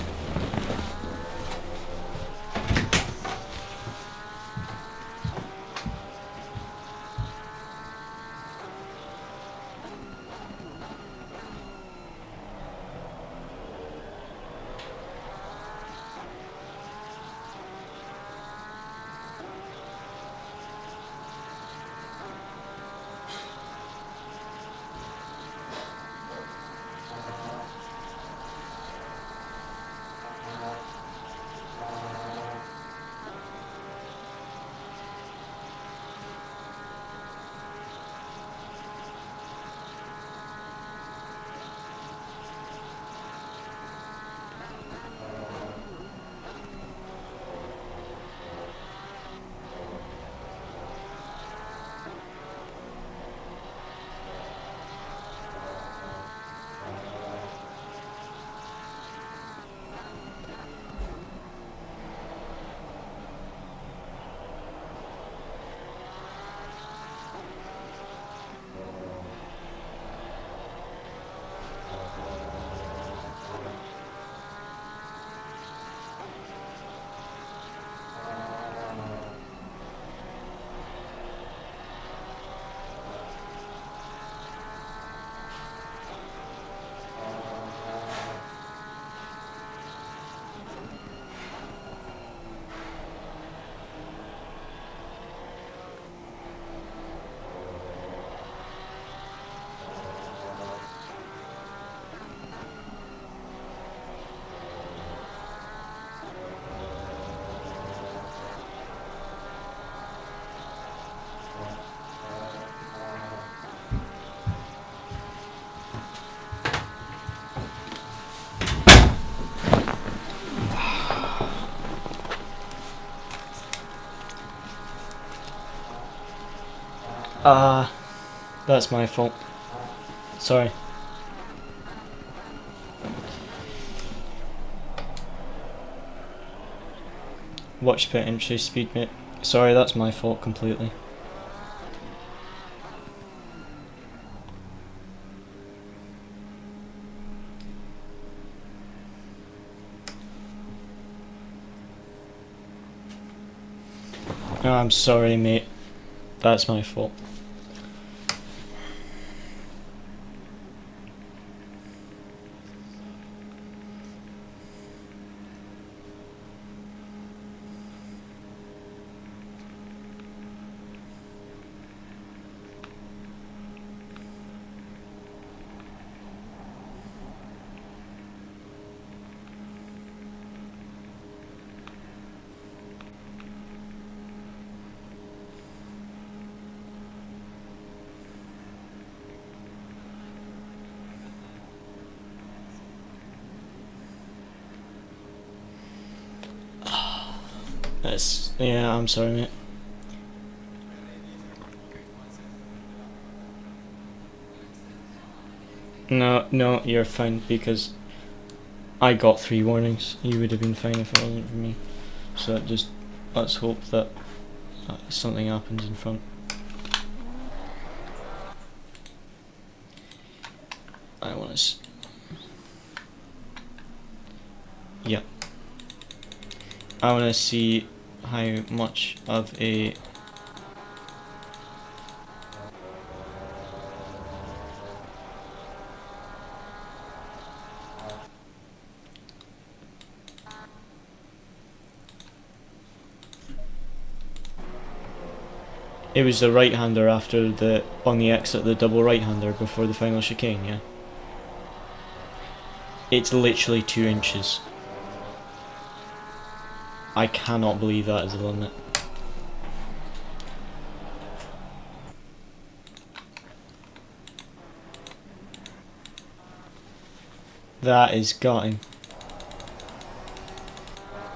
That's my fault. Sorry. Watch pit entry speed mate. Sorry, that's my fault completely. No, I'm sorry, mate. That's my fault. Yeah, I'm sorry, mate. No, you're fine because I got 3 warnings. You would have been fine if it wasn't for me. So just let's hope that something happens in front. I want to. Yeah. I want to see how much of a it was the right-hander after on the exit, the double right-hander before the final chicane, yeah? It's literally 2 inches. I cannot believe that is the limit. That is gutting.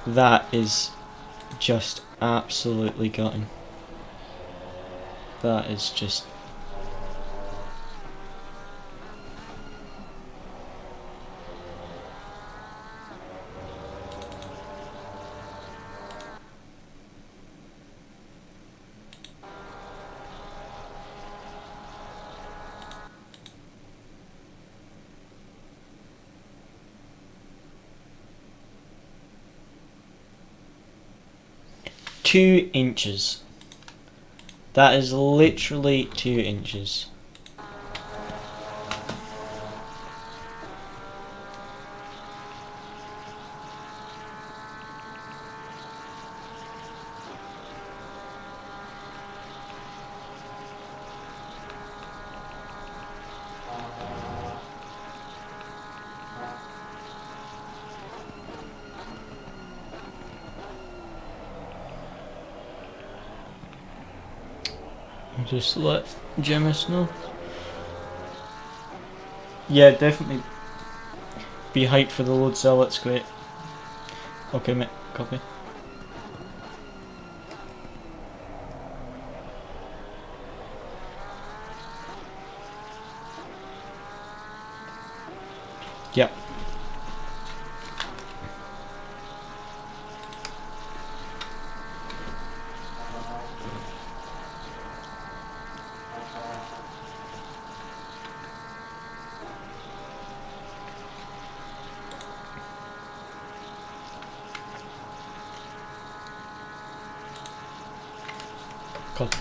That is just absolutely gutting. That is just... Two inches. That is literally 2 inches. Just let Jemis know. Yeah, definitely be hyped for the load cell, it's great. Okay mate, copy. Yep. Copy.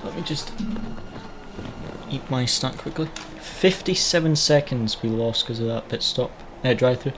Let me just eat my snack quickly. 57 seconds we lost because of that pit stop. Drive through.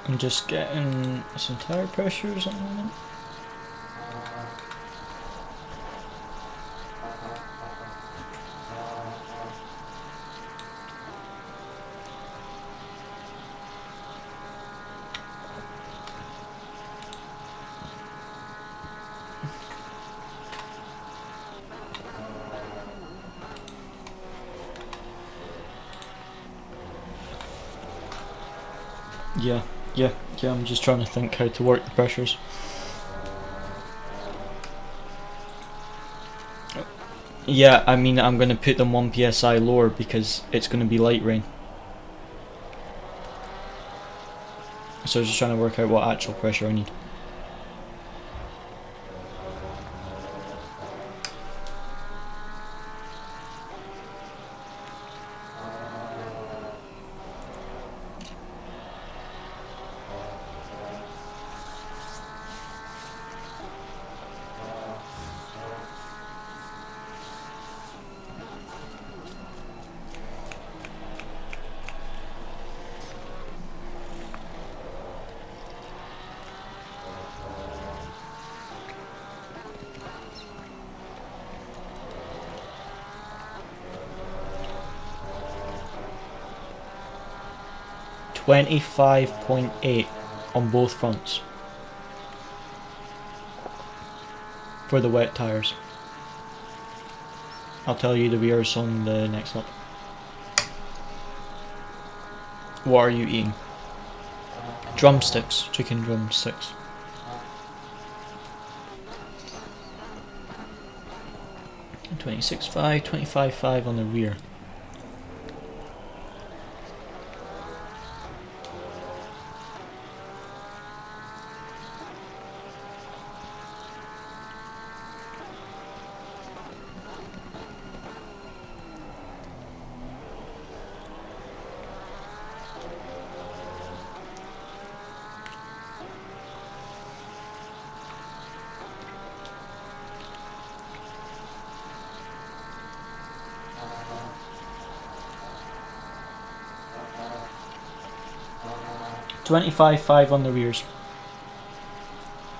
I'm just getting some tire pressures at the moment. Yeah, I'm just trying to think how to work the pressures. Yeah, I mean, I'm going to put them 1 psi lower because it's going to be light rain. So I was just trying to work out what actual pressure I need. $25.8 on both fronts for the wet tires. I'll tell you the rears on the next lap. What are you eating? Drumsticks, chicken drumsticks. $26.5, $25.5 on the rear. $25.5 on the rears.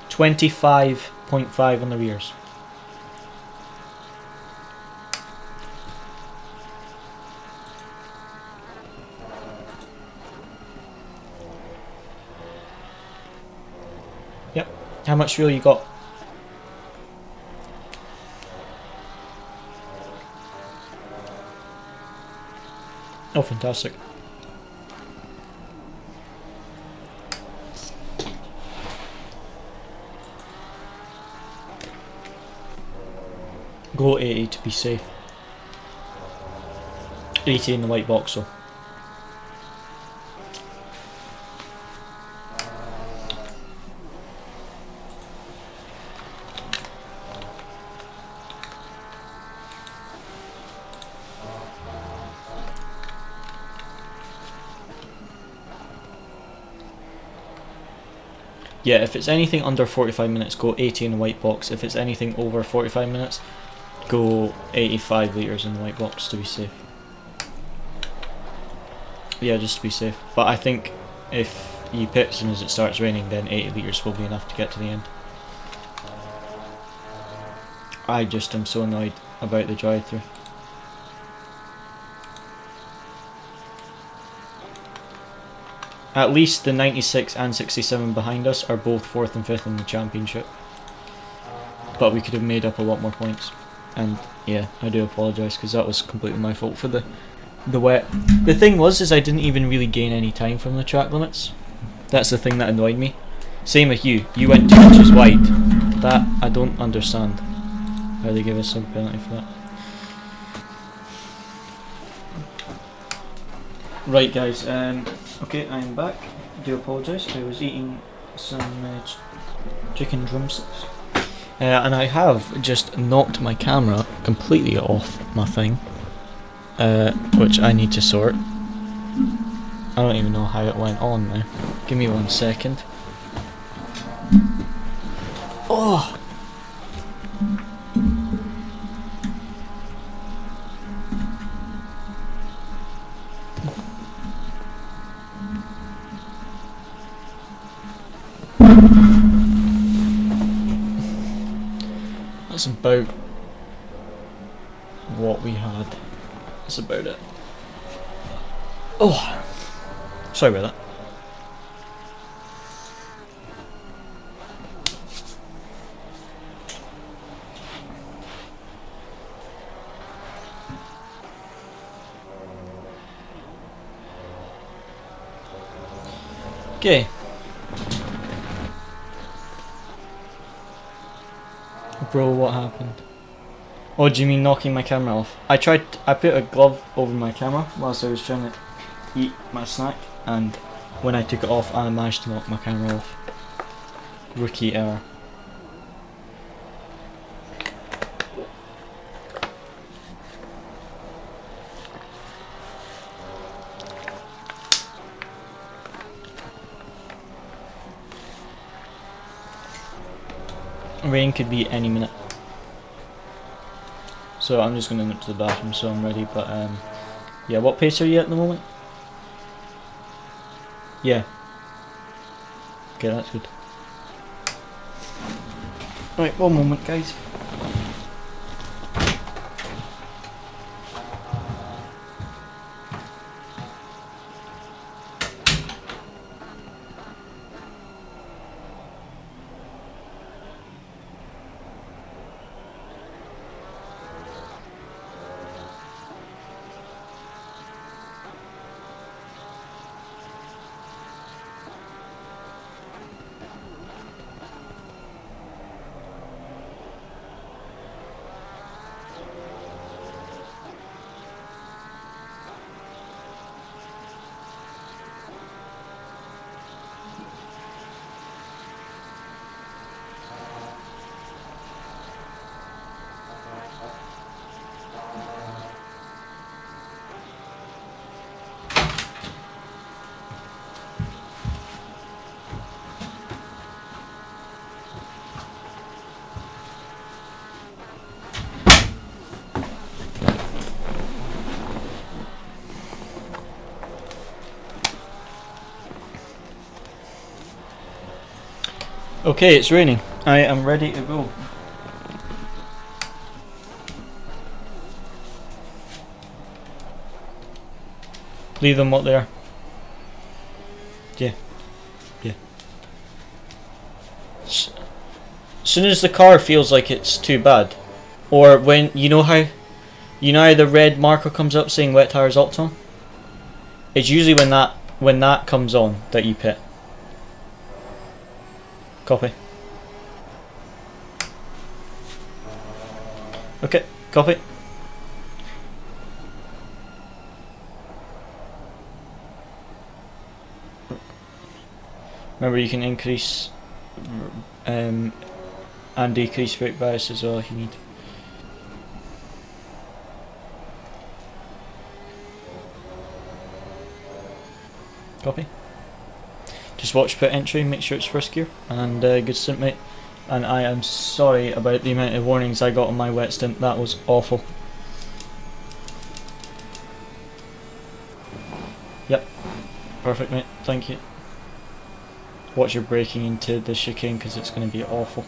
25.5 on the rears. Yep. How much fuel you got? Oh, fantastic. Go 80 to be safe. 80 in the white box though. Yeah, if it's anything under 45 minutes, go 80 in the white box. If it's anything over 45 minutes, go 85 litres in the white box to be safe. Yeah, just to be safe. But I think if you pit as soon as it starts raining, then 80 litres will be enough to get to the end. I just am so annoyed about the drive-through. At least the 96 and 67 behind us are both 4th and 5th in the championship. But we could have made up a lot more points. And yeah, I do apologise because that was completely my fault for the wet. The thing was I didn't even really gain any time from the track limits. That's the thing that annoyed me. Same with you. You went 2 inches wide. That I don't understand. How they give us some penalty for that. Right guys, okay, I'm back. I do apologise. I was eating some chicken drumsticks. And I have just knocked my camera completely off my thing, which I need to sort. I don't even know how it went on now. Give me 1 second. Oh! That's about what we had. That's about it. Oh, sorry about that. Okay. Bro, what happened? Oh, do you mean knocking my camera off? I put a glove over my camera whilst I was trying to eat my snack, and when I took it off I managed to knock my camera off. Rookie error. Rain could be any minute. So I'm just going to nip to the bathroom so I'm ready, but yeah, what pace are you at the moment? Yeah. Okay, that's good. Right, one moment guys. Okay, it's raining. I am ready to go. Leave them what they are. Yeah. Yeah. As soon as the car feels like it's too bad, or when you know how the red marker comes up saying wet tires Opton? It's usually when that comes on that you pit. Copy. Okay, copy. Remember, you can increase and decrease brake bias as well if you need. Copy. Just watch pit entry, make sure it's first gear, and good stint mate. And I am sorry about the amount of warnings I got on my wet stint, that was awful. Yep, perfect mate, thank you. Watch your braking into the chicane because it's going to be awful.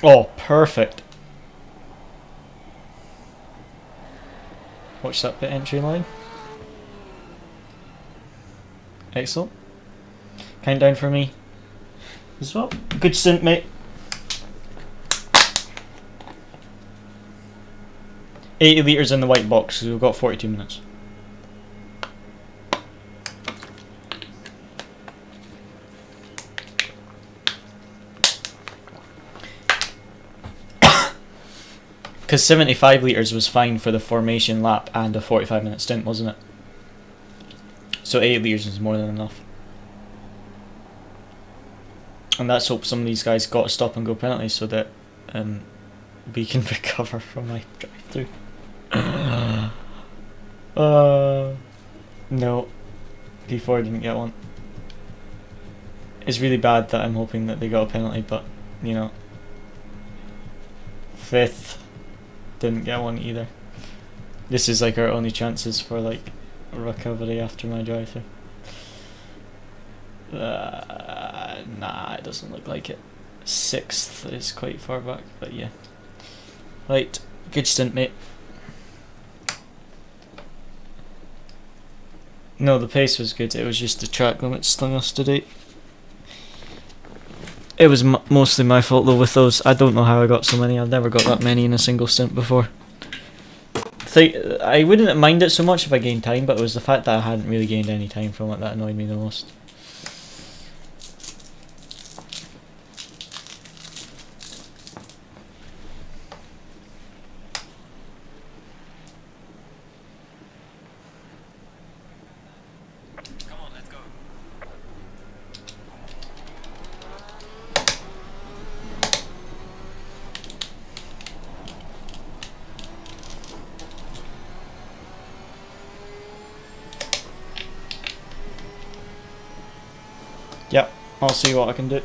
Oh, perfect. Watch that pit entry line. Excellent. Countdown for me as well. Good stint, mate. 80 litres in the white box, so we've got 42 minutes. Because 75 litres was fine for the formation lap and a 45-minute stint, wasn't it? So 80 litres is more than enough. And let's hope some of these guys got a stop and go penalty so that we can recover from my drive-through. No, P4 didn't get one. It's really bad that I'm hoping that they got a penalty, but you know, 5th didn't get one either. This is like our only chances for like recovery after my drive-through. Nah, it doesn't look like it. 6th is quite far back, but yeah. Right, good stint, mate. No, the pace was good. It was just the track limit stung us today. It was mostly my fault though with those. I don't know how I got so many. I've never got that many in a single stint before. I wouldn't mind it so much if I gained time, but it was the fact that I hadn't really gained any time from it that annoyed me the most. Yep, I'll see what I can do.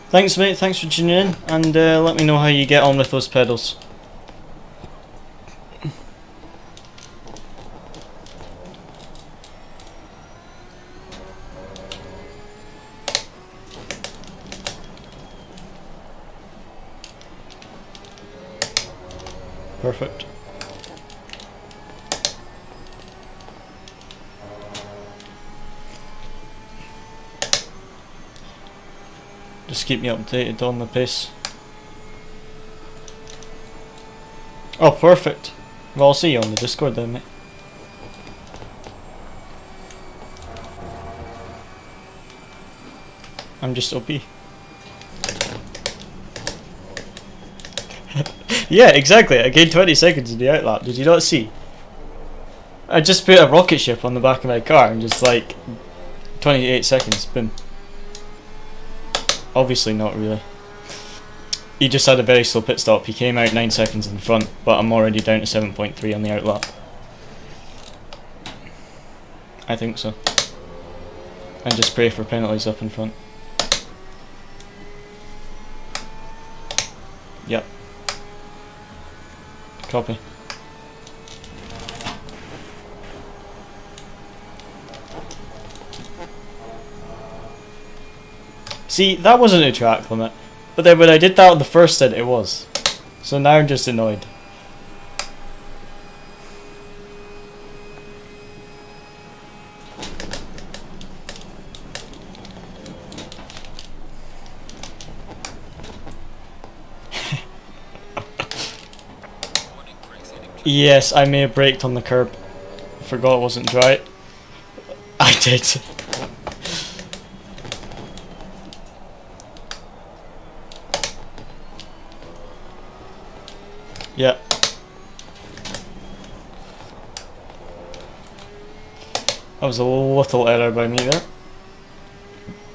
Thanks mate, thanks for tuning in, and let me know how you get on with those pedals. Perfect. Just keep me updated on the pace. Oh, perfect. Well, I'll see you on the Discord then, mate. I'm just OP. Yeah, exactly. I gained 20 seconds in the outlap. Did you not see? I just put a rocket ship on the back of my car and just like 28 seconds, boom. Obviously not really. He just had a very slow pit stop. He came out 9 seconds in front, but I'm already down to 7.3 on the outlap. I think so. And just pray for penalties up in front. Yep. Copy. See, that wasn't a track limit, but then when I did that on the first stint, it was. So now I'm just annoyed. Yes, I may have braked on the curb. Forgot it wasn't dry. I did. Yeah. That was a little error by me there.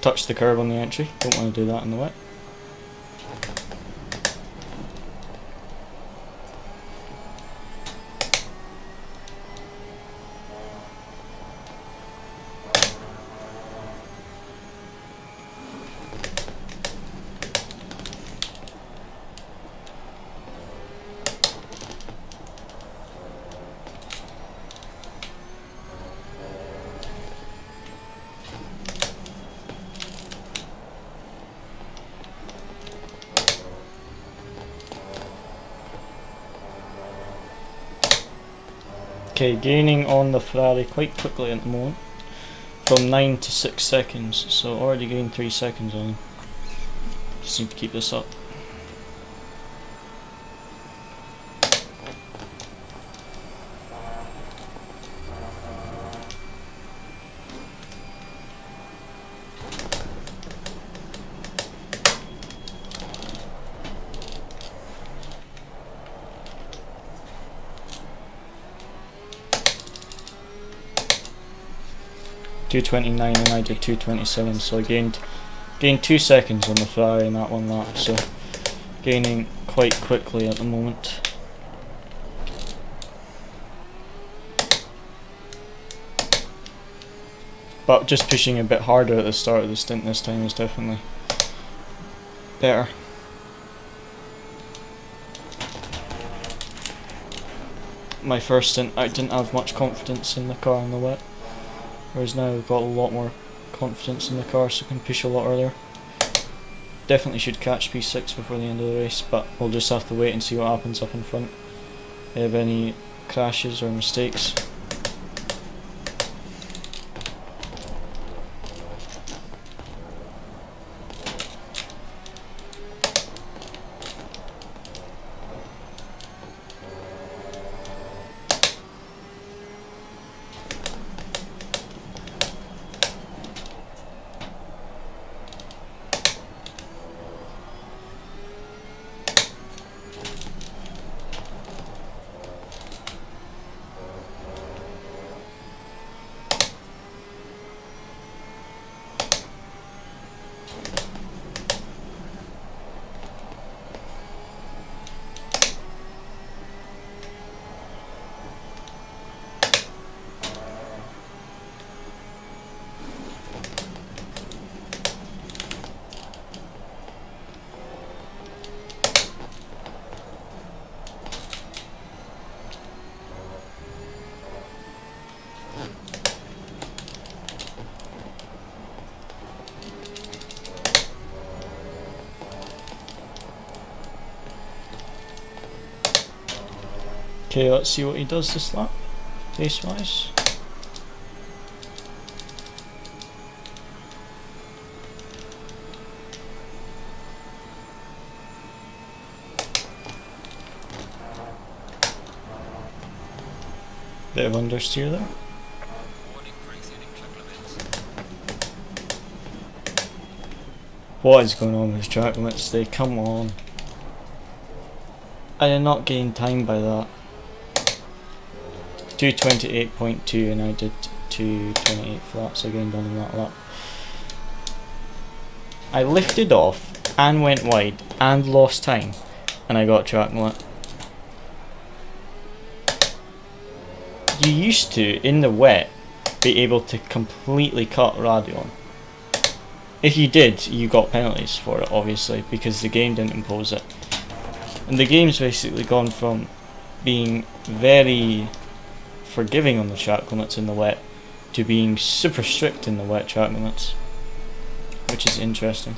Touched the curb on the entry. Don't want to do that in the wet. Okay, gaining on the Ferrari quite quickly at the moment, from 9 to 6 seconds, so already gained 3 seconds on him. Just need to keep this up. .229 and I did 227, so I gained 2 seconds on the Ferrari in that one lap, so gaining quite quickly at the moment. But just pushing a bit harder at the start of the stint this time is definitely better. My first stint I didn't have much confidence in the car in the wet, whereas now I've got a lot more confidence in the car, so I can push a lot earlier. Definitely should catch P6 before the end of the race, but we'll just have to wait and see what happens up in front. If I have any crashes or mistakes. Okay, let's see what he does this lap, pace wise. Bit of understeer there. What is going on with track limits today? Come on. I did not gain time by that. 228.2 and I did 228 flaps, I gained on that lap. I lifted off and went wide and lost time and I got track limit. You used to, in the wet, be able to completely cut radio. If you did, you got penalties for it, obviously, because the game didn't impose it. And the game's basically gone from being very forgiving on the track limits in the wet to being super strict in the wet track limits, which is interesting.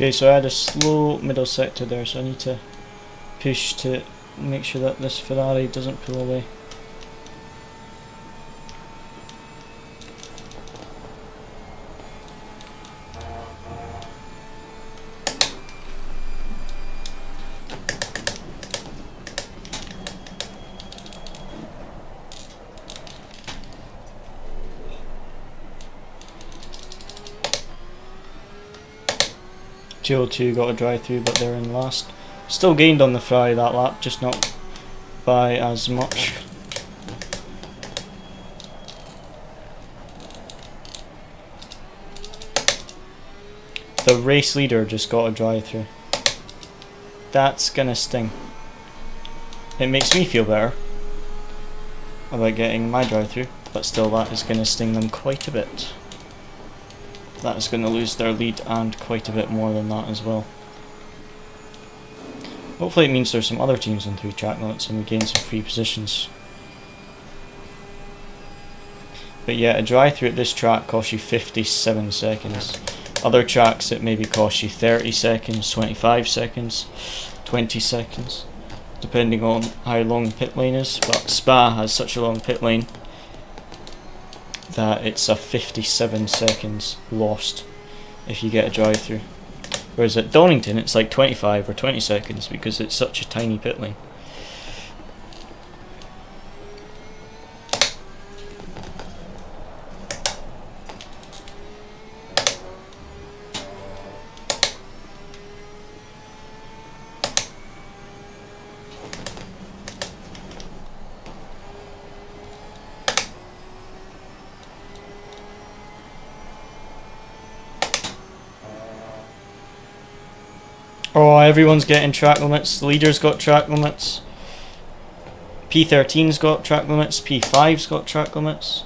Okay, so I had a slow middle sector there, so I need to push to make sure that this Ferrari doesn't pull away. Two got a drive through, but they're in last. Still gained on the Ferrari that lap, just not by as much. The race leader just got a drive through. That's gonna sting. It makes me feel better about getting my drive through, but still that is gonna sting them quite a bit. That is going to lose their lead and quite a bit more than that as well. Hopefully it means there's some other teams on 3 track limits and we gain some free positions. But yeah, a drive through at this track costs you 57 seconds. Other tracks it maybe costs you 30 seconds, 25 seconds, 20 seconds, depending on how long the pit lane is. But Spa has such a long pit lane that it's a 57 seconds lost if you get a drive through. Whereas at Donington it's like 25 or 20 seconds because it's such a tiny pit lane. Oh, everyone's getting track limits. The leader's got track limits. P13's got track limits. P5's got track limits.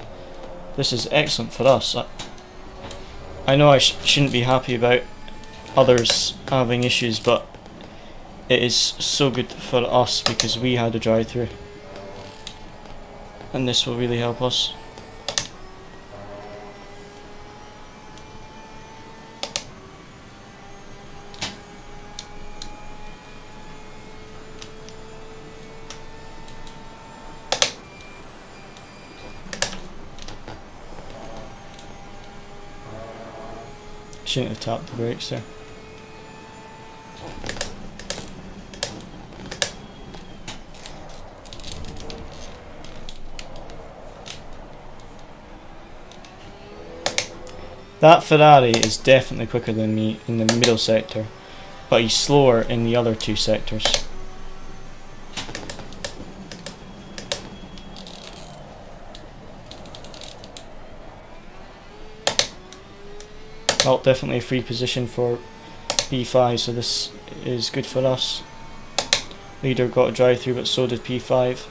This is excellent for us. I know I shouldn't be happy about others having issues, but it is so good for us because we had a drive through. And this will really help us. Shouldn't have tapped the brakes there. That Ferrari is definitely quicker than me in the middle sector, but he's slower in the other 2 sectors. Well, definitely a free position for P5, so this is good for us. Leader got a drive through, but so did P5.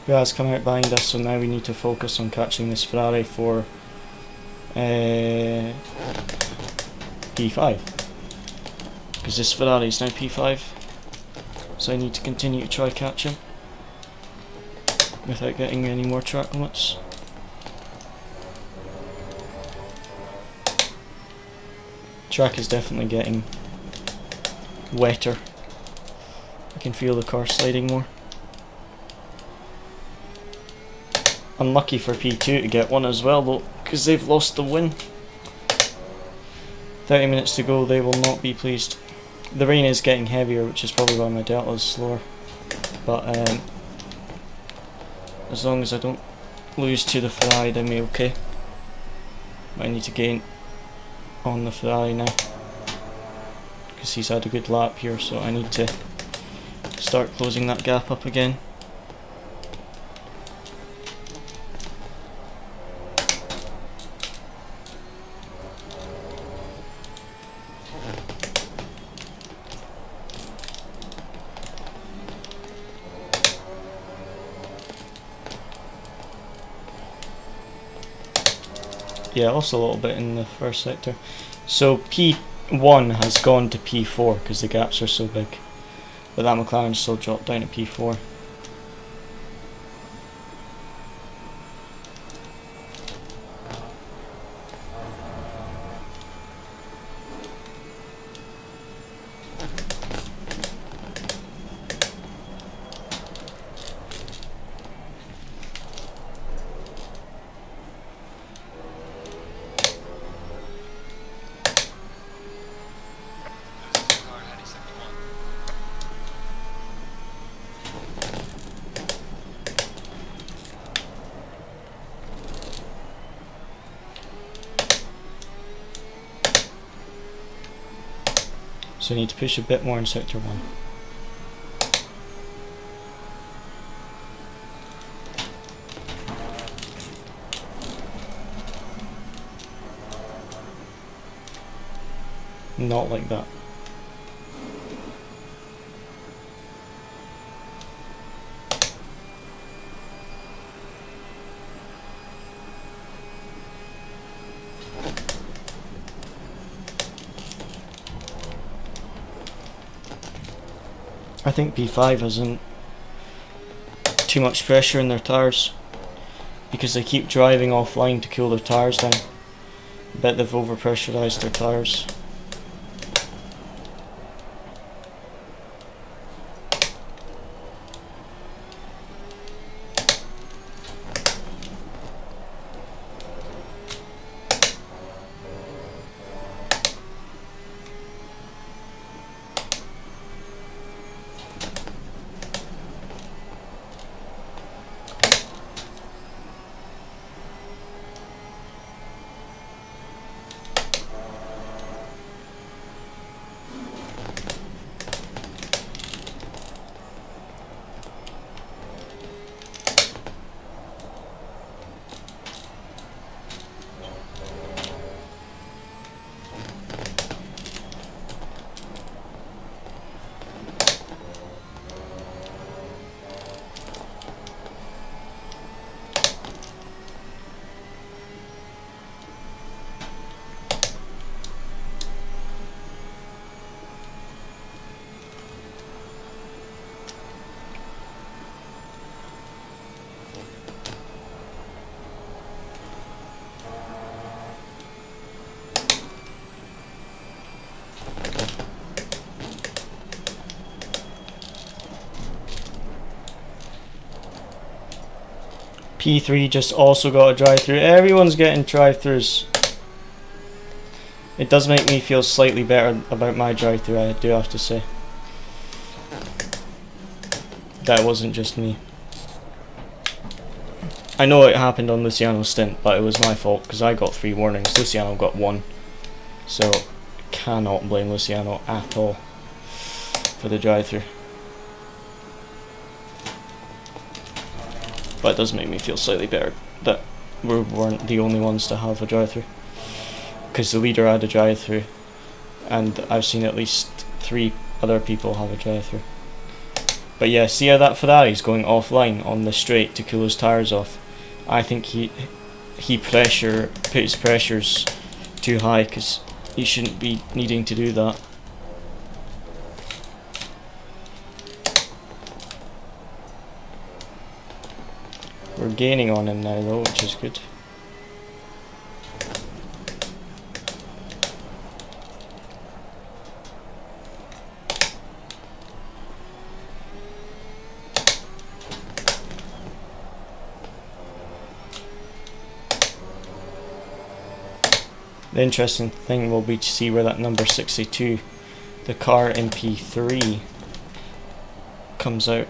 Gaz come out behind us, so now we need to focus on catching this Ferrari for P5, because this Ferrari is now P5, so I need to continue to try catch him without getting any more track limits. Track is definitely getting wetter. I can feel the car sliding more. Unlucky for P2 to get one as well though, because they've lost the win. 30 minutes to go, they will not be pleased. The rain is getting heavier, which is probably why my delta is slower. But as long as I don't lose to the Ferrari, then we're okay. I need to gain on the Ferrari now, because he's had a good lap here, so I need to start closing that gap up again. Yeah, also a little bit in the first sector. So P one has gone to P4 because the gaps are so big, but that McLaren still dropped down to P4. So I need to push a bit more in sector 1. Not like that. I think P5 hasn't too much pressure in their tyres because they keep driving offline to cool their tyres down. I bet they've overpressurized their tyres. P3 just also got a drive-through. Everyone's getting drive-throughs. It does make me feel slightly better about my drive-through, I do have to say. That wasn't just me. I know it happened on Luciano's stint, but it was my fault because I got 3 warnings. Luciano got 1. So, cannot blame Luciano at all for the drive-through. But it does make me feel slightly better that we weren't the only ones to have a drive-through, because the leader had a drive-through and I've seen at least 3 other people have a drive-through. But yeah, see how that Ferrari's going offline on the straight to cool his tyres off. I think he put his pressures too high because he shouldn't be needing to do that. We're gaining on him now though, which is good. The interesting thing will be to see where that number 62, the car in P3, comes out.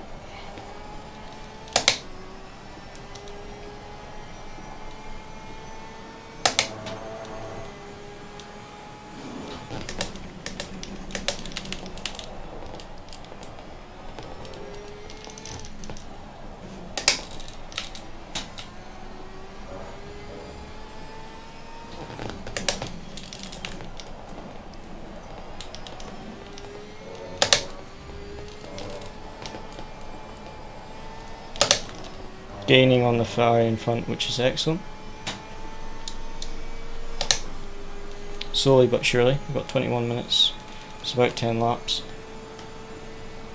Gaining on the Ferrari in front, which is excellent. So slowly but surely. We've got 21 minutes. It's about 10 laps.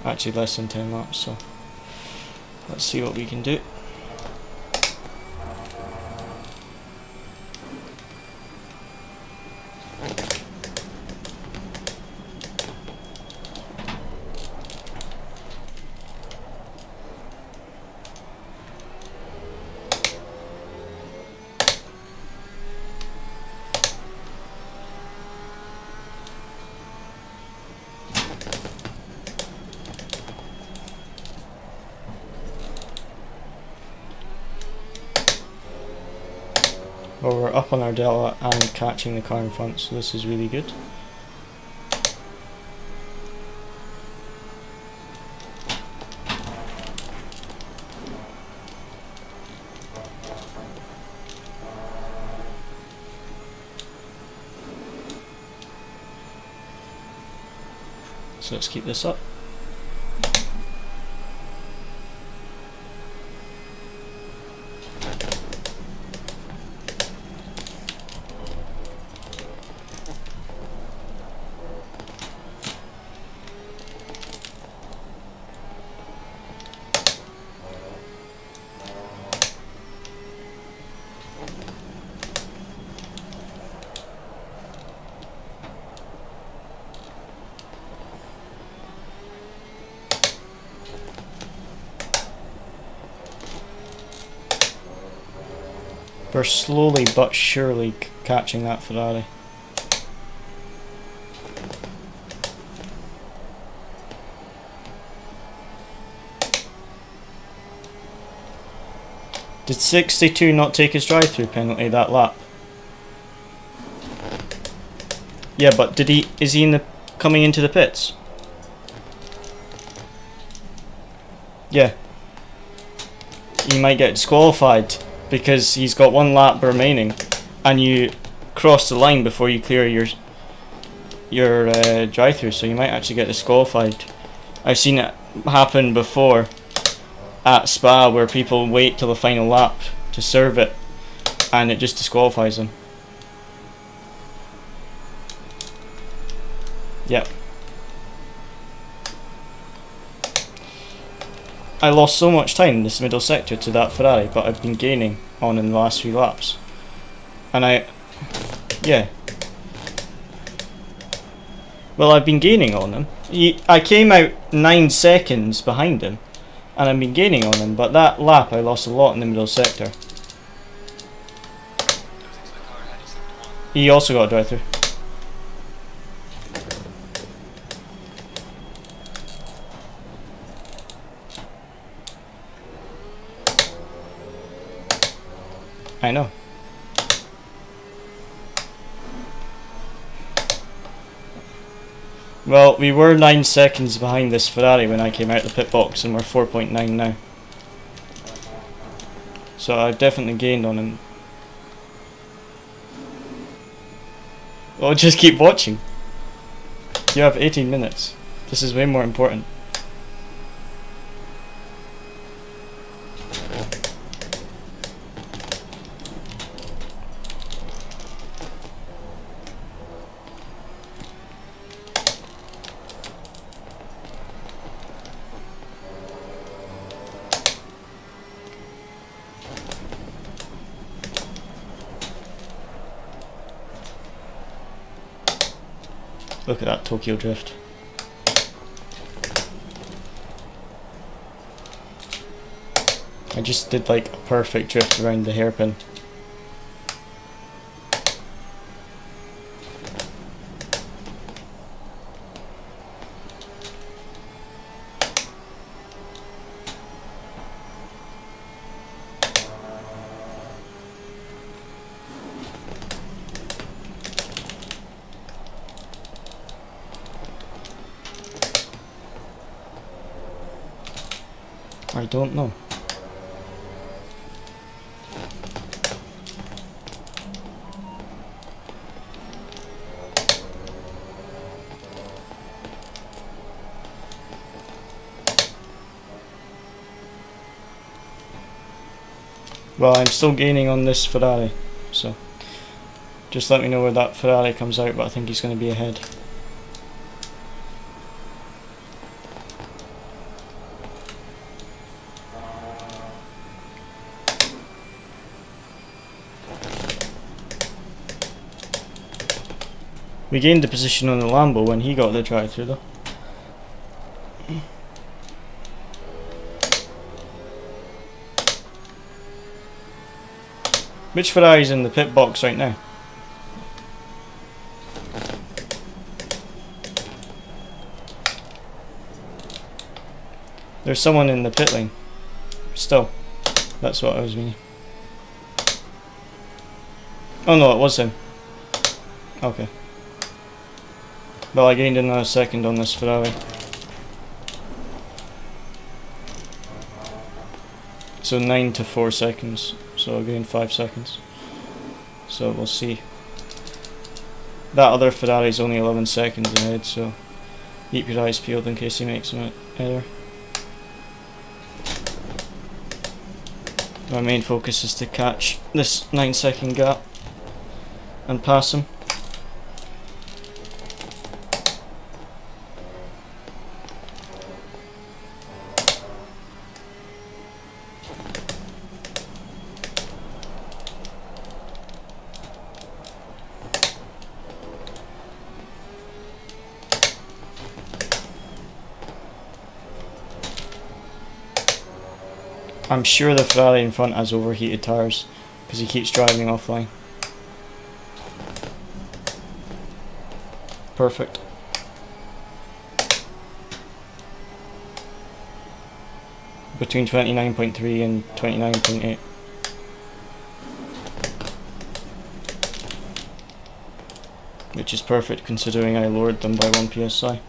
Actually less than 10 laps, so let's see what we can do. Well, we're up on our delta and catching the car in front, so this is really good. So let's keep this up. We're slowly but surely catching that Ferrari. Did 62 not take his drive-through penalty that lap? Yeah, but did he? Is he in the coming into the pits? Yeah. He might get disqualified because he's got one lap remaining, and you cross the line before you clear your drive-through, so you might actually get disqualified. I've seen it happen before at Spa where people wait till the final lap to serve it, and it just disqualifies them. Yep. I lost so much time in this middle sector to that Ferrari, but I've been gaining on in the last few laps. And yeah. Well, I've been gaining on him. I came out 9 seconds behind him, and I've been gaining on him, but that lap I lost a lot in the middle sector. He also got a drive-through. I know. Well, we were 9 seconds behind this Ferrari when I came out of the pit box, and we're 4.9 now. So I've definitely gained on him. Well, just keep watching. You have 18 minutes. This is way more important. Look at that Tokyo drift. I just did like a perfect drift around the hairpin. I don't know. Well, I'm still gaining on this Ferrari, so Just let me know where that Ferrari comes out, but I think he's going to be ahead. We gained the position on the Lambo when he got the drive-through though. Which Ferrari's in the pit box right now? There's someone in the pit lane. Still. That's what I was meaning. Oh no, it was him. Okay. Well, I gained another second on this Ferrari. So 9 to 4 seconds. So I gained 5 seconds. So we'll see. That other Ferrari's only 11 seconds ahead, so keep your eyes peeled in case he makes an error. My main focus is to catch this 9-second gap and pass him. I'm sure the Ferrari in front has overheated tyres because he keeps driving offline. Perfect. Between 29.3 and 29.8. Which is perfect considering I lowered them by 1 psi.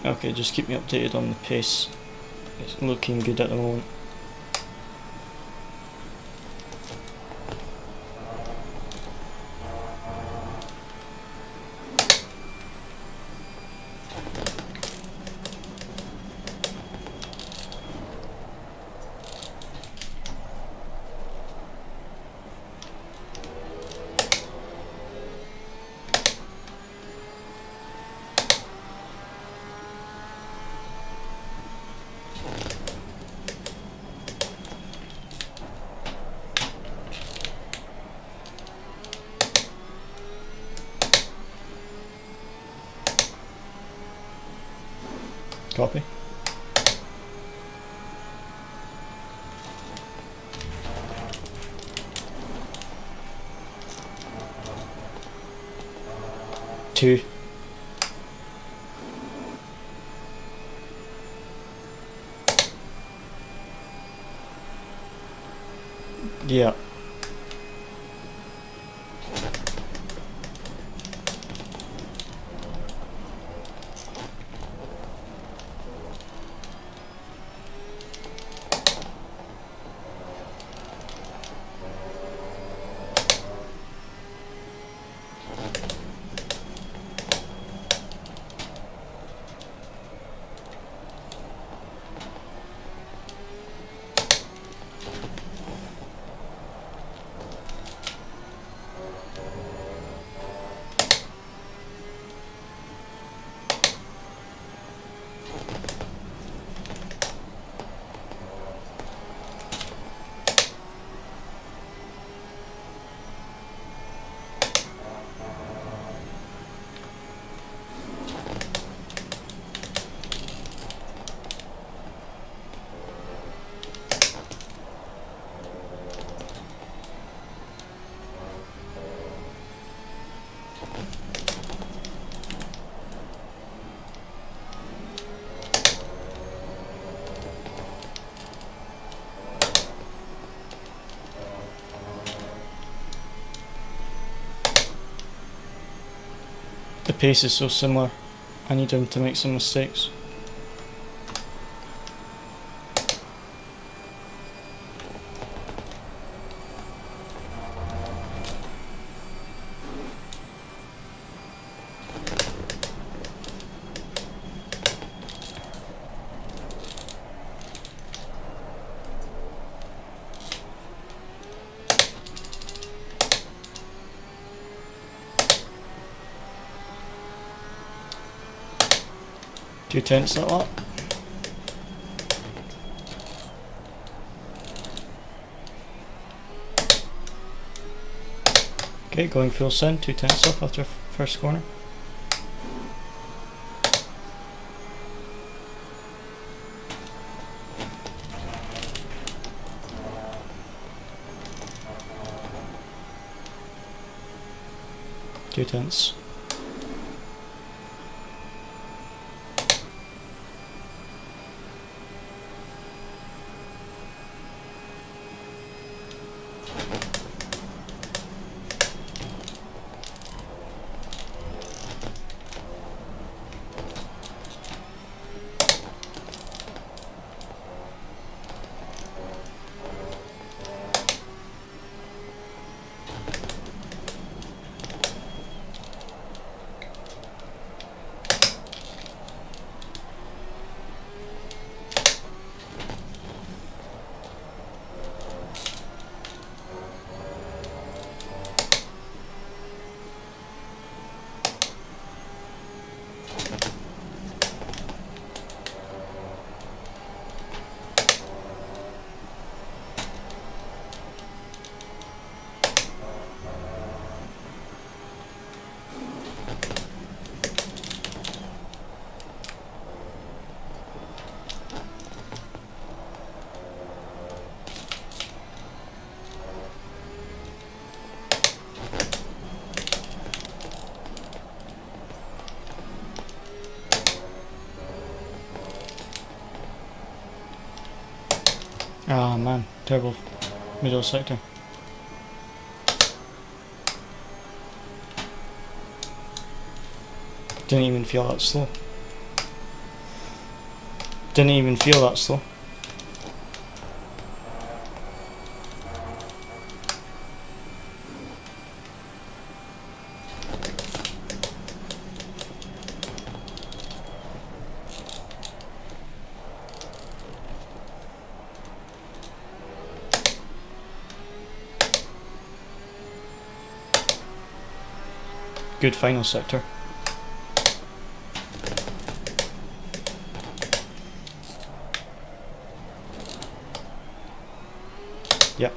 Okay, just keep me updated on the pace. It's looking good at the moment. Copy. Two. Yeah. The pace is so similar. I need him to make some mistakes. 2/10 that lot. Okay, going full send, 2/10 up after first corner. Two tenths. Ah man, terrible middle sector. Didn't even feel that slow. Didn't even feel that slow. Good final sector. Yep.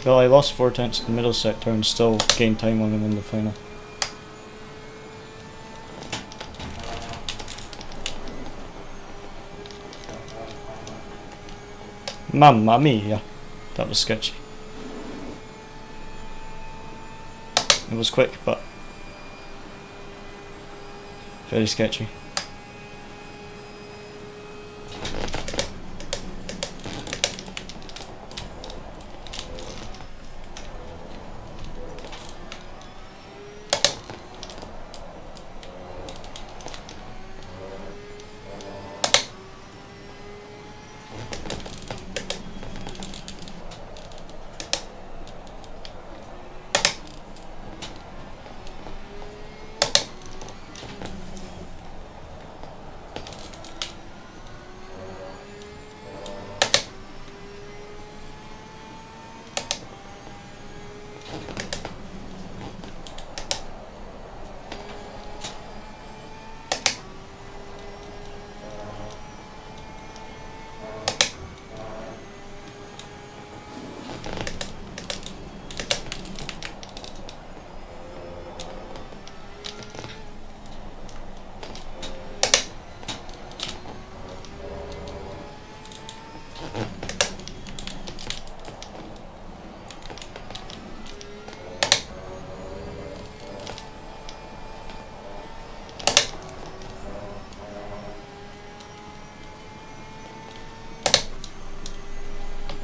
Well, I lost 4/10 in the middle sector and still gained time on him in the final. Mamma mia, that was sketchy. It was quick, but very sketchy.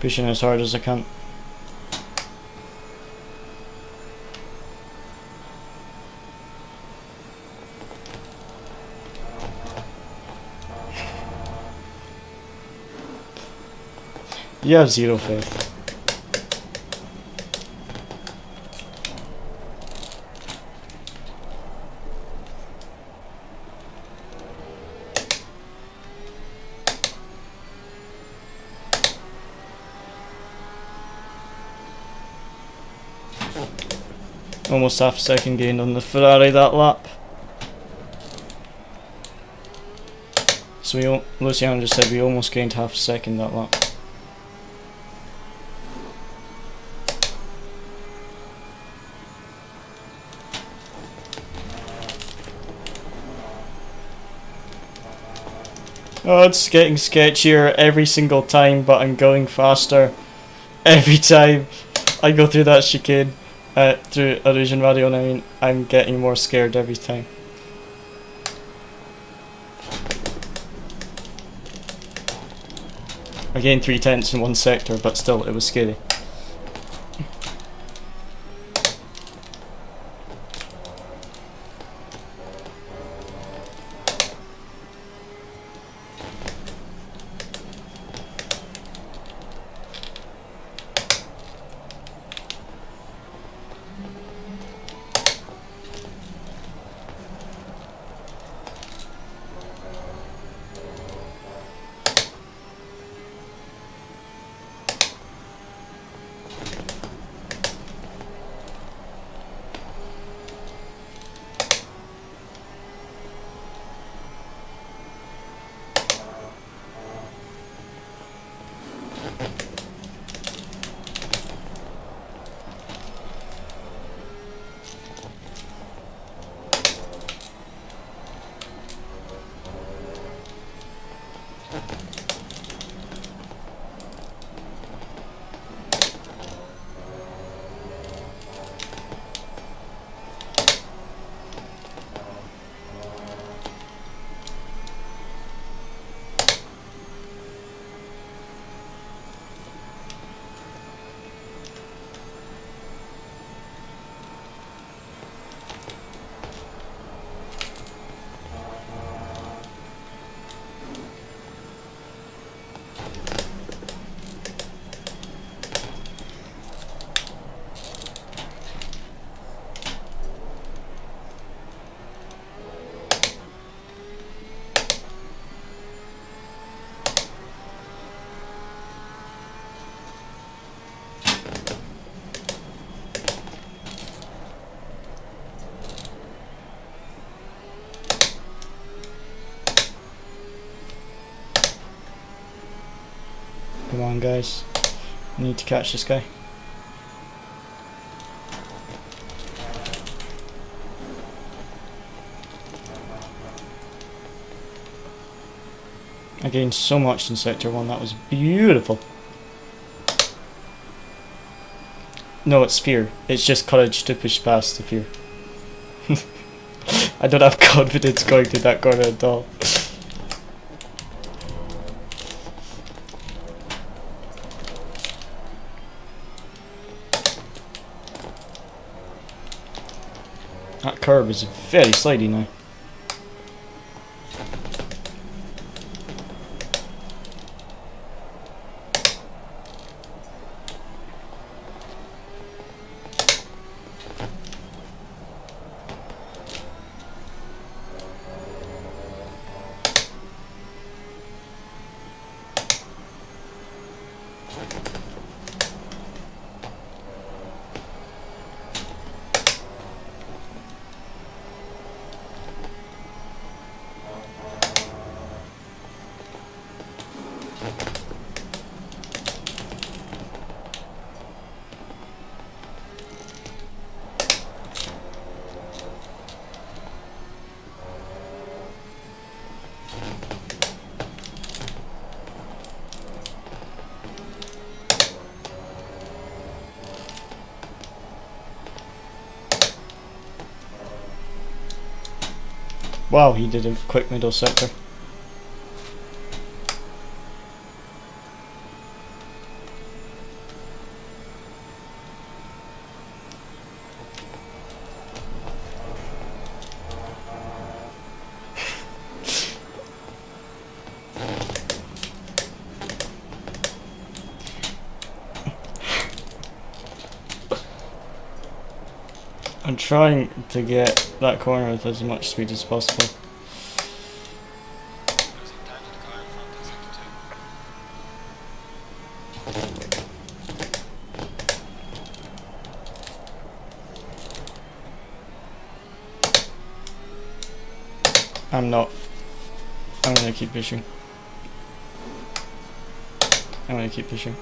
Pushing as hard as I can. You have zero faith. Almost half a second gained on the Ferrari that lap. So Luciano just said we almost gained half a second that lap. Oh, it's getting sketchier every single time, but I'm going faster every time I go through that chicane. Through Illusion Radio, and I mean, I'm getting more scared every time. I gained 3/10 in one sector, but still, it was scary. Come on, guys. I need to catch this guy. I gained so much in Sector 1, that was beautiful. No, it's fear. It's just courage to push past the fear. I don't have confidence going through that corner at all. That curb is very slidey now. Wow, he did a quick middle sector. I'm trying to get that corner with as much speed as possible. I'm not. I'm gonna keep pushing. I'm gonna keep pushing.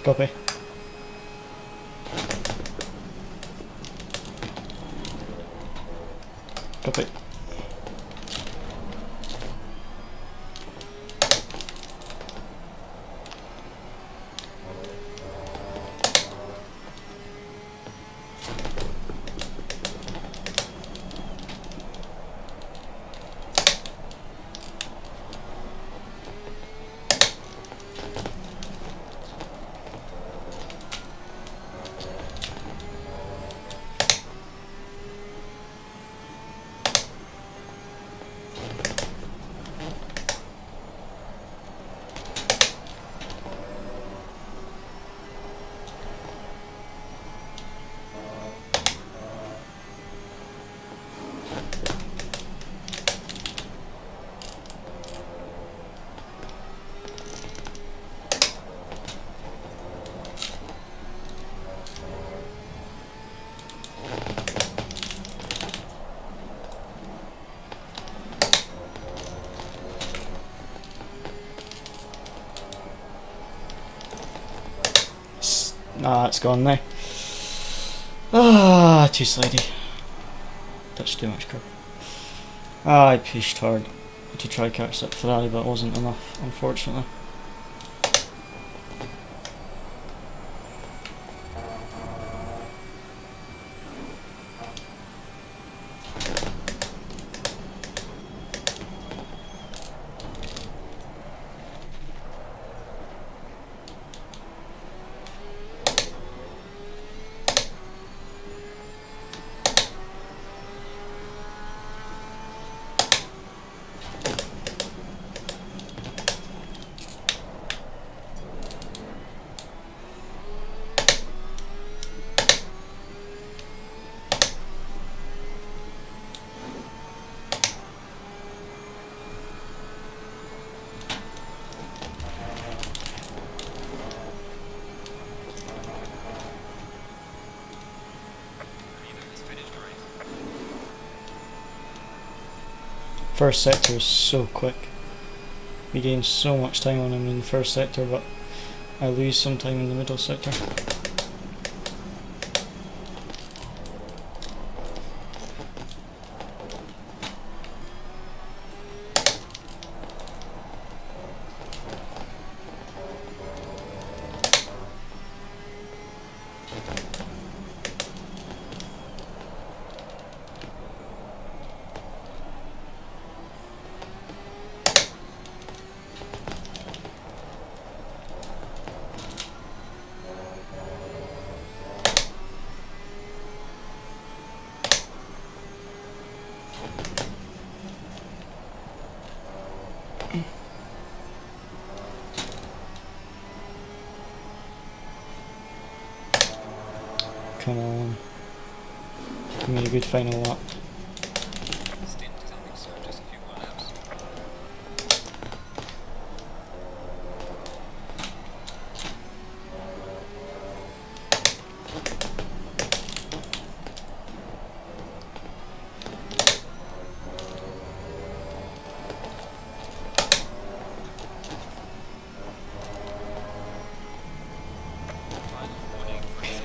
Copy. Copy. Ah, it's gone now. Ah, too slidey. Touched too much curb. Ah, I pushed hard to try catch that Ferrari, but it wasn't enough, unfortunately. First sector is so quick. We gain so much time on him in the first sector, but I lose some time in the middle sector. Come on. Give me a good final lap.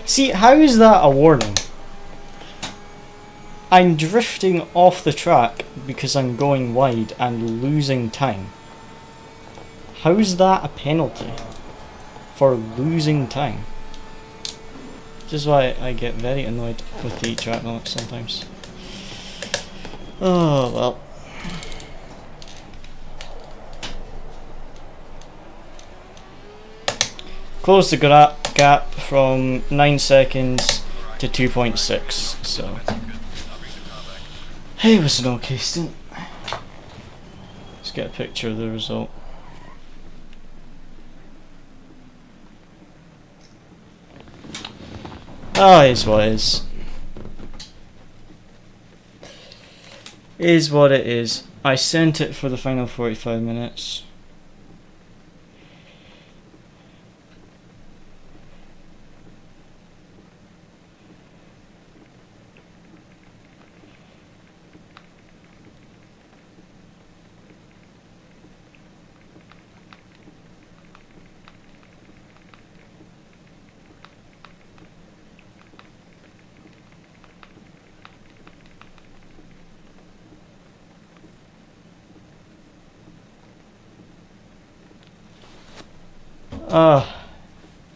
See, how is that a warning? I'm drifting off the track because I'm going wide and losing time. How is that a penalty for losing time? This is why I get very annoyed with the track limits sometimes. Oh well. Close the gap from 9 seconds to 2.6, so hey, it was an okay stint. Let's get a picture of the result. Ah, it is what it is. is what it is. I sent it for the final 45 minutes.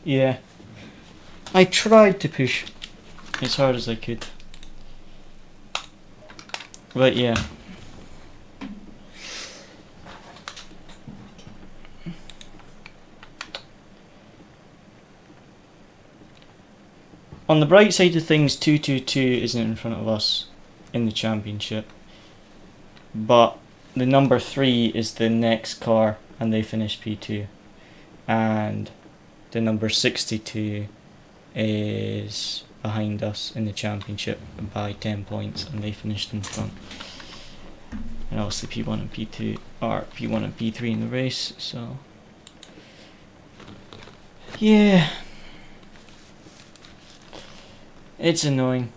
Yeah. I tried to push as hard as I could. But yeah. On the bright side of things, 222 isn't in front of us in the championship. But the number 3 is the next car and they finished P2. And the number 62 is behind us in the championship by 10 points and they finished in front. And obviously P1 and P2 are P1 and P3 in the race, so yeah, it's annoying.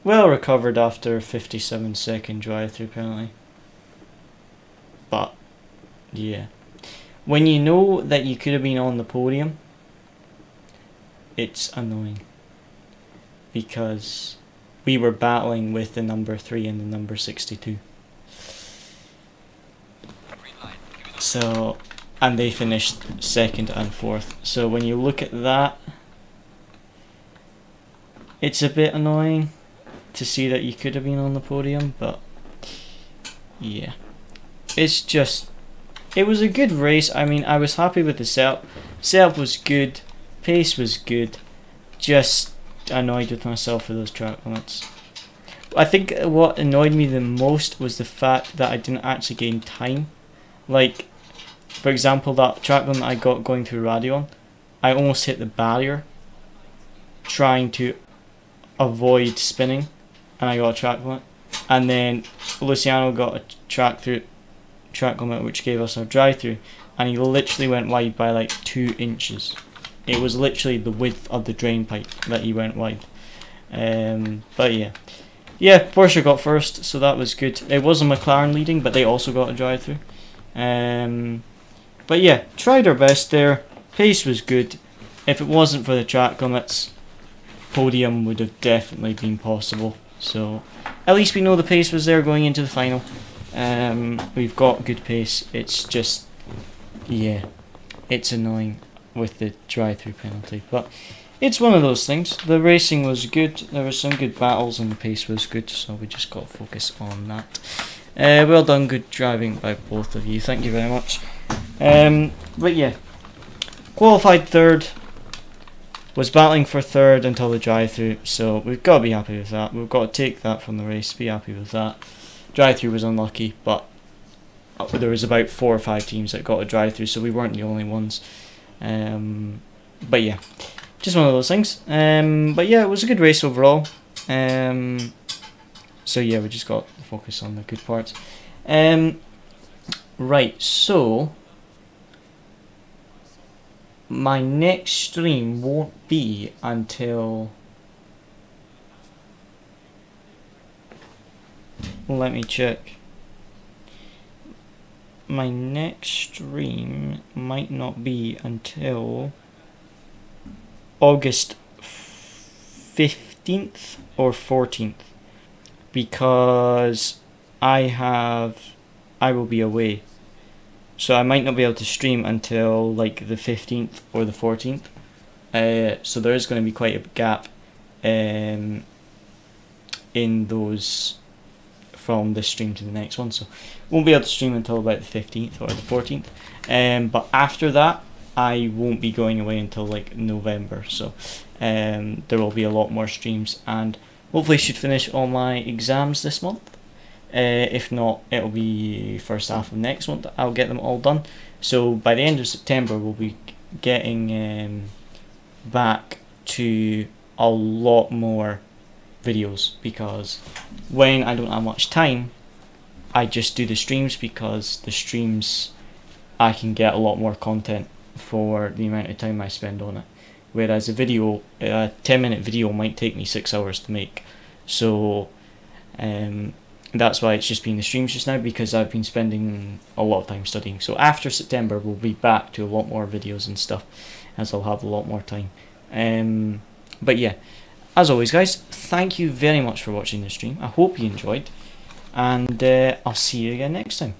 Well recovered after a 57-second drive-through penalty, but yeah, when you know that you could have been on the podium, it's annoying because we were battling with the number 3 and the number 62. So, and they finished 2nd and 4th. So when you look at that, it's a bit annoying to see that you could have been on the podium, but yeah, it's just, it was a good race. I mean, I was happy with the setup. Setup was good, pace was good, just annoyed with myself for those track limits. I think what annoyed me the most was the fact that I didn't actually gain time. Like, for example, that track limit I got going through Radeon, I almost hit the barrier trying to avoid spinning, and I got a track limit. And then Luciano got a track limit which gave us our drive-through, and he literally went wide by like 2 inches. It was literally the width of the drain pipe that he went wide. But yeah, Porsche got first, so that was good. It was a McLaren leading, but they also got a drive-through. But yeah, tried our best there. Pace was good. If it wasn't for the track limits, podium would have definitely been possible. So at least we know the pace was there going into the final. We've got good pace. It's just, yeah, it's annoying with the drive-through penalty, but it's one of those things. The racing was good, there were some good battles and the pace was good, so we just got to focus on that. Well done, good driving by both of you, thank you very much. But yeah, qualified 3rd, was battling for 3rd until the drive-through, so we've got to be happy with that. We've got to take that from the race, be happy with that. Drive-through was unlucky, but there was about 4 or 5 teams that got a drive-through, so we weren't the only ones. But yeah, just one of those things. But yeah, it was a good race overall. So yeah, we just got to focus on the good parts. Right, so my next stream won't be until, let me check. My next stream might not be until August 15th or 14th, because I will be away, so I might not be able to stream until like the 15th or the 14th. So there is going to be quite a gap in those from this stream to the next one, so won't be able to stream until about the 15th or the 14th. But after that, I won't be going away until like November, so there will be a lot more streams, and hopefully should finish all my exams this month. If not, it'll be first half of next month I'll get them all done, so by the end of September we'll be getting back to a lot more videos, because when I don't have much time, I just do the streams because the streams I can get a lot more content for the amount of time I spend on it. Whereas a 10-minute video might take me 6 hours to make. So that's why it's just been the streams just now, because I've been spending a lot of time studying. So after September we'll be back to a lot more videos and stuff, as I'll have a lot more time. But yeah, as always guys, thank you very much for watching the stream. I hope you enjoyed, and I'll see you again next time.